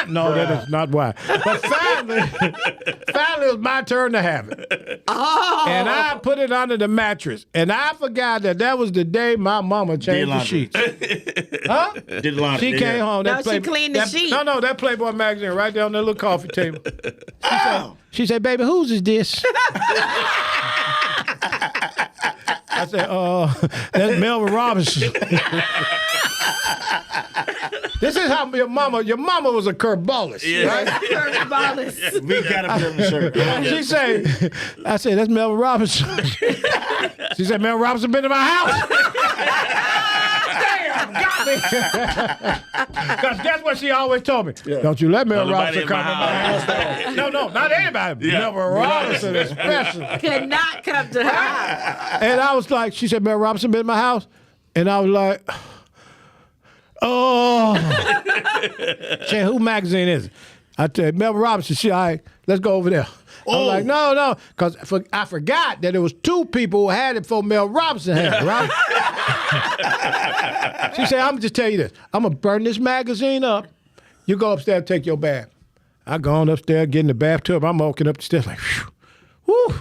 D: No, that is not why. But finally, it was my turn to have it.
E: Oh.
D: And I put it under the mattress. And I forgot that was the day my mama changed the
B: laundry.
D: sheets. Huh?
B: Did laundry.
D: She came home.
E: No, she cleaned the sheet.
D: No, that Playboy magazine right there on that little coffee table.
B: Oh.
D: She said, baby, whose is this? I said, that's Melvin Robinson. This is how your mama was a curveballist, right?
E: Curveballless.
B: We got to put it on the shirt.
D: She said, I said, that's Melvin Robinson. She said, Melvin Robinson been to my house. Damn, got me. Because guess what she always told me? Don't you let Melvin
C: Nobody
D: Robinson
C: in
D: come
C: my
D: in my house. No, not anybody.
C: Yeah.
D: Melvin Robinson especially.
E: Could not come to her house.
D: And I was like, she said, Melvin Robinson been in my house? And I was like, oh. She said, who magazine is it? I said, Melvin Robinson. She all right, let's go over there. I was like, no, because I forgot that there was two people who had it before Mel Robinson had it, right? She said, I'm going to just tell you this. I'm going to burn this magazine up. You go upstairs and take your bath. I go on upstairs, get in the bathtub. I'm walking up the stairs like, whew, whew.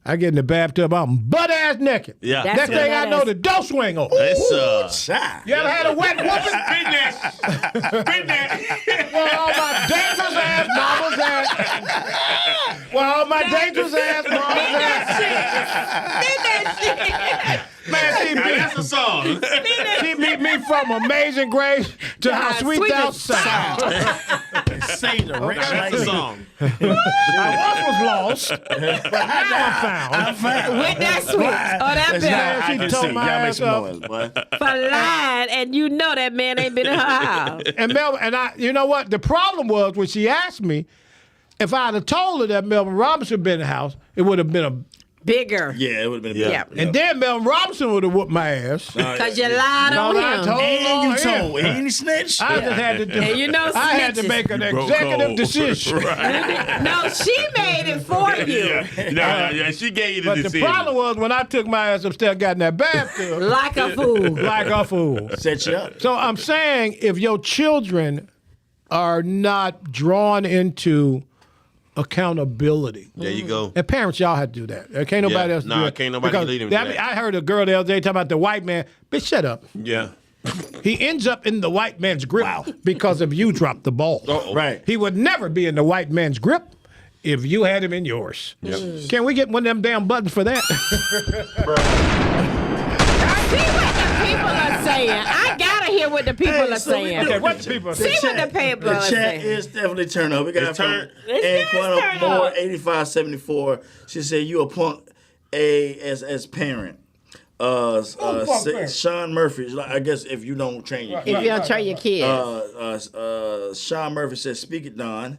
D: I get in the bathtub, I'm butt-ass naked.
C: Yeah.
E: That's
D: Next thing I
E: butt-ass.
D: know, the door swing open.
C: It's
B: Child.
D: You ever had a wet whooping?
C: Been there.
D: Well, all my dangerous ass mamas had. Well, all my dangerous ass mamas had. Man, she
C: Now,
D: beat,
C: that's a song.
D: she beat me from Amazing Grace to How Sweet
E: Sweet
D: Thou
E: Thou
D: Sound.
B: Saved the rich
C: That's a
B: lady.
C: song.
D: I once was lost, but now I'm found.
E: With that switch or that
B: That's
E: belt
B: not-
D: She
B: I can
D: told
B: see.
D: my
B: Y'all make
D: ass
B: some
D: up.
B: noise, boy.
E: for lying, and you know that man ain't been in her house.
D: And Melvin, and I, you know what? The problem was when she asked me if I had told her that Melvin Robinson been in the house, it would have been
E: Bigger.
B: Yeah, it would have been.
C: Yeah.
D: And then Mel Robinson would have whooped my ass.
E: Because you lied
D: No,
E: on
D: I
E: him.
D: told
B: And you
D: on him.
B: told. Ain't he snitch?
D: I just had to do.
E: And you know
D: I had to
E: snitches.
D: make an
C: Broke
D: executive
C: code.
D: decision.
C: Right.
E: No, she made it for you.
C: Yeah, she gave you the
D: But the
C: decision.
D: problem was when I took my ass upstairs, got in that bathtub,
E: Like a fool.
D: like a fool.
B: Set you up.
D: So I'm saying if your children are not drawn into accountability.
C: There you go.
D: And parents, y'all have to do that. Can't nobody
C: Yeah.
D: else do
C: Nah,
D: it.
C: can't nobody
D: Because
C: lead them
D: that-
C: to that.
D: I heard a girl the other day talking about the white man. Bitch, shut up.
C: Yeah.
D: He ends up in the white man's grip because of you dropped the ball.
C: Uh-oh.
B: Right.
D: He would never be in the white man's grip if you had him in yours. Can we get one of them damn buttons for that?
E: See what the people are saying. I gotta hear what the people are
B: so we
E: saying.
B: do-
D: Okay, what the people
E: See what the people
B: The
E: are
B: chat
E: saying.
B: is definitely turned up. We got
C: It's turned-
E: It's
B: Anquana
E: turned
B: Moore,
E: up.
B: 8574. She said, you a punk as parent.
D: punk parent?
B: Sean Murphy, I guess if you don't train your
E: If
B: kids.
E: you don't train your kids.
B: Sean Murphy says, speak it, Don.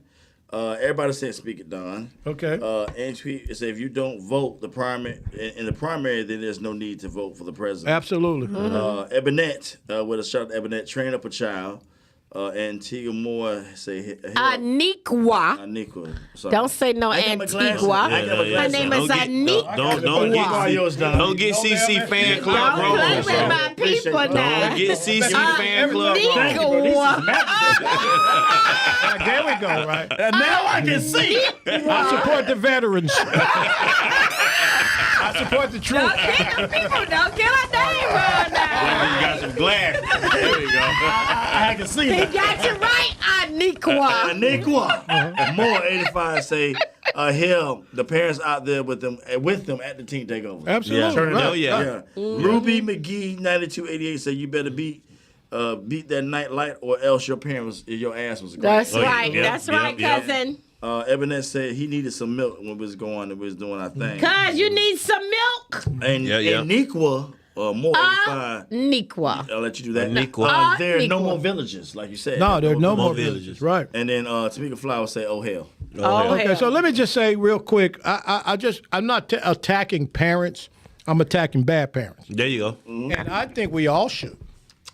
B: Everybody said, speak it, Don.
D: Okay.
B: And tweet said, if you don't vote the primary in the primary, then there's no need to vote for the president.
D: Absolutely.
B: Ebonette, with a shout out to Ebonette, train up a child. And Tia Moore say,
E: Aniqua.
B: Aniqua. Sorry.
E: Don't say no
B: I got my glasses.
E: Antigua.
B: I got my
E: Her
B: glasses.
E: name is Aniqua.
C: Don't get
B: All yours, Don.
C: Don't get CC fan club
E: Don't play
C: promo.
E: with
C: bro.
E: my people now.
C: Don't get CC fan club promo.
E: Aniqua.
D: There we go, right?
B: And now I can see.
D: I support the veterans. I support the
E: Don't
D: troops.
E: get the people. Don't get her name wrong now.
C: You got some glasses. There you go.
B: I can see
E: He
B: that.
E: got you right, Aniqua.
B: Aniqua. More 85 say, hell, the parents out there with them at the team takeover.
D: Absolutely.
B: Turn it
D: right.
B: up.
C: yeah.
B: Ruby McGee 9288 said you better beat that night light or else your ass was great.
E: That's
C: Oh, yeah.
E: right.
C: Yeah,
E: That's
C: yeah,
E: right,
C: yeah.
E: cousin.
B: Ebonette said he needed some milk when we was doing our thing.
E: Cause you need some milk.
B: And
C: Yeah, yeah.
B: Aniqua, more 85.
E: Aniqua.
B: I'll let you do that.
C: Aniqua.
B: There are no
E: Aniqua.
B: more villages, like you said.
D: No, there are no more
C: villages.
D: villages. Right.
B: And then Tamika Flowers say, "Oh hell."
E: Oh,
D: Okay,
E: hell.
D: so let me just say real quick. I'm not attacking parents. I'm attacking bad parents.
C: There you go.
D: And I think we all should.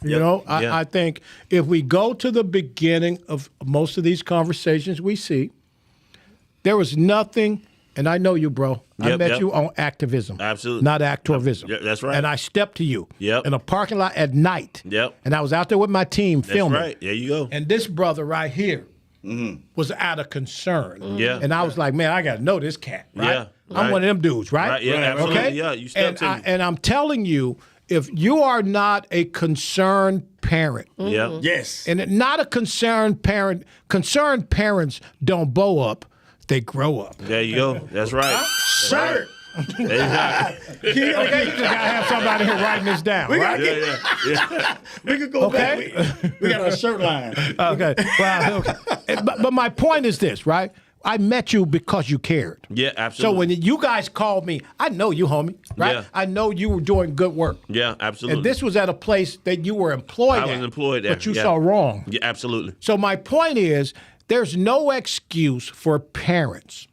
D: You
B: Yep.
D: know,
C: Yeah.
D: I think if we go to the beginning of most of these conversations we see, there was nothing, and I know you, bro. I
C: Yep,
D: met
C: yep.
D: you on activism.
C: Absolutely.
D: Not activism.
C: Yeah, that's right.
D: And I stepped to you
C: Yep.
D: in a parking lot at night.
C: Yep.
D: And I was out there with my team
C: That's
D: filming.
C: right. There you go.
D: And this brother right here was out of concern.
C: Yeah.
D: And I was like, man, I got to know this cat, right?
C: Yeah,
D: I'm
C: right.
D: one of them dudes, right?
C: Right, yeah, absolutely.
D: Okay?
C: Yeah, you stepped to me.
D: And I'm telling you, if you are not a concerned parent,
C: Yeah.
B: Yes.
D: and not a concerned parents don't bow up, they grow up.
C: There you go. That's right.
B: Shirt.
C: Exactly.
D: Okay, you just gotta have somebody here writing this down, right?
C: Yeah.
B: We could go
D: Okay.
B: back. We got a shirt line.
D: Okay. Well, okay. But my point is this, right? I met you because you cared.
C: Yeah,
D: So
C: absolutely.
D: when you guys called me, I know you, homie, right?
C: Yeah.
D: I know you were doing good work.
C: Yeah, absolutely.
D: And this was at a place that you were employed
C: I
D: at.
C: was employed there,
D: But you
C: yeah.
D: saw wrong.
C: Yeah, absolutely.
D: So my point is, there's no excuse for parents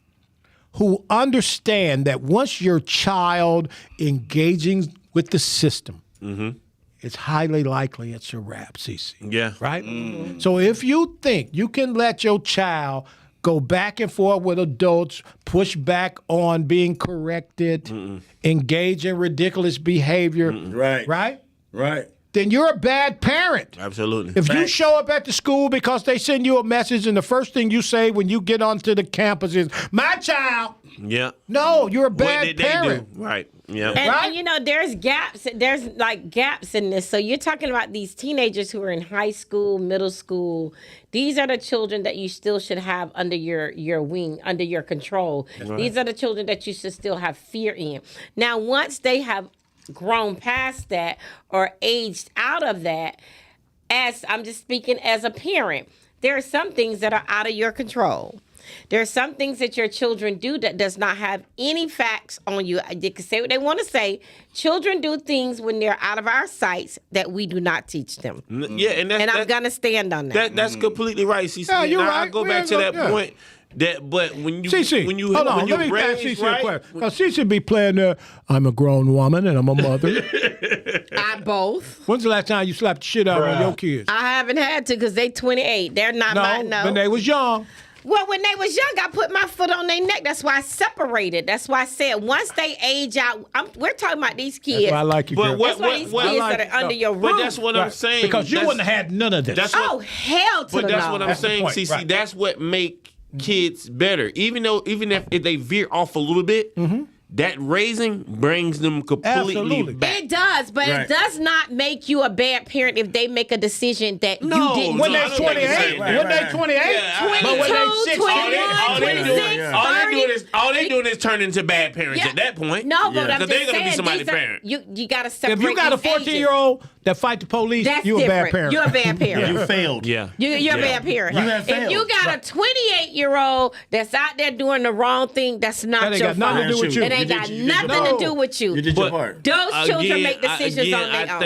D: who understand that once your child engaging with the system, it's highly likely it's a wrap, CC.
C: Yeah.
D: Right? So if you think you can let your child go back and forth with adults, push back on being corrected, engage in ridiculous behavior,
B: Right.
D: right? Then you're a bad parent.
C: Absolutely.
D: If you show up at the school because they send you a message and the first thing you say when you get onto the campus is, my child.
C: Yeah.
D: No, you're a
C: What
D: bad
C: did
D: parent.
C: they do? Right. Yeah.
E: And you know, there's gaps. There's like gaps in this. So you're talking about these teenagers who are in high school, middle school. These are the children that you still should have under your wing, under your control. These are the children that you should still have fear in. Now, once they have grown past that or aged out of that, as I'm just speaking as a parent, there are some things that are out of your control. There are some things that your children do that does not have any facts on you. They can say what they want to say. Children do things when they're out of our sights that we do not teach them.
C: Yeah, and
E: And I'm going to stand on that.
C: That's completely right, CC.
D: Yeah, you're
C: Now,
D: right.
C: I go
D: We
C: back
D: ain't
C: to
D: gonna-
C: that
D: yeah.
C: point. But when you
D: CC,
C: when you
D: hold on,
C: when you
D: let me ask
C: raise
D: CC a
C: right,
D: question. Because CC be playing there, I'm a grown woman and I'm a mother.
E: I both.
D: When's the last time you slapped the shit out of your kids?
E: I haven't had to because they 28. They're not
D: No, when they was young.
E: Well, when they was young, I put my foot on their neck. That's why I separated. That's why I said once they age out, we're talking about these kids.
D: That's why I like you, girl.
E: That's why these kids that are under your roof.
C: But that's what I'm saying.
D: Because you wouldn't have had none of this.
C: That's
E: Oh, hell to the
C: But that's
E: no.
C: what I'm
D: That's the
C: saying,
D: point,
C: CC.
D: right.
C: That's what make kids better. Even if they veer off a little bit, that raising brings them completely
D: Absolutely.
C: back.
E: It does, but
B: Right.
E: it does not make you a bad parent if they make a decision that
C: No,
E: you didn't.
D: When
C: no,
D: they
C: I don't think it's
D: 28,
C: right.
D: when they 28,
C: Yeah,
D: but when they
E: 22,
D: 16,
E: 21, 26,
C: All they doing is turn into bad parents
E: Yeah.
C: at that point.
E: No, but I'm
C: Because
E: just
C: they're gonna be
E: saying,
C: somebody's
E: these are-
C: parent.
E: You got to separate.
D: if you got a
E: these ages.
D: 14-year-old that fight the police,
E: That's
D: you a
E: different.
D: bad parent.
E: You're a bad parent.
B: You failed.
C: Yeah.
E: You're a bad parent.
B: You have
E: If you
B: failed.
E: got a 28-year-old that's out there doing the wrong thing, that's not
D: That ain't
E: your
D: got nothing
E: fault.
D: to do with you.
E: It ain't
B: You
E: got
B: did your
E: nothing
B: part.
E: to do with you.
B: You did your
C: But-
B: part.
E: Those children make decisions on their
C: I
E: own.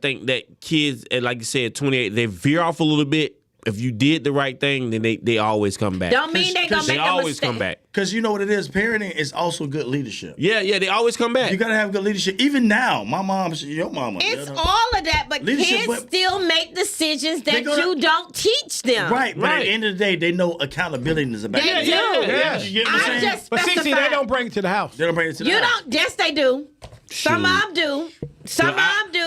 C: think that kids, like you said, 28, they veer off a little bit. If you did the right thing, then they always come back.
E: Don't mean they gonna
C: They
E: make a
C: always
E: mistake.
C: come back.
B: Because you know what it is? Parenting is also good leadership.
C: Yeah, they always come back.
B: You got to have good leadership. Even now, my mom's your mama.
E: It's
B: you know?
E: all of that, but
B: Leadership,
E: kids
B: but-
E: still make decisions that
B: gonna-
E: you don't teach them.
B: Right, but at
C: Right.
B: the end of the day, they know accountability is about
E: They
B: it.
E: do.
C: yeah.
B: You get what I'm
E: I
B: saying?
E: just
D: But CC,
E: specified.
D: they don't bring it to the house.
B: They don't bring it to the
E: You
B: house.
E: don't. Yes, they do. Some of them do. Some of them do.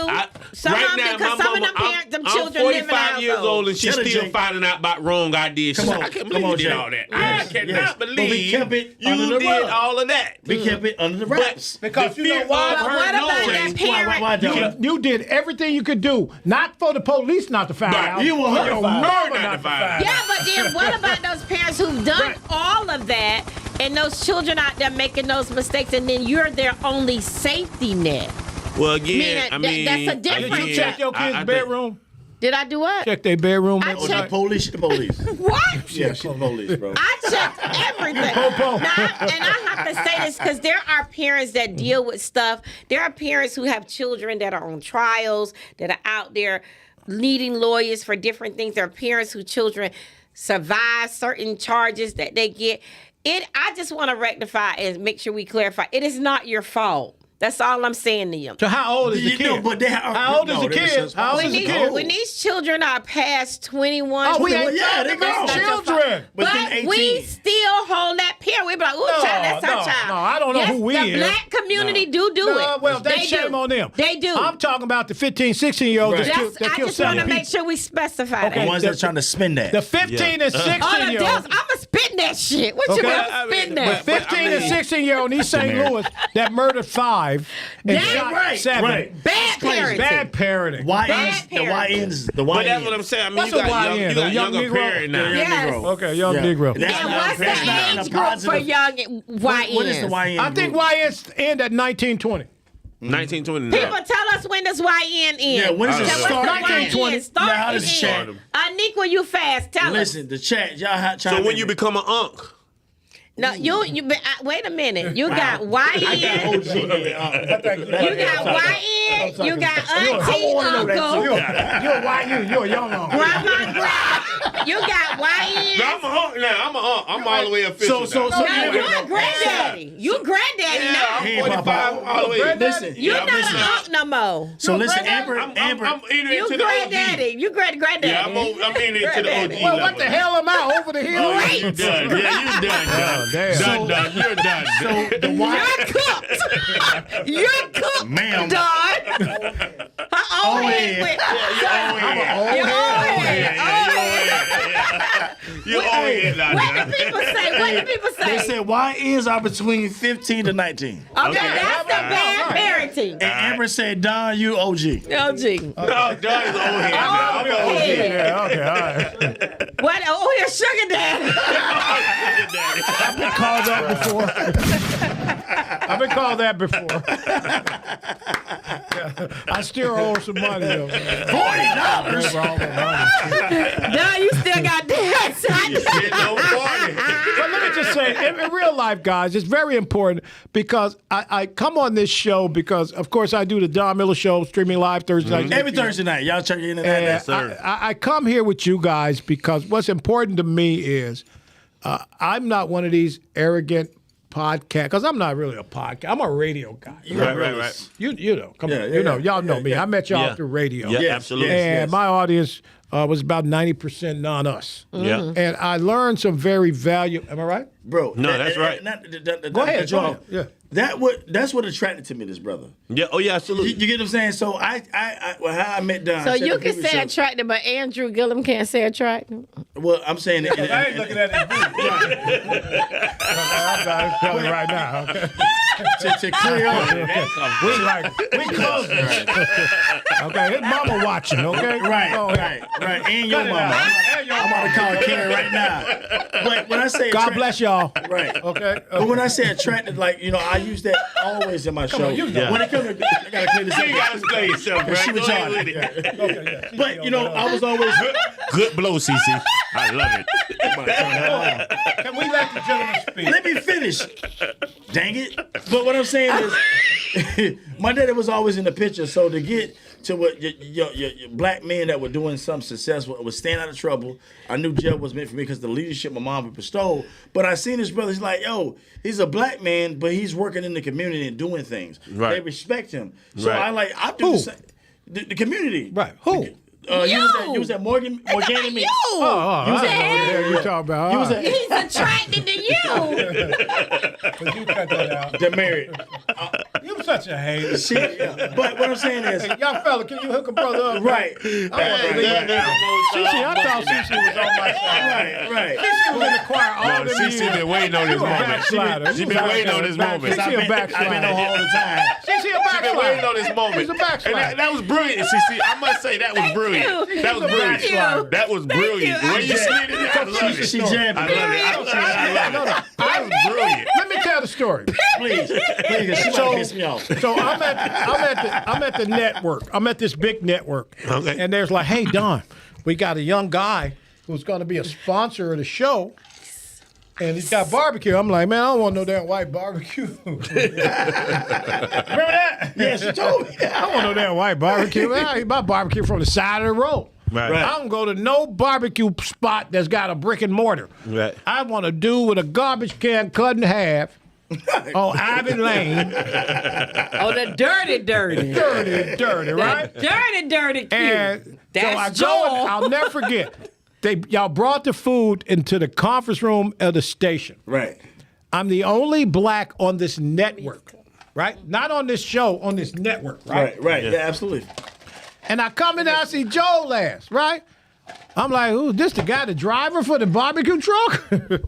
E: Some of them do. Because some of them parents, them children live in
C: I'm 45 years
E: households.
C: old and she's
B: Tell her,
C: still
B: Jake.
C: finding out about wrong ideas. She's
B: Come
C: like,
B: on.
C: I can't
B: Come
C: believe
B: on,
C: you did
B: Jake.
C: all that.
B: Yes,
C: I cannot
B: yes. But we
C: believe
B: kept it under
C: you
B: the
C: did
B: rug.
C: all of that.
B: We kept it under the wraps.
D: Because
C: the
D: you know
C: fear
D: why?
C: of
E: But
C: her
E: what about
C: knowing-
E: that parent?
B: Why don't
D: You did everything you could do, not for the police not to find
C: Right.
D: out.
B: You want her
D: for
B: to
D: your
B: find
D: mama
C: out.
D: not to find out.
E: Yeah, but then what about those parents who've done all of that and those children out there making those mistakes and then you're their only safety net?
C: Well, again, I
E: Meaning
C: mean,
E: that's a difference.
D: Did you check your
C: I
D: kids'
C: think-
D: bedroom?
E: Did I do what?
D: Check their bedroom.
E: I
B: Oh, the
E: checked-
B: police, the police.
E: What?
B: Yeah, she's the police, bro.
E: I checked everything.
D: Po-po.
E: Now, and I have to say this because there are parents that deal with stuff. There are parents who have children that are on trials, that are out there needing lawyers for different things. There are parents whose children survive certain charges that they get. I just want to rectify and make sure we clarify. It is not your fault. That's all I'm saying to you.
D: So how old is the
B: You
D: kid?
B: know, but they are-
D: How old is
B: no,
D: the
B: they were
D: kid?
B: so
D: How old
E: When
D: is the
E: these,
D: kid?
E: when these children are past 21,
D: Oh, we ain't
B: Yeah,
D: talking
B: they
D: about
B: grown.
D: children.
B: But
E: But
B: then 18.
E: we still hold that parent. We be like, ooh,
D: No,
E: child, that's our
D: no,
E: child.
D: no, I don't know
E: Yes,
D: who we
E: the
D: is.
E: black community do
D: No,
E: it.
D: well, they
E: do.
D: shame on them.
E: They do.
D: I'm talking about the 15, 16-year-olds
B: Right.
D: that
E: That's,
D: kill
E: I just
D: 7
E: want to
D: people.
E: make sure we specify
B: The
E: that.
B: ones that are trying to spin that.
D: The 15 and
E: Oh, the
D: 16-year-olds.
E: devils, I'm going to spit that shit. What you
D: Okay.
E: going
C: I
E: to
C: mean,
E: spit
C: but
E: that?
D: 15 and 16-year-old in East St. Louis that murdered 5 and
E: Damn
D: shot
B: right,
D: 7.
B: right.
E: Bad parenting.
D: Bad parenting.
B: YNs, the
E: Bad
B: YNs, the YNs.
C: But that's what I'm saying. I mean,
D: What's
C: you
D: a
C: got,
D: YN?
C: you
D: A
C: got
D: young
C: younger
D: Negro?
C: parent now.
B: Yeah,
E: Yes.
B: Negro.
D: Okay, young
B: Yeah.
D: Negro.
B: That's
E: And
B: not-
E: what's the
B: that's not in a
E: age group for
B: positive-
E: young YNs?
B: What is the YN
D: I think
B: group?
D: YNs end at 1920.
C: 1920.
E: People tell us when does YN end.
B: Yeah, when does it
E: Tell us
B: start?
E: when
D: 1920.
E: YN start
B: Yeah, how
E: and
B: does it
E: end.
B: start?
E: Aniqua, you fast. Tell us.
B: Listen, the chat, y'all trying
C: So when you become an unk,
E: No, wait a minute. You got YN.
B: I got OG.
E: You got YN. You got auntie, uncle,
D: You're a YN. You're a young uncle.
E: grandma, grandma. You got YN.
C: I'm an unk now. I'm an unk. I'm all the way official.
B: So-
C: now.
B: so-
E: Now you're a granddaddy. You granddaddy
C: Yeah,
E: now.
C: I'm
B: Hey,
C: 45
B: Papa.
C: all the way.
B: Listen,
E: You're
C: yeah,
E: not
C: listen.
E: an aunt no more.
B: So listen,
D: granddaddy?
B: Amber,
C: I'm entering
E: You
C: into the OG.
E: granddaddy. You granddaddy.
C: Yeah, I'm entering into the OG
D: Well,
C: level.
D: what the hell am I over the hill?
C: Oh, you done. Yeah, you done.
D: damn.
C: Done. You're done.
B: so the
E: You're cooked. You're cooked,
B: Ma'am.
E: Don. Her old head went. Your old head.
C: You're old head now.
E: What do people say? What do people
B: They
E: say?
B: said YNs are between 15 to 19.
E: Okay, that's the bad parenting.
B: And Amber said, Don, you OG.
E: OG.
C: No, Don's old head now. I'm an old head.
D: Yeah, okay, all right.
E: What? Oh, your sugar daddy.
D: I've been called that before. I've been called that before. I still owe some money, though.
B: $40.
D: Never all the money.
E: No, you still got that.
C: Shit, no party.
D: But let me just say, in real life, guys, it's very important because I come on this show because, of course, I do the Don Miller Show streaming live Thursday nights.
B: Every Thursday night. Y'all check in
D: And
B: that.
D: I come here with you guys because what's important to me is I'm not one of these arrogant podcast, because I'm not really a podcast. I'm a radio guy.
C: Right.
D: You know, come on.
B: Yeah,
D: You know,
B: yeah,
D: y'all know me. I met y'all
C: Yeah.
D: through radio.
C: Yeah,
B: Yes,
C: absolutely.
B: yes.
D: And my audience was about 90% non-us.
C: Yeah.
D: And I learned some very valuable. Am I right?
B: Bro.
C: No, that's right.
D: Go ahead, Joe. Yeah.
B: That's what attracted to me, this brother.
C: Yeah. Oh, yeah,
B: You
C: absolutely.
B: get what I'm saying? So how I met Don.
E: So
B: I said
E: you
B: the
E: can
B: previous
E: say
B: show-
E: attractive, but Andrew Gillum can't say attractive.
B: Well, I'm saying it.
D: I ain't looking at it. I'm telling you right now. Okay.
B: to clear up.
D: We close. Okay, his mama watching. Okay,
B: Right. And your
D: Cut it
B: mama.
D: out. And your
B: I'm about to call Karen right now. But when I say
D: God bless y'all.
B: Right.
D: Okay.
B: But when I say attracted, like, I use that always in my show.
D: on, you know.
B: When it comes to, I gotta clear this up.
C: You gotta explain yourself, bro.
B: She
C: Go ahead
B: retarded.
C: with it.
D: Okay, yeah.
B: But I was always.
C: Good blow, CC. I love it.
D: Can we let the gentleman speak?
B: Let me finish. Dang it. But what I'm saying is, my daddy was always in the picture. So to get to what your black men that were doing something successful, was staying out of trouble, I knew jail was meant for me because the leadership my mom bestowed. But I seen this brother, he's like, yo, he's a black man, but he's working in the community and doing things.
C: Right.
B: They respect him. So
C: Right.
B: I do
D: Who?
B: the same. The community.
D: Right. Who?
B: You was at Morgan and me.
E: You.
D: Oh, I don't know what the hell you talking about.
B: You was at
E: He's attracted to you.
D: You cut that out.
B: the married.
D: You such a hater.
B: But what I'm saying is,
D: Hey, young fella, can you hook a brother up?
B: right.
D: I thought Cece was on my side.
B: Right.
D: Cece was in the choir all the years.
C: CC been waiting on this
D: You a
C: moment.
D: backslider.
C: She
D: You
C: been
D: a
C: waiting on this
D: backslider.
C: moment.
D: Cece a backslider.
B: I've been on all the time.
D: Cece a
C: She been waiting
D: backslider.
C: on this moment.
D: He's a
C: And
D: backslider.
C: that was brilliant, CC. I must say that was brilliant.
E: you.
C: That was
E: Thank
C: brilliant.
E: you.
C: That was brilliant.
E: you.
C: When you slid it, I love it.
B: She jabbed
C: I
B: me.
C: love it. I love it. That was brilliant.
D: Let me tell the story.
B: Please, she might piss me off.
D: So I'm at the network. I'm at this big network.
C: Okay.
D: And there's like, hey Don, we got a young guy who's going to be a sponsor of the show. And he's got barbecue. I'm like, man, I don't want no damn white barbecue. Remember that?
B: Yes, you told me.
D: I don't want no damn white barbecue. Man, I eat my barbecue from the side of the road.
C: Right.
D: I don't go to no barbecue spot that's got a brick and mortar.
C: Right.
D: I want to do with a garbage can cut in half on Ivy Lane.
E: Oh, the dirty.
D: Dirty, right?
E: Dirty cute.
D: And
E: That's
D: so I go, and
E: Joel.
D: I'll never forget. Y'all brought the food into the conference room of the station.
B: Right.
D: I'm the only black on this network, right? Not on this show, on this network, right?
B: Right. Yeah, absolutely.
D: And I come in and I see Joe last, right? I'm like, who's this, the guy, the driver for the barbecue truck?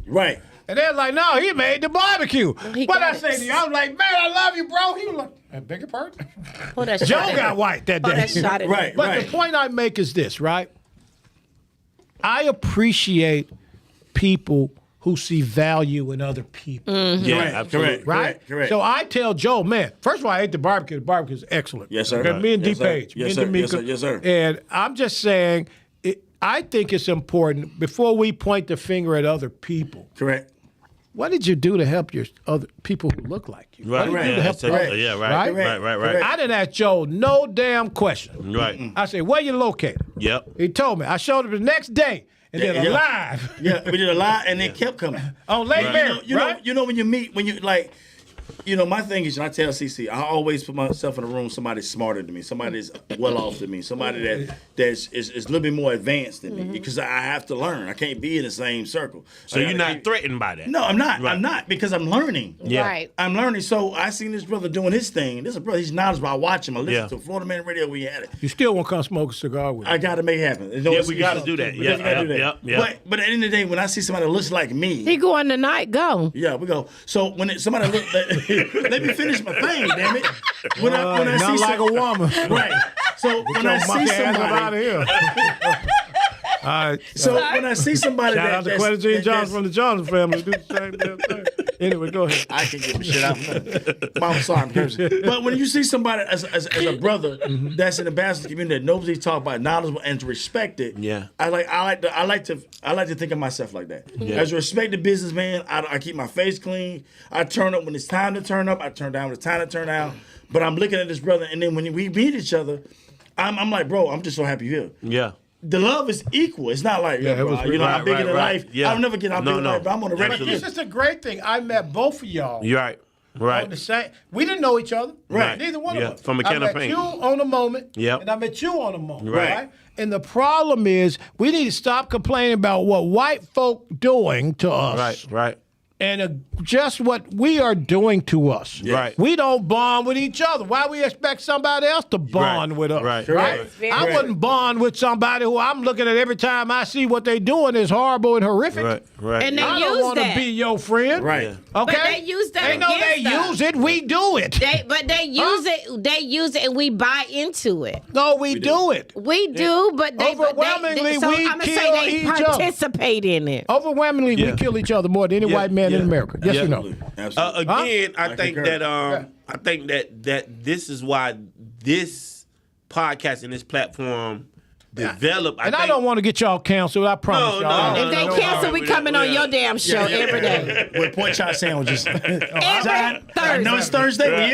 B: Right.
D: And they're like, no, he made the barbecue.
E: He
D: What
E: got
D: I
E: it.
D: say to you, I was like, man, I love you, bro. He was like, I beg your pardon?
E: Oh, that
D: Joe
E: shot at
D: got
E: him.
D: white that
E: Oh,
D: day.
E: that shot at him.
B: Right.
D: But the point I make is this, right? I appreciate people who see value in other people,
C: Yeah,
B: Correct,
C: absolutely.
D: right?
B: Correct.
D: So I tell Joe, man, first of all, I ate the barbecue. The barbecue is excellent.
B: Yes, sir.
D: Okay, me and
B: Yes,
D: D
B: sir.
D: Page,
B: Yes,
D: me
B: sir.
D: and
B: Yes,
D: D'Amico.
B: sir. Yes, sir.
D: And I'm just saying, I think it's important before we point the finger at other people.
B: Correct.
D: What did you do to help your other people who look like you?
C: Right.
D: What did you do to
C: Yeah,
D: help
C: that's-
D: others?
C: yeah, right.
D: Right?
C: Right.
D: I didn't ask Joe no damn question.
C: Right.
D: I said, where you located?
C: Yep.
D: He told me. I showed him the next day and did a
B: Yeah.
D: live
B: Yeah, we did a lot, and it kept coming.
D: on Lake Mary, right?
B: You know when you meet, when you like, my thing is, and I tell CC, I always put myself in a room. Somebody's smarter than me. Somebody's well off than me. Somebody that's is a little bit more advanced than me, because I have to learn. I can't be in the same circle.
C: So you're not threatened by that?
B: No, I'm not.
C: Right.
B: I'm not, because I'm learning.
C: Yeah.
E: Right.
B: I'm learning. So I seen this brother doing his thing. This is a brother. He's knowledgeable. I watch him. I listen
C: Yeah.
B: to Florida Man Radio. We had it.
D: You still won't come smoke a cigar with me.
B: I got to make it happen. There's no
C: Yeah, we
B: excuse.
C: got to do that.
B: We gotta do that.
C: Yeah.
B: But at the end of the day, when I see somebody that looks like me,
E: He going tonight. Go.
B: yeah, we go. So when somebody look, let me finish my thing, damn it. When I
D: Not
B: see
D: like a woman.
B: right. So when I see
D: Monkey ass up out of
B: somebody,
D: here. All right.
B: so when I see somebody
D: Shout
B: that
D: out to Quentin Jean Johnson from the Johnson family. Do the same damn thing. Anyway, go ahead.
B: I can get my shit out. Mom, sorry, I'm cursing. But when you see somebody as a brother that's in the bachelor community that nobody talk about, knowledgeable and to respect it,
C: Yeah.
B: I like to think of myself like that. As a respected businessman, I keep my face clean. I turn up when it's time to turn up. I turn down when it's time to turn down. But I'm looking at this brother, and then when we meet each other, I'm like, bro, I'm just so happy you're here.
C: Yeah.
B: the love is equal. It's not like,
D: it was
B: I'm bigger than life.
C: Yeah.
B: I'll never get out bigger than life, but I'm on the
D: But
B: record.
D: this is the great thing. I met both of y'all.
C: You're right. Right.
D: On the same, we didn't know each other.
C: Right.
D: Neither one
C: Yeah,
D: of us.
C: from a can
D: I
C: of
D: met
C: paint.
D: you on a moment.
C: Yep.
D: And I met you on a moment.
C: Right.
D: And the problem is we need to stop complaining about what white folk doing to us.
C: Right.
D: And just what we are doing to us.
C: Right.
D: We don't bond with each other. Why we expect somebody else to bond with us?
C: Right.
D: I wouldn't bond with somebody who I'm looking at every time I see what they doing is horrible and horrific.
C: Right.
E: And they
D: I don't
E: use
D: want to
E: that.
D: be your friend.
B: Right.
D: Okay.
E: But they use that
D: They know they
E: against us.
D: use it. We do it.
E: They use it. They use it, and we buy into it.
D: No, we do it.
E: We do, but they
D: Overwhelmingly,
E: so
D: we
E: I'm gonna
D: kill
E: say they
D: each other.
E: participate in it.
D: Overwhelmingly, we kill each other more than any white man in America. Yes, you know.
B: Absolutely.
C: Again, I think
B: concur.
C: that this is why this podcast and this platform developed.
D: And I don't want to get y'all canceled. I promise
C: No,
D: y'all.
C: no,
E: If they
C: no,
E: cancel, we coming on your damn show every day.
B: With pork chop sandwiches.
E: Every
B: I know it's
E: Thursday.
B: Thursday. We're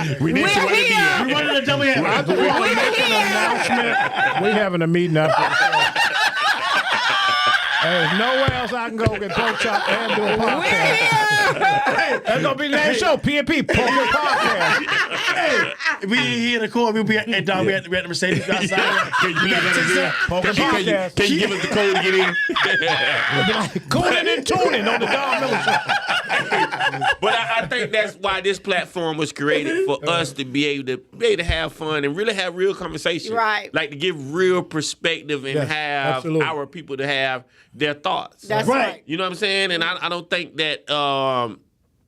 B: here.
C: We need
E: We're
C: somebody to be
E: here.
C: here.
B: We wanted to double header.
D: We having a meeting after the show. There's nowhere else I can go get pork chop and do a podcast. That's gonna be the next show. PNP Pork Podcast.
B: If we didn't hear the call, we'll be at Don. We at the Mercedes outside.
C: Can you give us the code to get in?
D: Cooling and tuning on the Don Miller Show.
C: But I think that's why this platform was created for us to be able to have fun and really have real conversation.
E: Right.
C: Like to give real perspective and
D: Yes,
C: have
D: absolutely.
C: our people to have their thoughts.
E: That's
B: Right.
E: right.
C: You know what I'm saying? And I don't think that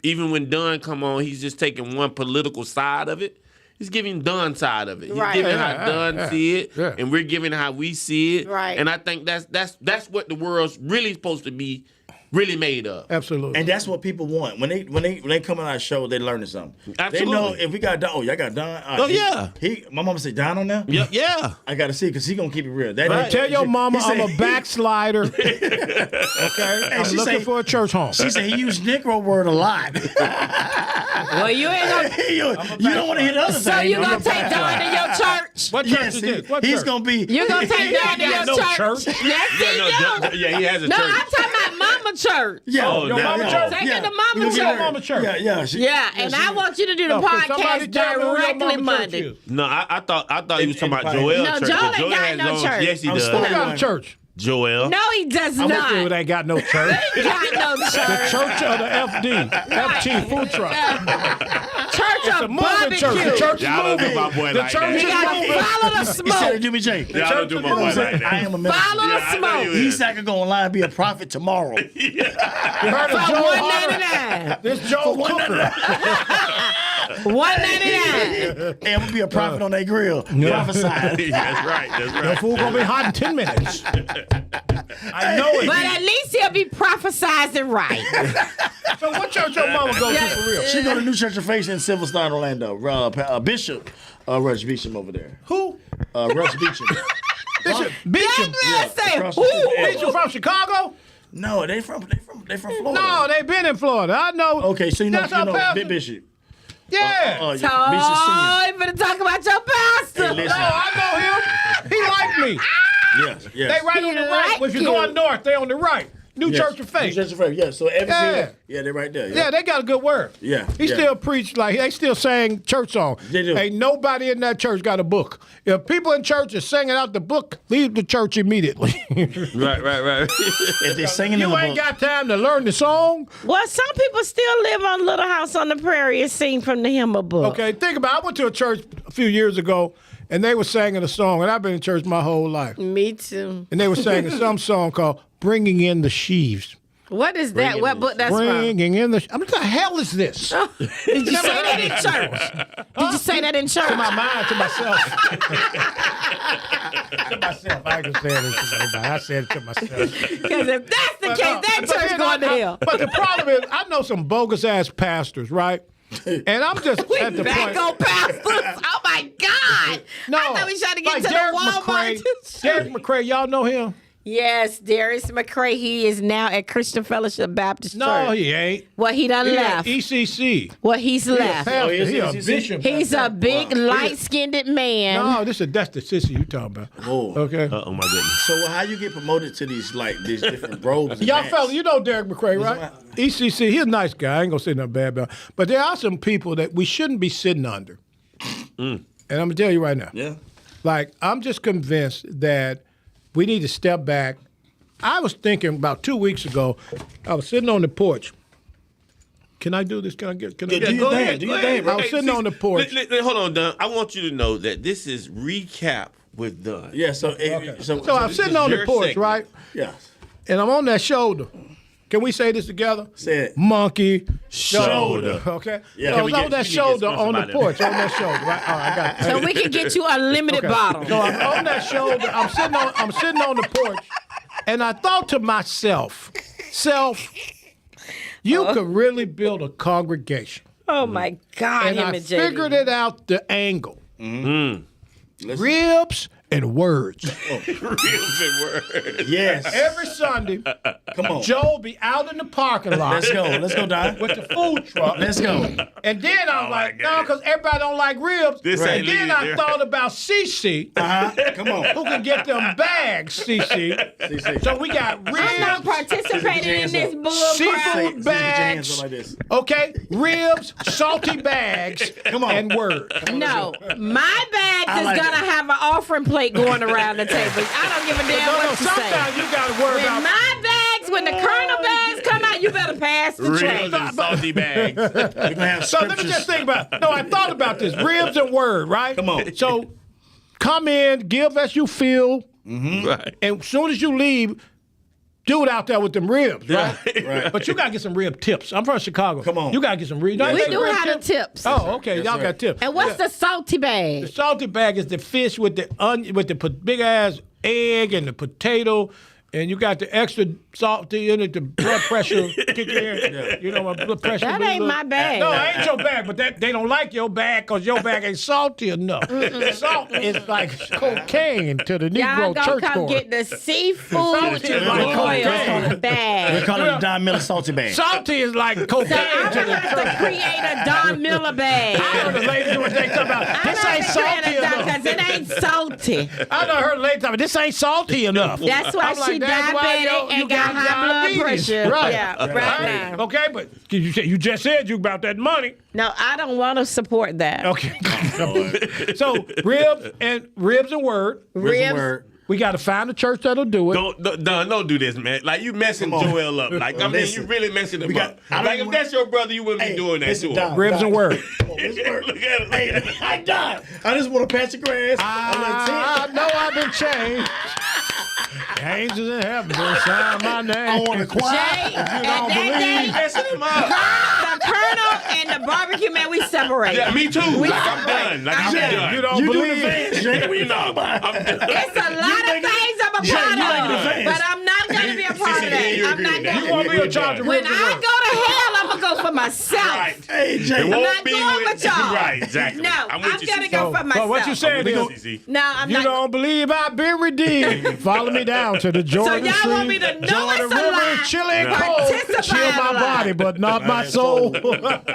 C: even when Dunn come on, he's just taking one political side of it. He's giving Dunn's side of it. He's
E: Right.
C: giving how Dunn see it,
D: Yeah.
C: and we're giving how we see it.
E: Right.
C: And I think that's what the world's really supposed to be really made of.
D: Absolutely.
B: And that's what people want. When they come on our show, they learning something.
C: Absolutely.
B: They know if we got Don. Oh, y'all got Don.
C: Oh, yeah.
B: My mama said Don on there.
C: Yeah.
B: I gotta see because he gonna keep it real. That
C: Right.
D: Tell your mama
B: he said-
D: I'm a backslider. Okay, I'm
B: she
D: looking
B: say-
D: for a church home.
B: She said he used Negro word a lot.
E: Well, you ain't gonna.
B: you don't want to hear the other
E: So
B: thing.
E: you gonna take Dawn to your church?
D: What church
B: Yes,
D: is this? What
B: he's
D: church?
B: gonna be.
E: You gonna take Dawn to
D: ain't
E: your
D: got no
E: church?
D: church.
E: Yes, he do.
C: He has a
E: No,
C: church.
E: I'm talking about Mama Church.
B: Yeah,
C: Oh,
D: Your mama church?
E: Take her to
B: We
E: Mama
B: gonna get
E: Church.
D: Mama church.
B: Yeah.
E: Yeah, and I want you to do the
D: No, can somebody
E: podcast
D: tell me who your
E: directly
D: mama church
E: Monday.
D: is?
C: No, I thought he was talking about
B: in-
C: Joel
E: No,
C: church.
E: Joel ain't
C: Joel
E: got
C: has
E: no
C: his own-
E: church.
C: Yes, he
B: I'm
C: does.
B: still-
D: Who got a church?
C: Joel.
E: No, he does
D: I'm
E: not.
D: with you. They ain't got no church.
E: He got no
D: The
E: church.
D: church of the FD, FT food truck.
E: Church
D: It's a
E: of
D: moving church. The
E: barbecue.
D: church is
C: Y'all don't do
D: moving.
C: my boy
D: The
C: like
D: church
C: that.
D: is
E: You gotta
D: moving.
E: follow the
B: He said,
E: smoke.
B: Jimmy J.
C: Y'all don't do my boy like that.
B: I am a minister.
E: Follow
C: Yeah,
E: the
C: I know you
E: smoke.
C: is.
B: He's not gonna go online and be a prophet tomorrow.
D: You heard of
E: For
D: Joe
E: $1.99.
D: Harper? This Joe Cooker.
E: $1.99.
B: And I'm gonna be a prophet on that grill. Prophesy.
C: That's right. That's
D: The
C: right.
D: food gonna be hot in 10 minutes. I know it.
E: But at least he'll be prophesizing right.
D: So what church your mama go to for real?
B: She go to New Church of Faith in Silver Star, Orlando. Bishop, Rush Beecham over there.
D: Who?
B: Rush Beecham.
D: Bishop Beecham.
E: That man say,
B: across the
E: who?
B: street.
D: Beecham from Chicago?
B: No, they from Florida.
D: No, they been in Florida. I know.
B: Okay, so you know,
D: That's our pastor.
B: Big Bishop.
D: Yeah.
B: Bishop Senior.
E: Oh, you better talk about your pastor.
B: Hey,
D: No,
B: listen.
D: I know him. He like me.
B: Yes.
D: They right on the right.
E: like
D: If you're
E: you.
D: going north, they on the right. New
B: Yes.
D: Church of Faith.
B: New Church of Faith. Yeah. So every
D: Yeah.
B: yeah, they're right there.
D: Yeah, they got a good word.
B: Yeah,
D: He
B: yeah.
D: still preach like they still sang church songs.
B: They do.
D: Ain't nobody in that church got a book. If people in church are singing out the book, leave the church immediately.
C: Right.
B: If they're singing in
D: You
B: the
D: ain't
B: book,
D: got time to learn the song.
E: Well, some people still live on Little House on the Prairie and sing from the hymn book.
D: Okay, think about it. I went to a church a few years ago, and they were singing a song, and I've been in church my whole life.
E: Me too.
D: And they were singing some song called Bringing in the Sheaves.
E: What is that? What book that's from?
D: Bringing in the I mean, what the hell is this?
E: Did you say that in church? Did you say that in church?
D: To my mind, to myself. To myself. I ain't gonna say it to nobody. I said it to myself.
E: Because if that's the case, that
D: But
E: church
D: then
E: going to hell.
D: But the problem is, I know some bogus ass pastors, right? And I'm just at the
E: Back
D: point.
E: on pastors. Oh my God.
D: No,
E: I thought we tried to get
D: like
E: to
D: Derek
E: the Walmart.
D: McCrae. Derek McCrae, y'all know him?
E: Yes, Darius McCray. He is now at Christian Fellowship Baptist Church.
D: No, he ain't.
E: Well, he done
D: He
E: left.
D: at ECC.
E: Well, he's left.
D: Pastor,
B: is
D: he a
B: he?
D: bishop.
E: He's a big, light-skinned man.
D: No, that's the sissy you talking about.
B: Oh.
D: Okay.
C: Oh my goodness.
B: So how you get promoted to these different roles? and
D: Y'all
B: hats?
D: fellas, you know Derek McCray, right? ECC, he's a nice guy. I ain't gonna say nothing bad about him. But there are some people that we shouldn't be sitting under. And I'm gonna tell you right now.
B: Yeah.
D: Like, I'm just convinced that we need to step back. I was thinking about 2 weeks ago, I was sitting on the porch. Can I do this? Can I
B: Yeah,
D: get
B: do your thing. Do your thing,
D: I
B: bro.
D: was sitting on the porch.
C: Hold on, Don. I want you to know that this is recap with Don.
B: Yeah. So
D: So I'm
C: this
D: sitting
C: is
D: on the
C: your
D: porch,
C: segment.
D: right?
B: yeah.
D: And I'm on that shoulder. Can we say this together?
B: Say it.
D: Monkey
C: Shoulder.
D: Okay.
B: Yeah.
D: So
B: Can
D: I
B: we
D: was
B: get-
D: on that
C: we can get
D: shoulder
C: sponsored
D: on
C: by
D: the
C: them.
D: porch, on that shoulder. Right? All right, I got it.
E: So we can get you a limited bottle.
D: So I'm on that shoulder. I'm sitting on the porch, and I thought to myself, you could really build a congregation.
E: Oh my God,
D: And
E: him
D: I
E: and JD.
D: figured it out the angle.
B: Listen.
D: Ribs and words.
C: Ribs and words.
B: Yes.
D: Every Sunday,
B: Come on.
D: Joe be out in the parking lot
B: Let's go. Let's go, Don.
D: with the food truck.
B: Let's go.
D: And then I'm
C: my
D: like, no,
C: goodness.
D: because everybody don't like ribs.
C: This
D: and
C: ain't
D: then
C: leading
D: I
C: there.
D: thought about CC,
B: Come on.
D: who can get them bags, CC. So we got
E: I'm not
D: ribs,
E: participating in this bull
D: seafood
E: crap.
D: bags,
B: like this.
D: okay, ribs, salty bags,
B: Come on.
D: and words.
E: No, my bags
B: I
E: is
B: like
E: gonna
B: it.
E: have an offering plate going around the table. I don't give a damn
D: No,
E: what
D: no,
E: you say.
D: sometimes you got to worry
E: When
D: about.
E: my bags, when the Colonel bags come out, you better pass the tray.
C: Ribs and salty bags.
B: We're gonna have
D: So let me
B: scriptures.
D: just think about it. No, I thought about this. Ribs and word, right?
B: Come on.
D: So come in, give as you feel,
C: Right.
D: and as soon as you leave, do it out there with them ribs, right?
B: Right.
D: But you got to get some rib tips. I'm from Chicago.
B: Come on.
D: You got to get some ribs.
E: We
D: Get
E: do
D: rib
E: have the tips.
D: Oh, okay.
B: Yes,
D: Y'all
B: sir.
D: got tips.
E: And what's the salty
D: The
E: bag?
D: salty bag is the fish with the onion, with the big ass egg and the potato, and you got the extra salty in it. The blood pressure kick in. You know my blood pressure.
E: That
D: be a
E: ain't
D: little-
E: my bag.
D: No, it ain't your bag, but they don't like your bag because your bag ain't salty enough. Salt is like cocaine to the
E: Y'all
D: Negro
E: gonna
D: church
E: come
D: goer.
E: get the seafood
D: Salty is like
E: oil
D: cocaine.
E: in a bag.
B: Call it a Don Miller salty bag.
D: Salty is like cocaine
E: So I'm
D: to
E: gonna
D: the
E: have to create a Don Miller bag.
D: I heard the lady when they talk about
E: I'm
D: this
E: not
D: ain't salty enough.
E: because it ain't salty.
D: I done heard the lady talk about this ain't salty enough.
E: That's why
D: I'm like,
E: she
D: that's why
E: diabetic
D: you
E: and got high blood
D: diabetes.
E: pressure.
D: Right.
E: Yeah, right now.
D: Okay, but you just said you about that money.
E: No, I don't want to support that.
D: Okay. So ribs and word.
E: Ribs.
B: Word.
D: We got to find a church that'll do it.
C: Don't do this, man. Like you messing
B: Come on.
C: Joel up. Like I mean,
B: Listen.
C: you really messing him
B: got-
C: up.
B: I don't
C: Like
B: even
C: if that's your brother, you wouldn't be doing that
B: listen,
C: to
B: Don,
C: him.
D: Ribs and word.
B: This word.
C: Look at it.
B: Hey, I died. I just want to patch the grass.
D: I know I've been changed. Angels in heaven will sign my name.
B: I want to
E: Jay,
B: quiet.
E: and that
C: Messing him up.
E: day, the Colonel and the barbecue man, we separate.
C: Yeah, me too. Like I'm done. Like I'm
E: Yeah.
C: done.
D: You don't
B: You do
D: believe.
B: the fans, Jay. What you
C: No,
B: talking about?
C: I'm done.
E: It's a lot of things I'm a
B: Jay,
E: part
B: you like the
E: of,
B: fans.
E: but I'm not going to be a part of that.
C: You
E: I'm
C: agree
E: not
C: with that.
E: going
D: You want
E: to.
D: me in charge of
E: When
D: ribs and
E: I
D: word?
E: go to hell, I'm going to go for myself.
C: Right.
B: Hey, Jay.
C: It
E: I'm
C: won't
E: not
C: be
E: going with y'all.
C: Right, exactly.
E: No,
C: I'm with
E: I'm
C: you,
E: going to
C: CC.
E: go for myself.
D: But what you saying
C: I'm
D: is,
C: with you, CC.
E: No, I'm
D: you
E: not.
D: don't believe I've been redeemed. Follow me down to the Jordan
E: y'all
D: Street.
E: want me to know
D: Jordan
E: it's a
D: River,
E: lie.
D: chilly and
C: No.
D: cold.
E: Participate
D: Chill my
E: in a lie.
D: body, but not my soul.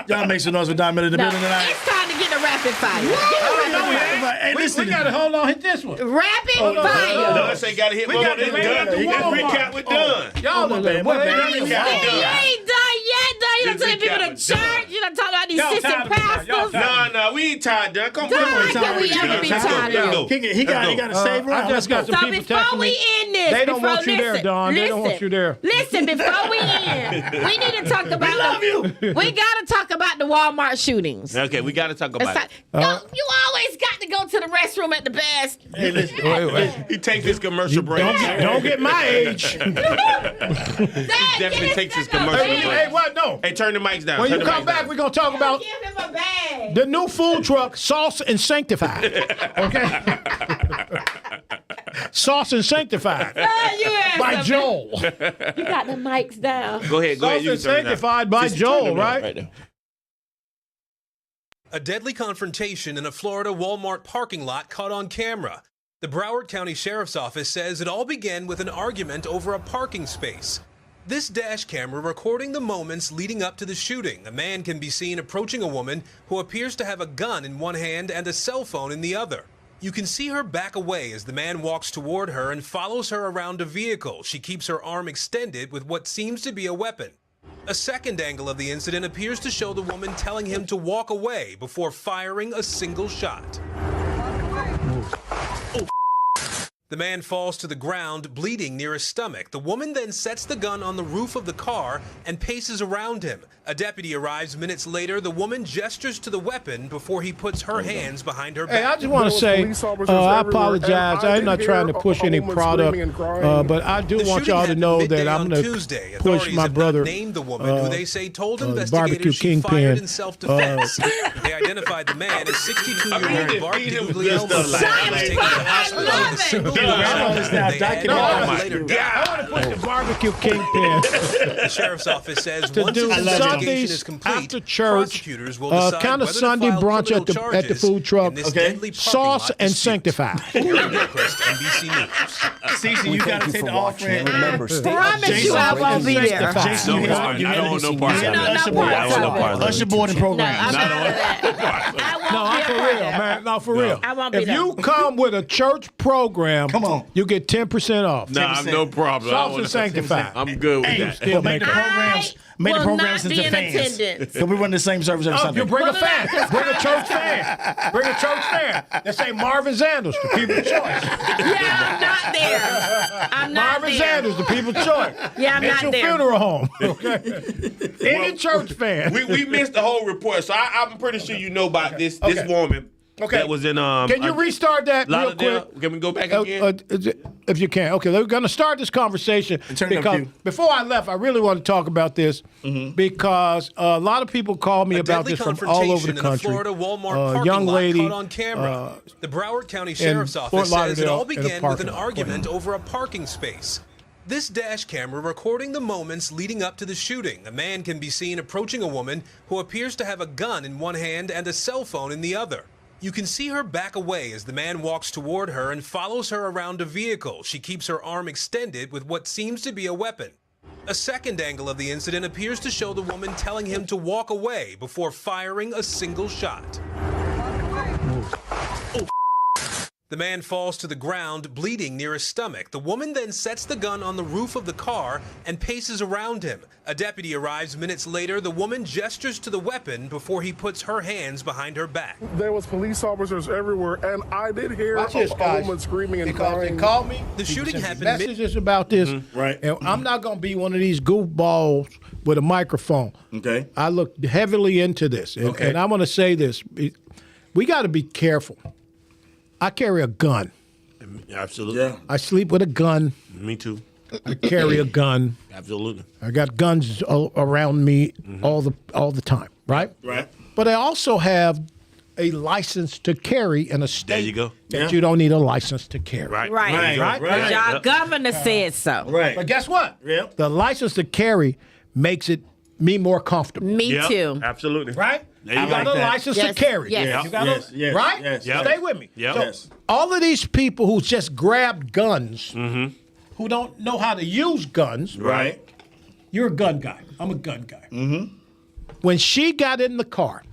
B: Y'all make some noise with Don Miller in the
E: No,
B: building tonight.
E: it's time to get the rapid fire. Get the
B: No,
E: rapid
B: we
E: fire.
B: ain't. Hey,
D: we
B: listen.
D: got to hold on. Hit this one.
E: Rapid
C: Don
E: fire.
C: say got to hit
D: We
C: one
D: got
C: more
D: to
C: than
D: lay at
C: done.
D: the
C: You got to
D: Walmart.
C: recap with Don.
D: Y'all
B: my
D: know
B: bad,
D: that.
B: my
D: What
B: bad.
D: they
C: Recap
D: do?
C: with
E: You
C: Don.
E: ain't done yet, though. You done
C: This
E: told people
C: recap
E: to
C: was done.
E: church. You done talked about these
D: Y'all
E: assistant
D: tired of me now. Y'all
E: pastors.
D: tired.
C: Nah, we ain't tied, Don. Come
E: Don,
C: on.
E: how can we ever be tied up?
B: He got to save
D: I
B: around.
D: just got some
E: So
D: people
E: before
D: texting
E: we
D: me.
E: end this,
D: They don't
E: before,
D: want you there,
E: listen,
D: Don. They don't want
E: listen,
D: you there.
E: Listen, before we end, we need to talk about we got to talk about the Walmart shootings.
C: Okay, we got to talk about it.
E: You always got to go to the restroom at the best.
B: Hey, listen.
D: Wait.
C: He takes his commercial break.
D: Don't get my age.
C: Definitely takes his commercial
D: Hey,
C: break.
D: what? No.
C: Hey, turn the mics down.
D: When
C: Turn
D: you
C: the
D: come
C: mics
D: back,
C: down.
D: we're going to talk about
E: Give him a bag.
D: the new food truck, Sauce and Sanctified. Okay? Sauce and Sanctified
E: You asked
D: by
E: him.
D: Joel.
E: You got the mics down.
C: Go ahead.
D: Sauce
C: You
D: and
C: can turn it down.
D: Sanctified by
C: Just turn
D: Joel,
C: them down
D: right?
C: there.
F: A deadly confrontation in a Florida Walmart parking lot caught on camera. The Broward County Sheriff's Office says it all began with an argument over a parking space. This dash camera recording the moments leading up to the shooting. A man can be seen approaching a woman who appears to have a gun in one hand and a cell phone in the other. You can see her back away as the man walks toward her and follows her around a vehicle. She keeps her arm extended with what seems to be a weapon. A second angle of the incident appears to show the woman telling him to walk away before firing a single shot. The man falls to the ground, bleeding near his stomach. The woman then sets the gun on the roof of the car and paces around him. A deputy arrives minutes later. The woman gestures to the weapon before he puts her hands behind her back.
D: Hey, I just want to say, I apologize. I'm not trying to push any product, but I do want y'all to know that I'm going to push my brother,
F: named the woman who they say told
D: barbecue
F: investigators she fired in
D: kingpin.
F: self-defense. They identified the man as 62-year-old Bart Guglielmo. He was taken to the hospital with a single
D: I want to push the barbecue kingpin.
F: The sheriff's office says
D: To
F: once
D: do
F: his investigation
D: Sundays
F: is complete,
D: after church,
F: prosecutors will decide
D: kind of
F: whether to
D: Sunday
F: file
D: brunch
F: criminal
D: at the
F: charges
D: food truck.
F: in this deadly parking
D: Sauce
F: lot
D: and
F: dispute.
D: sanctified.
F: Aaron Gilchrist, NBC News.
B: Cece, you got to take the offering.
I: Remember, stay
E: Promise you I won't be there.
B: Jason, you
C: I don't want no part of
B: got
C: that.
B: usher
E: no
B: board.
E: part of
C: that.
B: Usher board and program.
E: I'm not for that. I won't
D: No,
E: be
D: I'm
E: a
D: for
E: part of
D: real,
E: that.
D: man. No, for real.
E: I won't be
D: If
E: there.
D: you come with a church program,
B: Come on.
D: you get 10% off.
C: Nah, I'm no problem. I
D: Sauce
C: don't
D: and
C: wanna-
D: sanctified.
C: I'm good with
B: Hey,
C: that.
D: Still
B: make the
D: make it.
B: programs. Make the
E: will
B: programs
E: not
B: into
E: be in
B: fans.
E: attendance.
B: So we run the same service every
D: Oh,
B: Sunday.
D: you bring a fan. Bring a church fan. Bring a church fan. They say Marvin Sanders, the people's choice.
E: Yeah, I'm not there. I'm not
D: Marvin
E: there.
D: Sanders, the people's choice.
E: Yeah, I'm
D: It's
E: not
D: your
E: there.
D: funeral home. Okay. Any church fan.
C: We missed the whole report, so I'm pretty sure you know about this
D: Okay.
C: woman
D: Okay.
C: that was in
D: Can you restart that real
C: Lauderdale.
D: quick?
C: Can we go back again?
D: If you can. Okay, we're going to start this conversation
B: turn it up
D: because
B: to you.
D: before I left, I really want to talk about this because a lot of people call me about
F: Deadly
D: this from all over the
F: confrontation in a
D: country.
F: Florida Walmart parking
D: young
F: lot
D: lady
F: caught on camera. The Broward County Sheriff's
D: Fort
F: Office says it
D: Lauderdale
F: all
D: in a
F: began with
D: parking
F: an
D: lot.
F: argument over a parking space. This dash camera recording the moments leading up to the shooting. A man can be seen approaching a woman who appears to have a gun in one hand and a cell phone in the other. You can see her back away as the man walks toward her and follows her around a vehicle. She keeps her arm extended with what seems to be a weapon. A second angle of the incident appears to show the woman telling him to walk away before firing a single shot. The man falls to the ground, bleeding near his stomach. The woman then sets the gun on the roof of the car and paces around him. A deputy arrives minutes later. The woman gestures to the weapon before he puts her hands behind her back.
I: There was police officers everywhere, and I did hear
D: Watch this,
I: a
D: guys.
I: woman screaming and
D: Because
I: crying.
D: they called me.
F: The shooting
D: sent me
F: happened mid-
D: messages about this.
B: Right.
D: And I'm not going to be one of these goofballs with a microphone.
B: Okay.
D: I look heavily into this. And,
B: Okay.
D: and I'm going to say this. We got to be careful. I carry a gun.
C: Absolutely.
B: Yeah.
D: I sleep with a gun.
C: Me too.
D: I carry a gun.
C: Absolutely.
D: I got guns all around me all the time, right?
B: Right.
D: But I also have a license to carry in a state
C: There you go.
D: that
B: Yeah.
D: you don't need a license to carry.
E: Right.
B: Right.
D: Right.
B: Right.
E: Y'all
C: Yep.
E: governor said so.
B: Right.
D: But guess what?
B: Yep.
D: The license to carry makes it me more comfortable.
E: Me
C: Yep.
E: too.
C: Absolutely.
D: Right?
C: There you
D: You got
C: go.
D: a
B: that.
D: license
E: Yes,
D: to carry.
E: yes.
D: You got
B: Yes, yes,
D: right?
B: yes,
C: Yep.
D: Stay with me.
C: Yep.
D: So
B: Yes.
D: all of these people who just grabbed guns, who don't know how to use guns,
B: Right.
D: you're a gun guy. I'm a gun guy. Mm-hmm. When she got in the car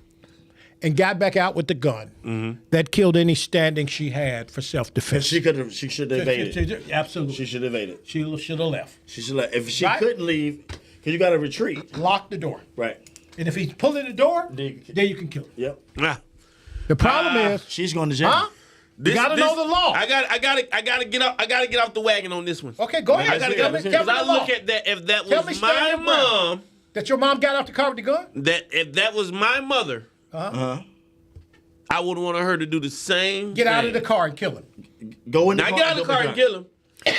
D: and got back out with the gun, that killed any standing she had for self-defense.
B: She could have. She should have evaded.
D: Absolutely.
B: She should have evaded.
D: She should have left.
B: She should have. If she
D: Right?
B: couldn't leave, because you got to retreat.
D: Lock the door.
B: Right.
D: And if he's pulling the door,
B: Then
D: then you can kill him.
B: Yep.
C: Ah.
D: The problem is,
B: She's going to jail.
D: huh? You gotta know the law.
C: I gotta get off the wagon on this one.
D: Okay, go ahead.
C: I gotta
D: Tell
C: get
D: me-
C: off
D: tell
C: because
D: me
C: I
D: the
C: look
D: law.
C: at that. If that
D: Tell me
C: was
D: stand
C: my
D: your ground.
C: mom,
D: That your mom got out the car with the gun?
C: if that was my mother, I would want her to do the same.
D: Get out of
C: thing.
D: the car and kill him.
B: Go in the
C: Now
B: car.
C: get out of the car and kill him.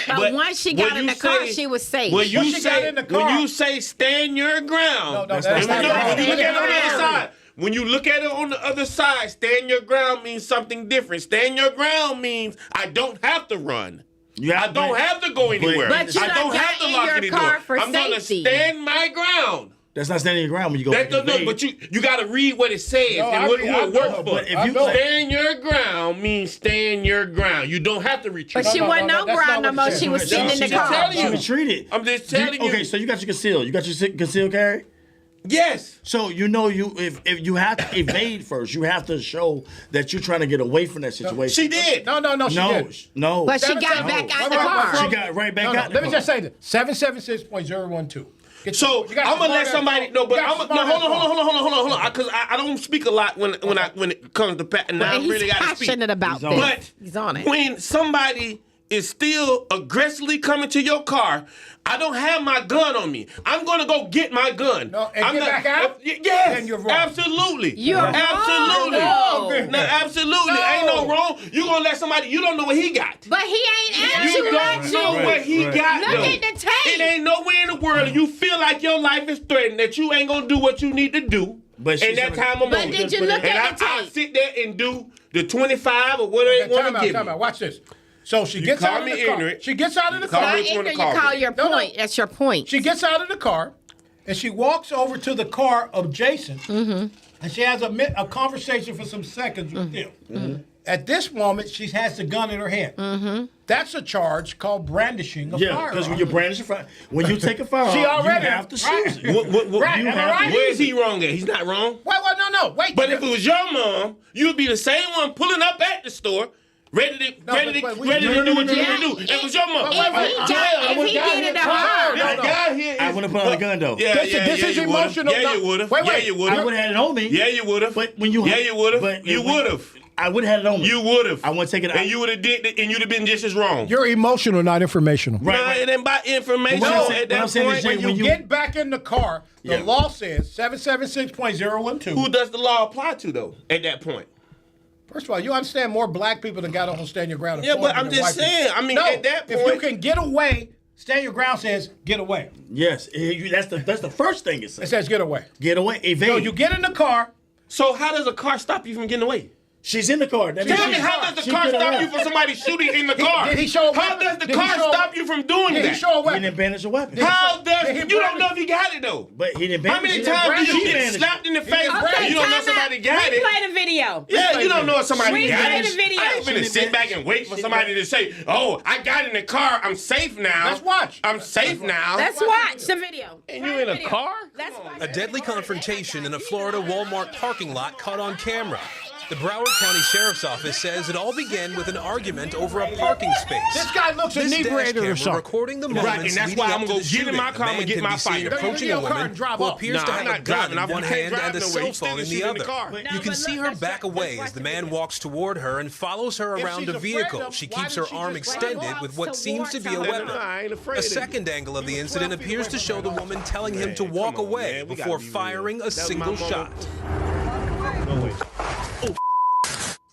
E: But once she got in the car, she was safe.
C: When you
D: Once she got
C: say
D: in the car-
C: when you say stand your ground,
D: No,
B: That's
D: that's
B: not
C: when
D: not
C: you
E: right.
C: look at it on the other
E: Stand your
C: side. When you look at it on the other side, stand your ground means something different. Stand your ground means I don't have to run. I don't have to go anywhere.
E: But you
C: I
E: done
C: don't
E: got
C: have to
E: in
C: lock
E: your
C: any
E: car
C: door.
E: for
C: I'm gonna
E: safety.
C: stand my ground.
B: That's not standing your ground when you go.
C: No, but you got to read what it says and what it works for.
B: But if you
C: stand your ground means stand your ground. You don't have to retreat.
E: But she wasn't on ground no more. She was sitting in the car.
B: She retreated.
C: I'm just telling you.
B: Okay, so you got your conceal. You got your concealed carry.
C: Yes.
B: So if you have to evade first, you have to show that you're trying to get away from that situation.
C: She did.
D: No, she didn't.
B: No.
E: But she got back out the car.
B: She got right back out.
D: Let me just say this: 776.012.
C: So I'm gonna let somebody know, but hold on, because I don't speak a lot when it comes to Pat, and I really got to speak.
E: He's passionate about this.
C: But
E: he's on it.
C: When somebody is still aggressively coming to your car, I don't have my gun on me. I'm gonna go get my gun.
D: No, and
C: I'm
D: get back out?
C: Yes,
D: Then you're wrong.
C: Absolutely.
E: You're wrong.
C: Absolutely.
E: No.
C: Absolutely.
D: No.
C: Ain't no wrong. You gonna let somebody you don't know what he got.
E: But he ain't asked
C: You
E: you not
C: don't
E: to.
C: know what he got.
E: Look
C: though.
E: at the tape.
C: It ain't nowhere in the world you feel like your life is threatened, that you ain't gonna do what you need to do
B: But
C: in that time of
E: But
C: moment.
E: did you look
C: and
E: at the
C: I'll
E: tape?
C: sit there and do the 25 or whatever they want to give
D: Time
C: me.
D: out. Watch this. So she gets
C: call
D: out of
C: me
D: the car.
C: ignorant.
D: She gets out of the
C: Call
D: car.
C: me
E: Not ignorant, you
C: call
E: call
C: me.
E: your
D: No, no.
E: point. That's your point.
D: She gets out of the car, and she walks over to the car of Jason, and she has a conversation for some seconds with him. At this moment, she has the gun in her hand. That's a charge called brandishing a
B: Yeah,
D: firearm.
B: because when you brandish a firearm, when you take a firearm,
D: She already
B: you have to
D: right.
B: choose it.
D: Right, am I right?
C: Where is he wrong at? He's not wrong.
D: Wait.
C: But if it was your mom, you'd be the same one pulling up at the store, ready to do what you need to do. If it was your mom.
E: If he did it to her.
C: This guy here is...
B: I wouldn't have put on a gun though.
D: This is emotional.
C: Yeah, you would have.
D: Wait.
C: Yeah, you would
B: I
C: have.
B: would have had it on me.
C: Yeah, you would have.
B: But when you
C: you would have.
B: but
C: You
B: when-
C: would have.
B: I would have had it on me.
C: You would have.
B: I want to take it out.
C: And you would have did it, and you'd have been just as wrong.
D: You're emotional, not informational.
B: Right,
C: No,
B: right.
C: it ain't about information
B: But what I'm saying-
C: at
B: what I'm
C: that
B: saying is,
C: point.
B: Jay,
D: When
B: when
D: you
B: you-
D: get back in the car, the
B: Yeah.
D: law says 776.012.
C: Who does the law apply to, though, at that point?
D: First of all, you understand more black people than got on stand your ground.
C: Yeah, but I'm just saying, I mean, at that
D: if you
C: point-
D: can get away, stand your ground says get away.
B: Yes, that's the first thing it
D: It
B: says.
D: says get away.
B: Get away, evade.
D: So you get in the car.
C: So how does a car stop you from getting away?
B: She's in the car. That means
C: Tell me,
B: she's-
C: how does
B: she
C: the car
B: could've
C: stop
B: left.
C: you from somebody shooting in the car?
D: Did he show a
C: How
D: weapon?
C: does the
D: Did he
C: car
D: show a-
C: stop you from doing
D: Did
C: that?
D: he show a
B: He
D: weapon?
B: didn't banish a weapon.
C: How does
D: Did he
C: you don't
D: brandish-
C: know if he got it though?
B: But he didn't
C: How
B: banish
C: many
B: it.
C: times do you
B: She
C: get
B: banished it.
C: slapped in the face?
E: Okay,
C: You don't know
E: time
C: somebody
E: out.
C: got it.
E: Replay the video.
C: Yeah, you don't know if somebody
E: Replay
C: got
E: the
C: it.
E: video.
C: I ain't finna sit back and wait for somebody to say, "Oh, I got in the car. I'm safe now."
D: Let's watch.
C: I'm safe now.
E: Let's watch the video.
C: And you in a car?
E: Let's watch
F: A deadly confrontation in a Florida Walmart parking lot caught on camera. The Broward County Sheriff's Office says it all began with an argument over a parking space.
D: This guy looks
F: This dash
D: inebriated or
F: camera
D: something.
F: recording the
C: Right,
F: moments
C: and that's
F: leading
C: why
F: up
C: I'm
F: to
C: gonna
F: the
C: get in
F: shooting.
C: my
F: A
C: car and
F: man
C: get
F: can
C: my
F: be seen
C: fighter.
F: approaching
D: Get
F: a
D: in your car
F: woman
D: and drive
F: who
D: off.
F: appears to
C: Nah,
F: have
C: I'm
F: a
C: not driving.
F: gun in one
C: I can't
F: hand
C: drive
F: and a
C: nowhere.
F: cell
C: You still
F: phone in
C: shoot
F: the
C: in the
F: other.
C: car.
F: You can see her back away as the man walks toward her and follows her
D: If
F: around
D: she's
F: the
D: afraid
F: vehicle.
D: of-
F: She
D: why
F: keeps
D: did
F: her
D: she
F: arm
D: just
F: extended
E: walk
F: with what seems to be a
E: towards
F: weapon.
C: I ain't afraid
F: A
C: of you.
F: second angle of the incident
D: 12 feet
F: appears
D: away
F: to
D: from
F: show
D: that
F: the
D: woman.
F: woman telling him to
C: Man,
F: walk
C: come on,
F: away
C: man. We gotta
F: before
C: be real.
F: firing a
C: That was my
F: single
C: mama.
F: shot.
C: No way.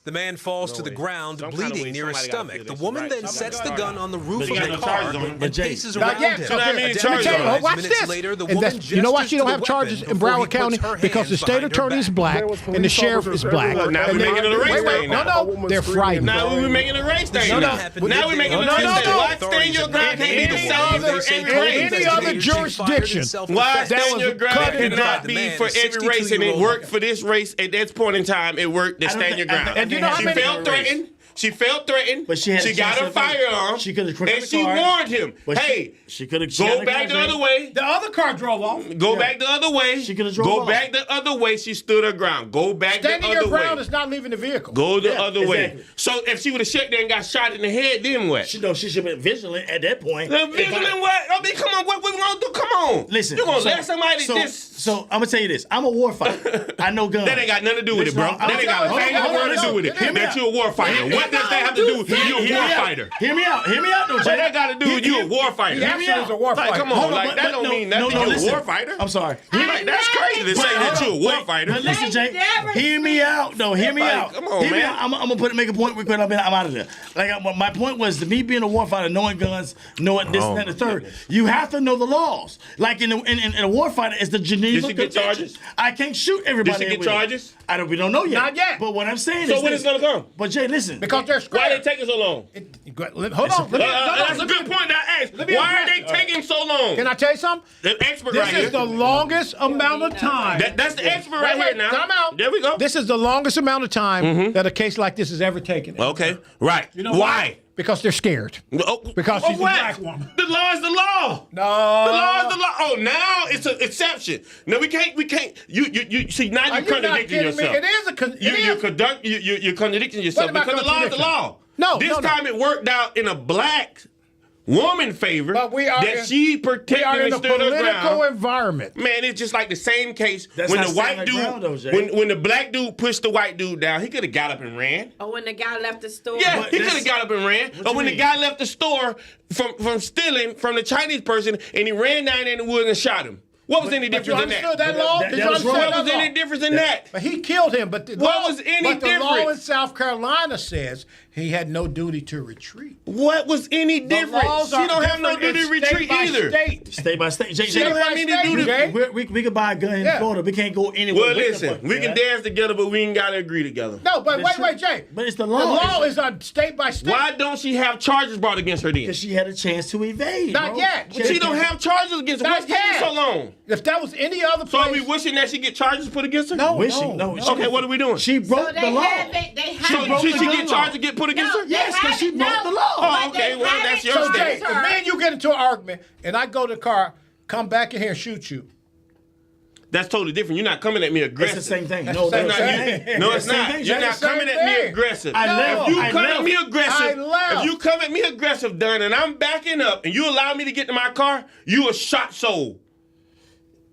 F: The man falls to the
C: way.
F: ground,
C: Some kind of way
F: bleeding near his
C: somebody gotta
F: stomach.
C: feel
F: The
C: this
F: woman
C: right.
F: then
C: Somebody
F: sets the
C: gotta-
F: gun on the roof
C: But
F: of
C: you
F: the
C: got no
F: car
C: charges on him.
F: and
B: But Jay,
F: paces
D: Not
F: around
D: yet.
F: him.
D: So
C: I mean,
F: A
C: charges
F: deputy
C: on him.
F: arrives
D: Watch
F: minutes
D: this.
F: later. The
D: And
F: woman
D: that's- you know why
F: gestures
D: she
F: to
D: don't
F: the
D: have charges
F: weapon
D: in
F: before he
D: Broward County?
F: puts her
D: Because the
F: hands
D: state
F: behind her
D: attorney is
F: back.
D: black
I: There was
D: and the
I: police
D: sheriff
I: officers
D: is black.
I: everywhere.
C: Now
D: And
C: we're
D: they-
C: making it a race
D: wait,
C: thing
D: no,
C: now.
D: no, they're frightened.
C: Now we're making a race thing.
F: No, no.
C: Now we're making a race thing. Why stand your ground can't be the same for every race?
D: Any other jurisdiction.
C: Why
D: That
C: stand
D: was
C: your ground
D: cut and
C: cannot
D: dry.
C: be for every race, and it worked for this race at that point in time. It worked to
B: I don't
C: stand your
B: think- I
C: ground.
B: think- And you know how
C: She
B: many-
C: felt threatened. She felt threatened.
B: But she had a
C: got
B: chance
C: her
B: to-
C: firearm.
B: she could've
C: and
B: crooked
C: she
B: the car.
C: warned him.
B: But
C: Hey,
B: she could have
C: go back the other way.
D: The other car drove off.
C: Go back the other way.
B: She could've drove
C: Go
B: off.
C: back the other way. She stood her ground. Go back
D: Standing
C: the
D: your
C: other
D: ground
C: way.
D: is not leaving the vehicle.
C: Go the
B: Yeah,
C: other way.
B: exactly.
C: So if she would have shut there and got shot in the head, then what?
B: She should have been vigilant at that point.
C: Vigilant what? I mean, come on. What we gonna do? Come on.
B: Listen,
C: you gonna
B: so-
C: let somebody
B: so,
C: just?
B: So I'm gonna tell you this. I'm a war fighter. I know guns.
C: That ain't got nothing to do with it, bro.
B: Listen,
C: That ain't got a
B: hold on,
C: thing
B: hold on,
C: to do with it.
B: hear me
C: That
B: out.
C: you a war fighter. What does that have to do with you? You a war fighter.
B: Hear me out. Hear me out, though, Jay.
C: What that got to do with you a war fighter?
D: He actually is a war
C: Like,
D: fighter.
C: come on,
B: Hold on,
C: like
B: but-
C: that
B: but
C: don't
B: no,
C: mean
B: no,
C: nothing.
B: no,
C: You a
B: listen.
C: war fighter.
B: I'm sorry.
C: Like, that's crazy to say that you a war fighter.
B: But listen, Jay.
E: never
B: Hear me out, though. Hear me
C: Like,
B: out.
C: come on,
B: Hear me
C: man.
B: out. I'm gonna make a point. I'm out of there. Like my point was, to me being a war fighter, knowing guns, knowing this and that, and the third. You have to know the laws. Like in a war fighter, it's the Geneva
C: Did she get
B: Convention.
C: charges?
B: I can't shoot everybody.
C: Did she get
B: with it.
C: charges?
B: We don't know yet.
D: Not yet.
B: But what I'm saying is,
C: So when it's gonna come?
B: But Jay, listen.
D: Because Because they're scared.
C: Why are they taking so long?
D: Hold on.
C: That's a good point that I asked. Why are they taking so long?
D: Can I tell you something?
C: The expert
D: This
C: right here.
D: is the longest amount of time.
C: That's the expert right here now.
D: Time out.
C: There we go.
D: This is the longest amount of time that a case like this has ever taken.
C: Okay, right.
D: You know
C: why?
D: Because they're scared.
C: Oh,
D: Because she's a
C: what?
D: black woman.
C: The law is the law.
D: No.
C: The law is the law. Oh, now it's an exception. No, we can't. You see, now
D: Are
C: you're
D: you not
C: contradicting
D: kidding me?
C: yourself.
D: It is
C: You're contradicting yourself
D: What about
C: because the law is the law.
D: No,
C: this
D: no.
C: time it worked out in a black woman favor.
D: But we are
C: that
D: in-
C: she
D: We
C: protected
D: are in
C: and
D: a
C: stood her
D: political
C: ground.
D: environment.
C: Man, it's just like the same case
B: That's
C: when
B: not
C: the
B: standing
C: white
B: her
C: dude,
B: ground, though, Jay.
C: when the black dude pushed the white dude down, he could have got up and ran.
E: Oh, when the guy left the store.
C: Yeah,
B: But
C: he could
B: that's-
C: have got up and ran.
B: What
C: Or
B: you
C: when the
B: mean?
C: guy left the store from stealing from the Chinese person and he ran down there in the woods and shot him. What was any
D: But you
C: difference in
D: understood
C: that?
D: that law?
B: that-
D: Did
B: that
D: you
B: was
D: understand
B: wrong.
C: What was
D: that
C: any
D: law?
C: difference in that?
D: But he killed him. But the
C: What
D: law,
C: was any
D: but the law in
C: difference?
D: South Carolina says he had no duty to retreat.
C: What was any difference?
D: laws
C: She
D: are
C: don't have no
D: different
C: duty to
D: in state
C: retreat
D: by
C: either.
D: state.
B: State by state. Jay,
C: She don't have any
D: state,
C: duty.
D: Jay.
B: we could buy a gun in
D: Yeah.
B: Florida. We can't go anywhere.
C: Well,
B: with the
C: listen,
B: fuck,
C: we can
B: right?
C: dance together, but we ain't got to agree together.
D: No, but
B: That's
D: wait,
B: true.
D: Jay.
B: But it's the
D: The
B: law.
D: law is on state by state.
C: Why don't she have charges brought against her then?
B: Because she had a chance to evade.
D: Not
B: bro.
D: yet.
C: She don't have charges against her.
D: Not
C: What's taking
D: yet.
C: so long?
D: If that was any other
C: So
D: place.
C: are we wishing that she get charges put against her?
D: No,
B: Wishing.
D: no,
B: No.
D: no.
C: Okay, what are we doing?
B: She broke the law.
C: So she get charged and get put against her?
B: Yes, because she broke the law.
C: Oh, okay. Well, that's your
D: So, Jay,
C: stance.
D: if me and you get into an argument and I go to the car, come back in here and shoot you.
C: That's totally different. You're not coming at me
B: It's
C: aggressive.
B: the same thing.
D: That's
B: No,
D: the
B: that's
D: same
B: the
D: thing.
B: same thing.
C: No,
B: That's
C: it's
B: the
C: not.
B: same thing,
C: You're
B: Jay.
C: not
D: Same
C: coming at me
D: thing.
C: aggressive.
B: I left.
C: If you
B: I
C: come
B: left.
C: at me aggressive,
D: I left.
C: if you come at me aggressive, Dunn, and I'm backing up, and you allow me to get to my car, you a shot soul.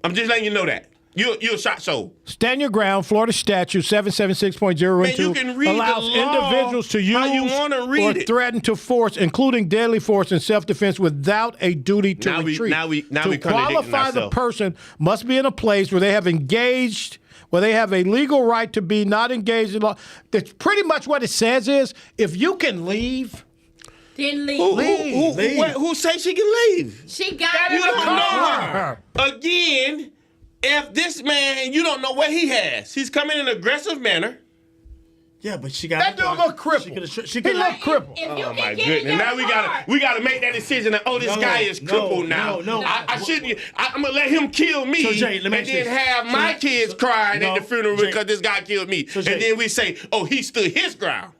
C: I'm just letting you know that. You a shot soul.
D: Stand your ground. Florida statute 776.012
C: Man, you can read the
D: allows
C: law
D: individuals to
C: how you
D: use
C: wanna read
D: or
C: it.
D: threaten to force, including deadly force in self-defense, without a duty to
C: Now we
D: retreat.
C: contradicting
D: qualify the
C: ourselves.
D: person must be in a place where they have engaged, where they have a legal right to be not engaged in law. That's pretty much what it says is if you can leave.
E: Didn't leave.
C: Who say she can leave?
E: She got
C: You
E: it.
C: don't know her. Again, if this man, you don't know what he has. He's coming in an aggressive manner.
B: Yeah, but she got
D: That dude look crippled.
B: She
D: He
B: could
D: look crippled.
E: If you
C: Oh
E: can
C: my
E: get in
C: goodness!
E: your
C: Now
E: car-
C: we gotta make that decision. That, oh, this
B: No,
C: guy is
B: no,
C: crippled now.
B: no.
C: I shouldn't. I'm gonna let him kill me,
B: So, Jay, let me
C: and
B: ask you
C: then
B: this.
C: have my kids crying
B: no,
C: at the funeral
B: Jay.
C: because this guy killed me.
B: So, Jay.
C: And then we say, oh, he stood his ground.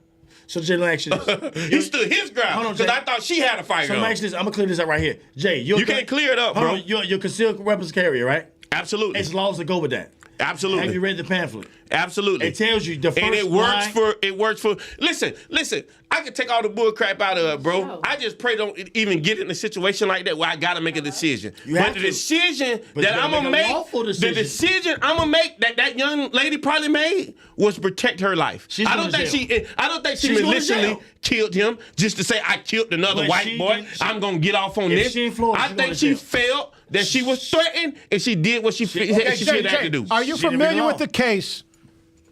B: So Jay, let me ask you this.
C: He stood his
B: Hold
C: ground
B: on,
C: because
B: Jay.
C: I thought she had a
B: So let me
C: firearm.
B: ask you this. I'm gonna clear this up right here. Jay,
C: You can't clear it up,
B: Hold
C: bro.
B: on, you're concealed weapons carrier, right?
C: Absolutely,
B: It's laws that go with that.
C: absolutely.
B: Have you read the pamphlet?
C: Absolutely.
B: It tells you the first
C: and it
B: line-
C: works for listen, I can take all the bull crap out of it, bro. I just pray don't even get in a situation like that where I gotta make a decision.
B: You
C: But
B: have
C: the
B: to.
C: decision
B: But
C: that
B: you gotta
C: I'm gonna
B: make a
C: make,
B: lawful
C: the
B: decision.
C: decision I'm gonna make that young lady probably made was protect her life.
B: She's
C: I
B: going
C: don't
B: to
C: think
B: jail.
C: I don't think she
B: She's going to
C: maliciously
B: jail.
C: killed him just to say I killed another
B: But
C: white
B: she
C: boy.
B: didn't-
C: I'm gonna get off on
B: If
C: this.
B: she in Florida,
C: I
B: she
C: think
B: going to
C: she
B: jail.
C: felt that she was threatened and she did what she said
D: Okay,
C: she
D: Jay,
C: should have
D: Jay,
C: to do.
D: are you
B: She didn't
D: familiar
B: read
D: with
B: law.
D: the case?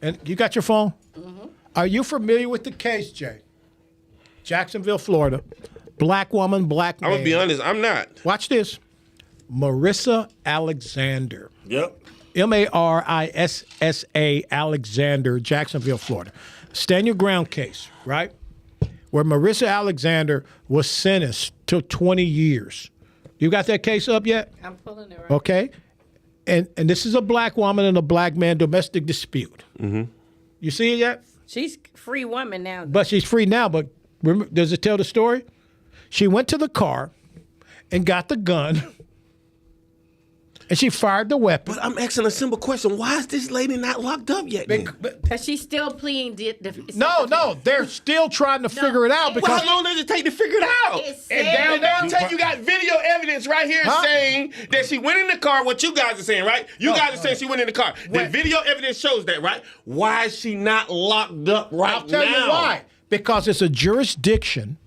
D: And you got your phone? Are you familiar with the case, Jay? Jacksonville, Florida. Black woman, black man.
C: I'm gonna be honest, I'm not.
D: Watch this. Marissa Alexander.
B: Yep.
D: Marissa Alexander, Jacksonville, Florida. Stand your ground case, right? Where Marissa Alexander was sentenced to 20 years. You got that case up yet?
E: I'm pulling it right.
D: Okay. And this is a black woman and a black man domestic dispute. Mm-hmm. You see it yet?
E: She's free woman now.
D: But she's free now. But remember, does it tell the story? She went to the car and got the gun, and she fired the weapon.
C: But I'm asking a simple question. Why is this lady not locked up yet? then?
E: Because she's still pleading.
D: No, they're still trying to figure it out
C: Well,
D: because
C: how long does it take to figure it out?
E: It
C: And
E: said-
C: down there, you got video evidence right here
D: Huh?
C: saying that she went in the car. What you guys are saying, right? You guys are saying she went in the car. The video evidence shows that, right? Why is she not locked up right
D: I'll tell
C: now?
D: you why. Because it's a jurisdiction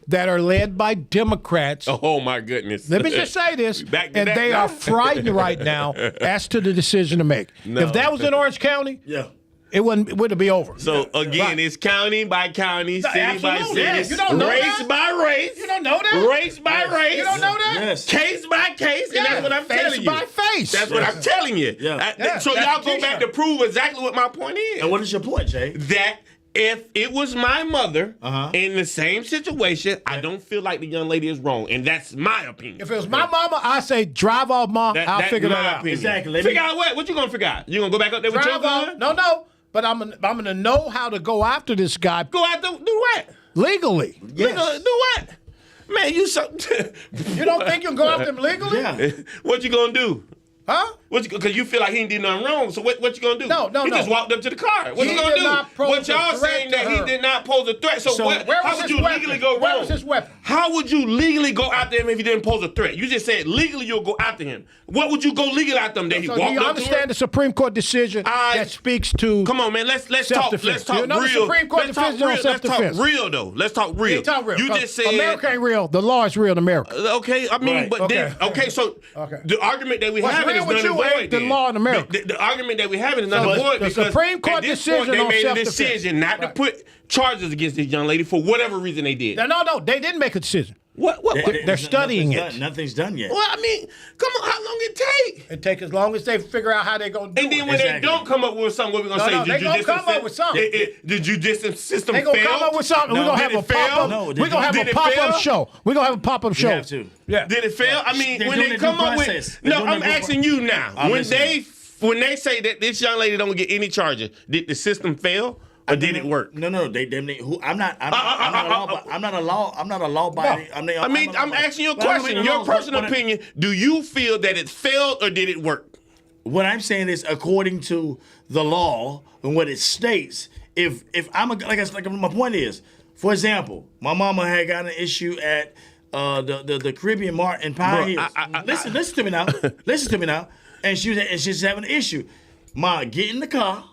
D: that are led by Democrats.
C: Oh my goodness!
D: Let me just say this,
C: Back to
D: and
C: that
D: they
C: now.
D: are frightened right now as to the decision to make.
C: No.
D: If that was in Orange County,
B: Yeah.
D: it wouldn't be over.
C: So again, it's county by county, city by
D: absolutely.
C: city,
D: Yeah, you don't know
C: race
D: that?
C: by race.
D: You don't know that?
C: Race by race.
D: You don't know that?
B: Yes.
C: Case by case, and that's what I'm
D: face
C: telling you.
D: by face.
C: That's what I'm telling you.
B: Yeah.
C: So
D: that's
C: y'all
D: the
C: go
D: t-shirt.
C: back to prove exactly what my point is.
B: And what is your point, Jay?
C: That If it was my mother in the same situation, I don't feel like the young lady is wrong, and that's my opinion.
D: If it was my mama, I say drive off, mom. I'll figure that out.
B: Exactly.
C: Figure out what? What you gonna figure out? You gonna go back up there with your gun?
D: No. But I'm gonna know how to go after this guy.
C: Go out there, do what?
D: Legally.
C: Yes. Do what? Man, you so.
D: You don't think you can go after him legally?
B: Yeah.
C: What you gonna do?
D: Huh?
C: Because you feel like he ain't did nothing wrong. So what you gonna do?
D: No.
C: He just walked up to the car. What
D: He
C: you gonna
D: did not
C: do?
D: pose
C: What
D: a
C: y'all
D: threat
C: saying
D: to
C: that
D: her.
C: he did not pose a threat. So
D: where
C: how
D: was
C: would
D: his
C: you
D: weapon?
C: legally go wrong?
D: Where was his weapon?
C: How would you legally go after him if he didn't pose a threat? You just said legally you'll go after him. What would you go legally after him? That he
D: So
C: walked
D: do you
C: up to
D: understand
C: him?
D: the Supreme Court decision that speaks to?
C: Come on, man. Let's talk.
D: self-defense?
C: Let's talk
D: You know the
C: real.
D: Supreme Court
C: Let's talk
D: decision on
C: real. Let's talk
D: self-defense.
C: real though. Let's talk real.
D: Yeah, talk real.
C: You just said
D: America ain't real. The law is real in America.
C: Okay, I mean,
B: Right.
C: but then, so the argument that we
D: What's
C: having
D: real
C: is
D: with
C: null
D: you
C: and void.
D: ain't the
C: then.
D: law in America.
C: The argument that we having is null
D: So
C: and void
D: the
C: because
D: Supreme Court
C: at this
D: decision
C: point, they
D: on
C: made a
D: self-defense.
C: decision not to put charges against this young lady for whatever reason they did.
D: No, they didn't make a decision.
C: What?
D: They're studying it.
B: Nothing's done yet.
C: Well, I mean, come on, how long it take?
D: It take as long as they figure out how they're gonna do
C: And then
D: it.
C: when they
B: Exactly.
C: don't come up with something, what we gonna
D: No,
C: say?
D: no, they gonna come up with something.
C: The judicial system
D: They gonna
C: failed?
D: come up with something. We're gonna have
C: Did
D: a
C: it fail?
D: pop-up.
B: No,
D: We're gonna have
C: did
D: a
C: it
D: pop-up
C: fail?
D: show. We're gonna have a pop-up show.
B: have to.
D: Yeah.
C: Did it fail? I mean,
B: They're
C: when
B: doing
C: they
B: the
C: come
B: due
C: up
B: process.
C: with
B: They're
C: no,
B: doing
C: I'm
B: the due
C: asking you now.
B: I'm
C: When
B: listening.
C: they say that this young lady don't get any charges, did the system fail or did it work?
B: No. I'm not a law body.
C: I mean, I'm asking you a question. Your personal opinion. Do you feel that it failed or did it work?
B: What I'm saying is, according to the law and what it states, if I'm my point is, for example, my mama had got an issue at the Caribbean Mart in Pine Hills. Listen to me now. Listen to me now. And she's having an issue. Ma, get in the car.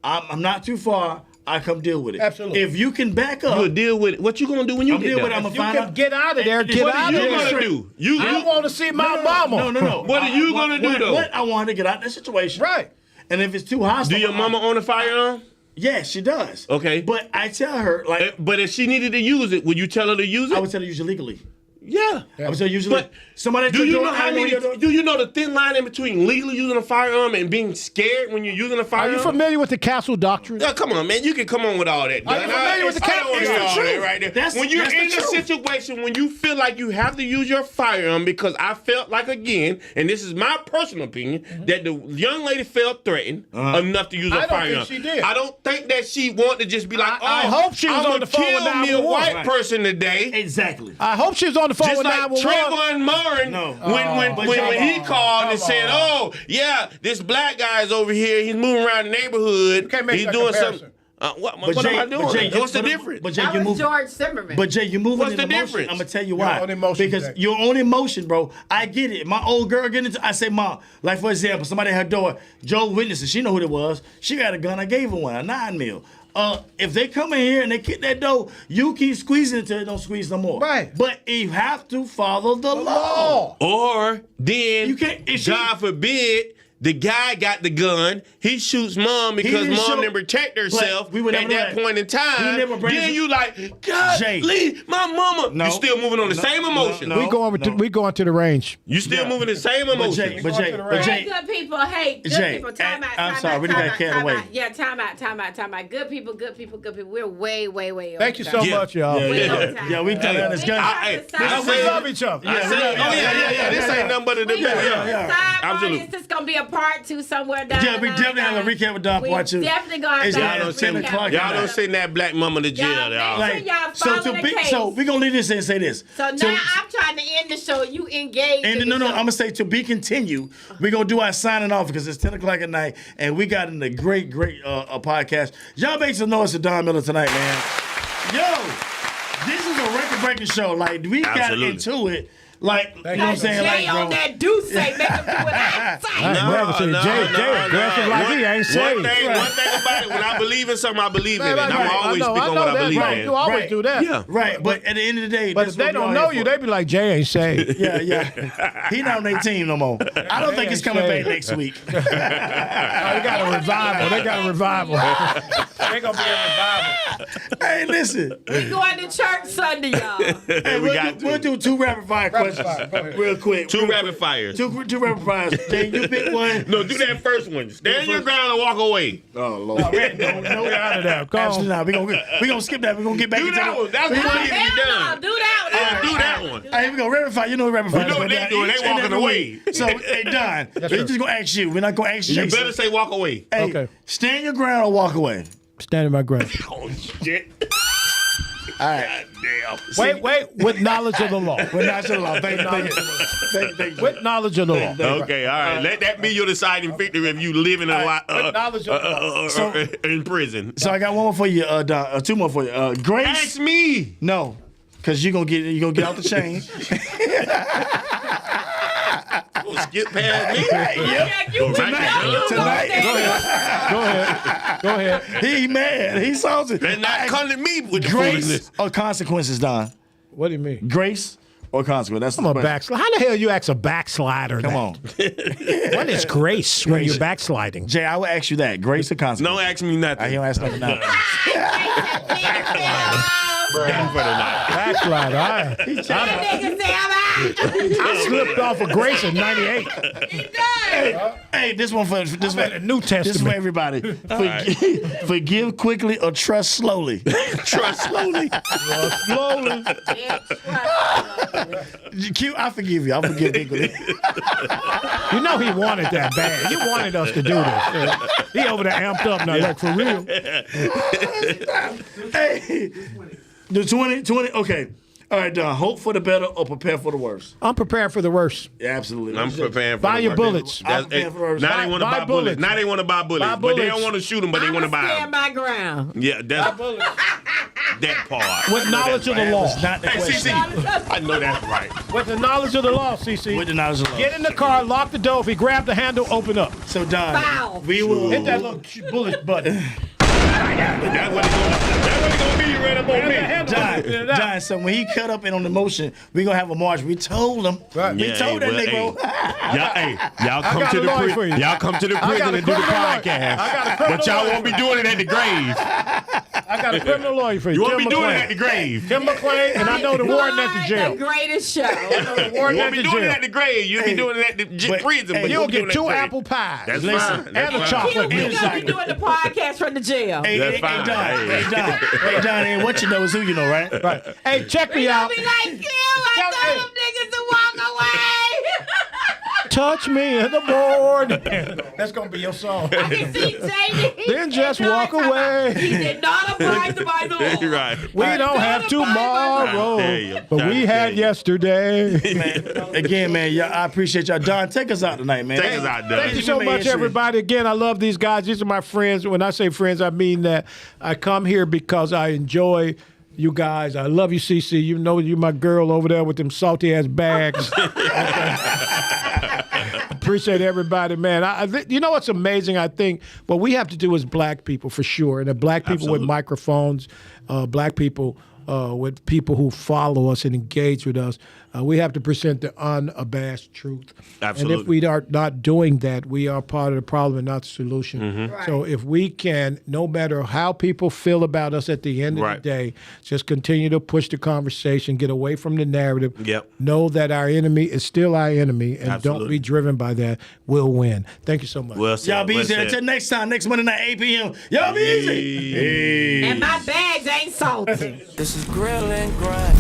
B: I'm not too far. I come deal with it.
D: Absolutely.
B: If you can back up,
C: You'll deal with it. What you gonna do when you get there?
B: I'm gonna
D: You
B: find
D: can
B: out.
D: get out of there. Get
C: What
D: out
C: are
D: of
C: you
D: there.
C: gonna do?
D: I want to see my mama.
B: No.
C: What are you gonna do, though?
B: What I want to get out of that situation.
D: Right.
B: And if it's too hostile,
C: Do your mama own a firearm?
B: Yes, she does.
C: Okay.
B: But I tell her, like,
C: But if she needed to use it, would you tell her to use it?
B: I would tell her use it legally.
C: Yeah.
B: I would tell her use it legally.
C: But
B: Somebody
C: do you know how many? Do you know the thin line in between legally using a firearm and being scared when you're using a
D: Are
C: firearm?
D: you familiar with the Castle Doctrine?
C: Yeah, come on, man. You can come on with all that.
D: Are you familiar with the
C: I don't want to hear
B: It's the
C: all that
B: truth.
C: right there.
B: That's-
C: When you're
B: that's the
C: in a
B: truth.
C: situation when you feel like you have to use your firearm, because I felt like, again, and this is my personal opinion, that the young lady felt threatened enough to use a
D: I don't
C: firearm.
D: think she did.
C: I don't think that she wanted to just be like,
D: I hope she was
C: I'm
D: on the phone
C: kill
D: with
C: me a
D: 911.
C: white
B: Right.
C: person today.
B: Exactly.
D: I hope she was on the phone
C: Just
D: with
C: like
D: 911.
C: Trayvon Martin,
B: No.
C: when he called and said, "Oh, yeah, this black guy's over here. He's moving around the neighborhood.
D: can't make
C: He's
D: that
C: doing
D: comparison.
C: something." What am I doing? What's the difference?
B: But Jay,
E: That
B: you
E: was
B: move.
E: George Zimmerman.
B: But Jay, you moving
C: What's
B: in
C: the
B: emotion.
C: difference?
B: I'm gonna tell you
D: Your
B: why.
D: own emotion,
B: Because
D: Jay.
B: your own emotion, bro. I get it. My old girl getting into. I say, Mom, like for example, somebody at her door, Joe witnesses. She know who it was. She got a gun. I gave her one, a 9mm. If they come in here and they kick that door, you keep squeezing until it don't squeeze no more.
D: Right.
B: But you have to follow the law.
C: Or then,
B: You can't- if she-
C: God forbid, the guy got the gun. He shoots mom because
B: didn't
C: mom
B: show-
C: didn't protect herself
B: But we would
C: at
B: never
C: that
B: know that.
C: point in
B: He
C: time.
B: never brings
C: Then
B: it-
C: you like, God,
B: Jay.
C: leave my mama.
B: No.
C: You still moving on the same emotion.
B: no.
D: We going to the range.
C: You still
B: Yeah.
C: moving the same
B: But
C: emotion.
B: Jay, but Jay,
D: to the
B: but
D: range.
E: Hey,
B: Jay,
E: good people. Hey, good
B: Jay,
E: people. Time out.
B: I'm
E: Time
B: sorry,
E: out,
B: we done
E: time
B: got
E: out,
B: carried
E: time
B: away.
E: out. Yeah, time out. Good people. We're way over
D: Thank you so
E: time.
C: Yeah.
D: much, y'all.
B: Yeah,
E: Way
B: yeah.
E: over time.
B: Yeah, we telling
E: Way
B: this gun.
E: over time.
D: We love each other.
C: I say, yeah. This ain't nothing but a debate.
B: yeah.
C: Absolutely.
E: This is gonna be a part 2 somewhere down.
B: Yeah, we definitely have a recap with Don
E: We
B: part 2.
E: definitely gonna have
B: It's
E: to
B: y'all
E: have
B: don't
E: a
B: send
E: recap.
B: o'clock.
C: Y'all don't send that black mama to jail.
E: Y'all
C: y'all.
E: make sure y'all
B: So
E: follow the case.
B: so we gonna leave this and say this.
E: So now I'm trying to end the show. You engage.
B: And
E: in
B: no,
E: the
B: I'm
E: show.
B: gonna say to be continued. We're gonna do our signing off because it's 10 o'clock at night, and we got in a great podcast. Y'all make some noise to Don Miller tonight, man. Yo, this is a record-breaking show. Like we got
C: Absolutely.
B: into it. Like you know what I'm
D: you.
B: saying?
E: Jay
B: Like,
E: on
B: bro.
E: that do say, make him do what I say.
D: I ain't never seen Jay aggressive like he ain't
C: One
D: saved.
C: thing about it, when I believe in something, I believe in it.
D: Right,
C: And I'm
D: right.
C: always
D: I know
C: speak on what I
D: that,
C: believe
D: right.
C: in.
D: You always
B: Right.
D: do that.
C: Yeah.
B: Right, but at the end of the day,
D: But
B: that's
D: if they
B: what we
D: don't
B: all
D: know
B: here
D: you,
B: for.
D: they be like, Jay ain't saved.
B: Yeah. He not on 18 no more. I don't think he's coming back next week.
D: They got a revival. They got a revival. They gonna be a revival.
B: Hey, listen.
E: We going to church Sunday, y'all.
B: Hey, we'll do 2 rapid fire questions
D: fire, go ahead.
B: real quick.
C: Two
B: Real
C: rapid fires.
B: Two rapid fires. Jay, you pick one.
C: No, do that first one. Stand your ground and walk away.
B: Oh Lord.
D: No, get out of there. Come
B: Absolutely
D: on.
B: not. We gonna skip that. We gonna get back
C: Do
B: into
C: that one. That's what needs to be done.
E: Do that one.
C: Do that one.
B: Hey, we gonna rapid fire. You know what rapid fire.
C: know what they doing. They walking away.
B: So, hey, Don, we're
D: sir.
B: just gonna ask you. We're not gonna ask you.
C: You better say walk away.
B: Hey,
D: Okay.
B: stand your ground or walk away.
D: Stand in my ground.
C: Oh, shit.
B: All right.
C: Damn.
D: Wait. With knowledge of the law.
B: We're not sure. Thank you.
D: With knowledge of the law.
C: Okay, all right. Let that be your deciding factor if you live in a lot
D: with knowledge of
C: in prison.
B: So I got one more for you, Don. Two more for you. Grace.
C: Ask me.
B: No, because you're gonna get out the chain.
C: Skip past me.
B: Tonight.
D: Go ahead.
B: He mad. He salty.
C: They're not calling me with the
B: Grace
C: foolishness.
B: or consequences, Don?
D: What do you mean?
B: Grace or consequence? That's
D: I'm
B: the
D: a
B: question.
D: backslide. How the hell you ask a backslider?
B: Come
D: that?
B: on,
D: What is grace when you're backsliding?
B: Jay. I will ask you that. Grace or consequence?
C: Don't ask me nothing.
B: He don't ask nothing now.
C: Done for the night.
D: Backslider. I slipped off of grace in '98.
B: Hey, this one for
D: the New Testament.
B: This is for everybody. Forgive quickly or trust slowly.
C: Trust slowly.
D: Slowly.
B: Q, I forgive you. I forgive quickly.
D: You know he wanted that bad. He wanted us to do this. He over there amped up now, like for real.
B: Hey, the 20. Okay. All right, Don. Hope for the better or prepare for the worst.
D: I'm prepared for the worst.
B: Yeah, absolutely.
C: I'm preparing for
D: Buy
C: the
D: your
C: worst.
D: bullets.
B: I'm preparing for the worst.
C: Now they want to
D: Buy
C: buy bullets.
D: bullets.
C: Now they want to buy bullets.
D: Buy
C: But they
D: bullets.
C: don't want to shoot them, but they want to buy
E: Stand
C: them.
E: my ground.
C: Yeah, that's that part.
D: With knowledge of the law.
B: That's not the
C: Hey,
B: question.
C: CC, I know that's right.
D: With the knowledge of the law, CC.
B: With the knowledge of the law.
D: Get in the car, lock the door. If he grab the handle, open up.
B: So, Don,
E: Bow.
B: we will
D: Hit that little bullet button.
C: That's what it's gonna be right up on me.
B: John, so when he cut up in on the motion, we're going to have a march. We told him.
D: Right.
B: We
C: Yeah,
B: told
C: hey,
B: that
C: well,
B: nigga.
C: Y'all come
D: got
C: to
D: a
C: the
D: lawyer for
C: prison.
D: you.
C: Y'all come to the
D: I got
C: prison
D: a
C: and do the
D: criminal lawyer.
C: podcast.
D: I got a criminal
C: But y'all
D: lawyer.
C: won't be doing it at the grave.
D: I got a criminal lawyer for you.
C: You won't
D: Tim
C: be doing
D: McClain.
C: it at the grave.
D: Tim McClain, and I know the warden at the jail.
E: The greatest show.
D: The
C: You
D: warden
C: won't
D: at
C: be
D: the
C: doing it
D: jail.
C: at the grave. You'll be doing it at the prison. But
D: You'll
C: won't be
D: get
C: doing it
D: 2
C: at the
D: apple pies.
C: That's
B: Listen,
C: fine. That's
D: and a
C: fine.
D: chocolate
E: We're
D: milk.
E: gonna be doing the podcast from the jail.
B: Hey,
C: That's
B: hey,
C: fine.
B: Hey, Don, and what you know is who you know, right?
D: Right. Hey, check me out.
E: Be like, Q, I told them niggas to walk away.
D: Touch me in the morning. That's gonna be your song.
E: I can see Jamie.
D: Then just walk away.
E: He did not abide by the law.
C: Right.
D: We don't have tomorrow,
C: There you go.
D: but we had yesterday.
B: Again, man, I appreciate y'all. Don, take us out tonight, man.
C: Take us out, Don.
D: Thank you so much, everybody. Again, I love these guys. These are my friends. When I say friends, I mean that I come here because I enjoy you guys. I love you, CC. You know you're my girl over there with them salty ass bags. Appreciate everybody, man. You know what's amazing? I think what we have to do as black people, for sure, and the black people
C: Absolutely.
D: with microphones, black people with people who follow us and engage with us, we have to present the unabashed truth.
C: Absolutely.
D: And if we are not doing that, we are part of the problem and not the solution.
C: Mm-hmm.
E: Right.
D: So if we can, no matter how people feel about us at the end of
C: Right.
D: the day, just continue to push the conversation, get away from the narrative.
C: Yep.
D: Know that our enemy is still our enemy, and don't
C: Absolutely.
D: be driven by that. We'll win. Thank you so much.
C: Well said.
B: Y'all be
C: well
B: easy.
C: said.
B: Until next time, next Monday night, 8 p.m. Y'all be easy. Hey.
E: And my bags ain't salty.
A: This is Grill and Grind.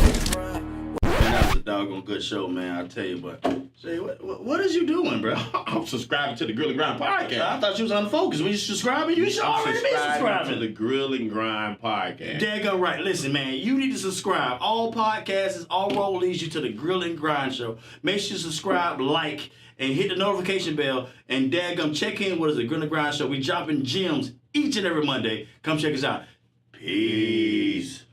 B: That's a doggone good show, man. I tell you, but Jay, what is you doing, bro?
C: I'm subscribing to the Grill and Grind podcast.
B: I thought you was unfocused. When you subscribing, you should already be subscribing.
C: to the Grill and Grind podcast.
B: Daggone right. Listen, man, you need to subscribe. All podcasts, all road leads you to the Grill and Grind show. Make sure you subscribe, like, and hit the notification bell. And daggum, check in with us at Grill and Grind show. We dropping gems each and every Monday. Come check us out. Peace.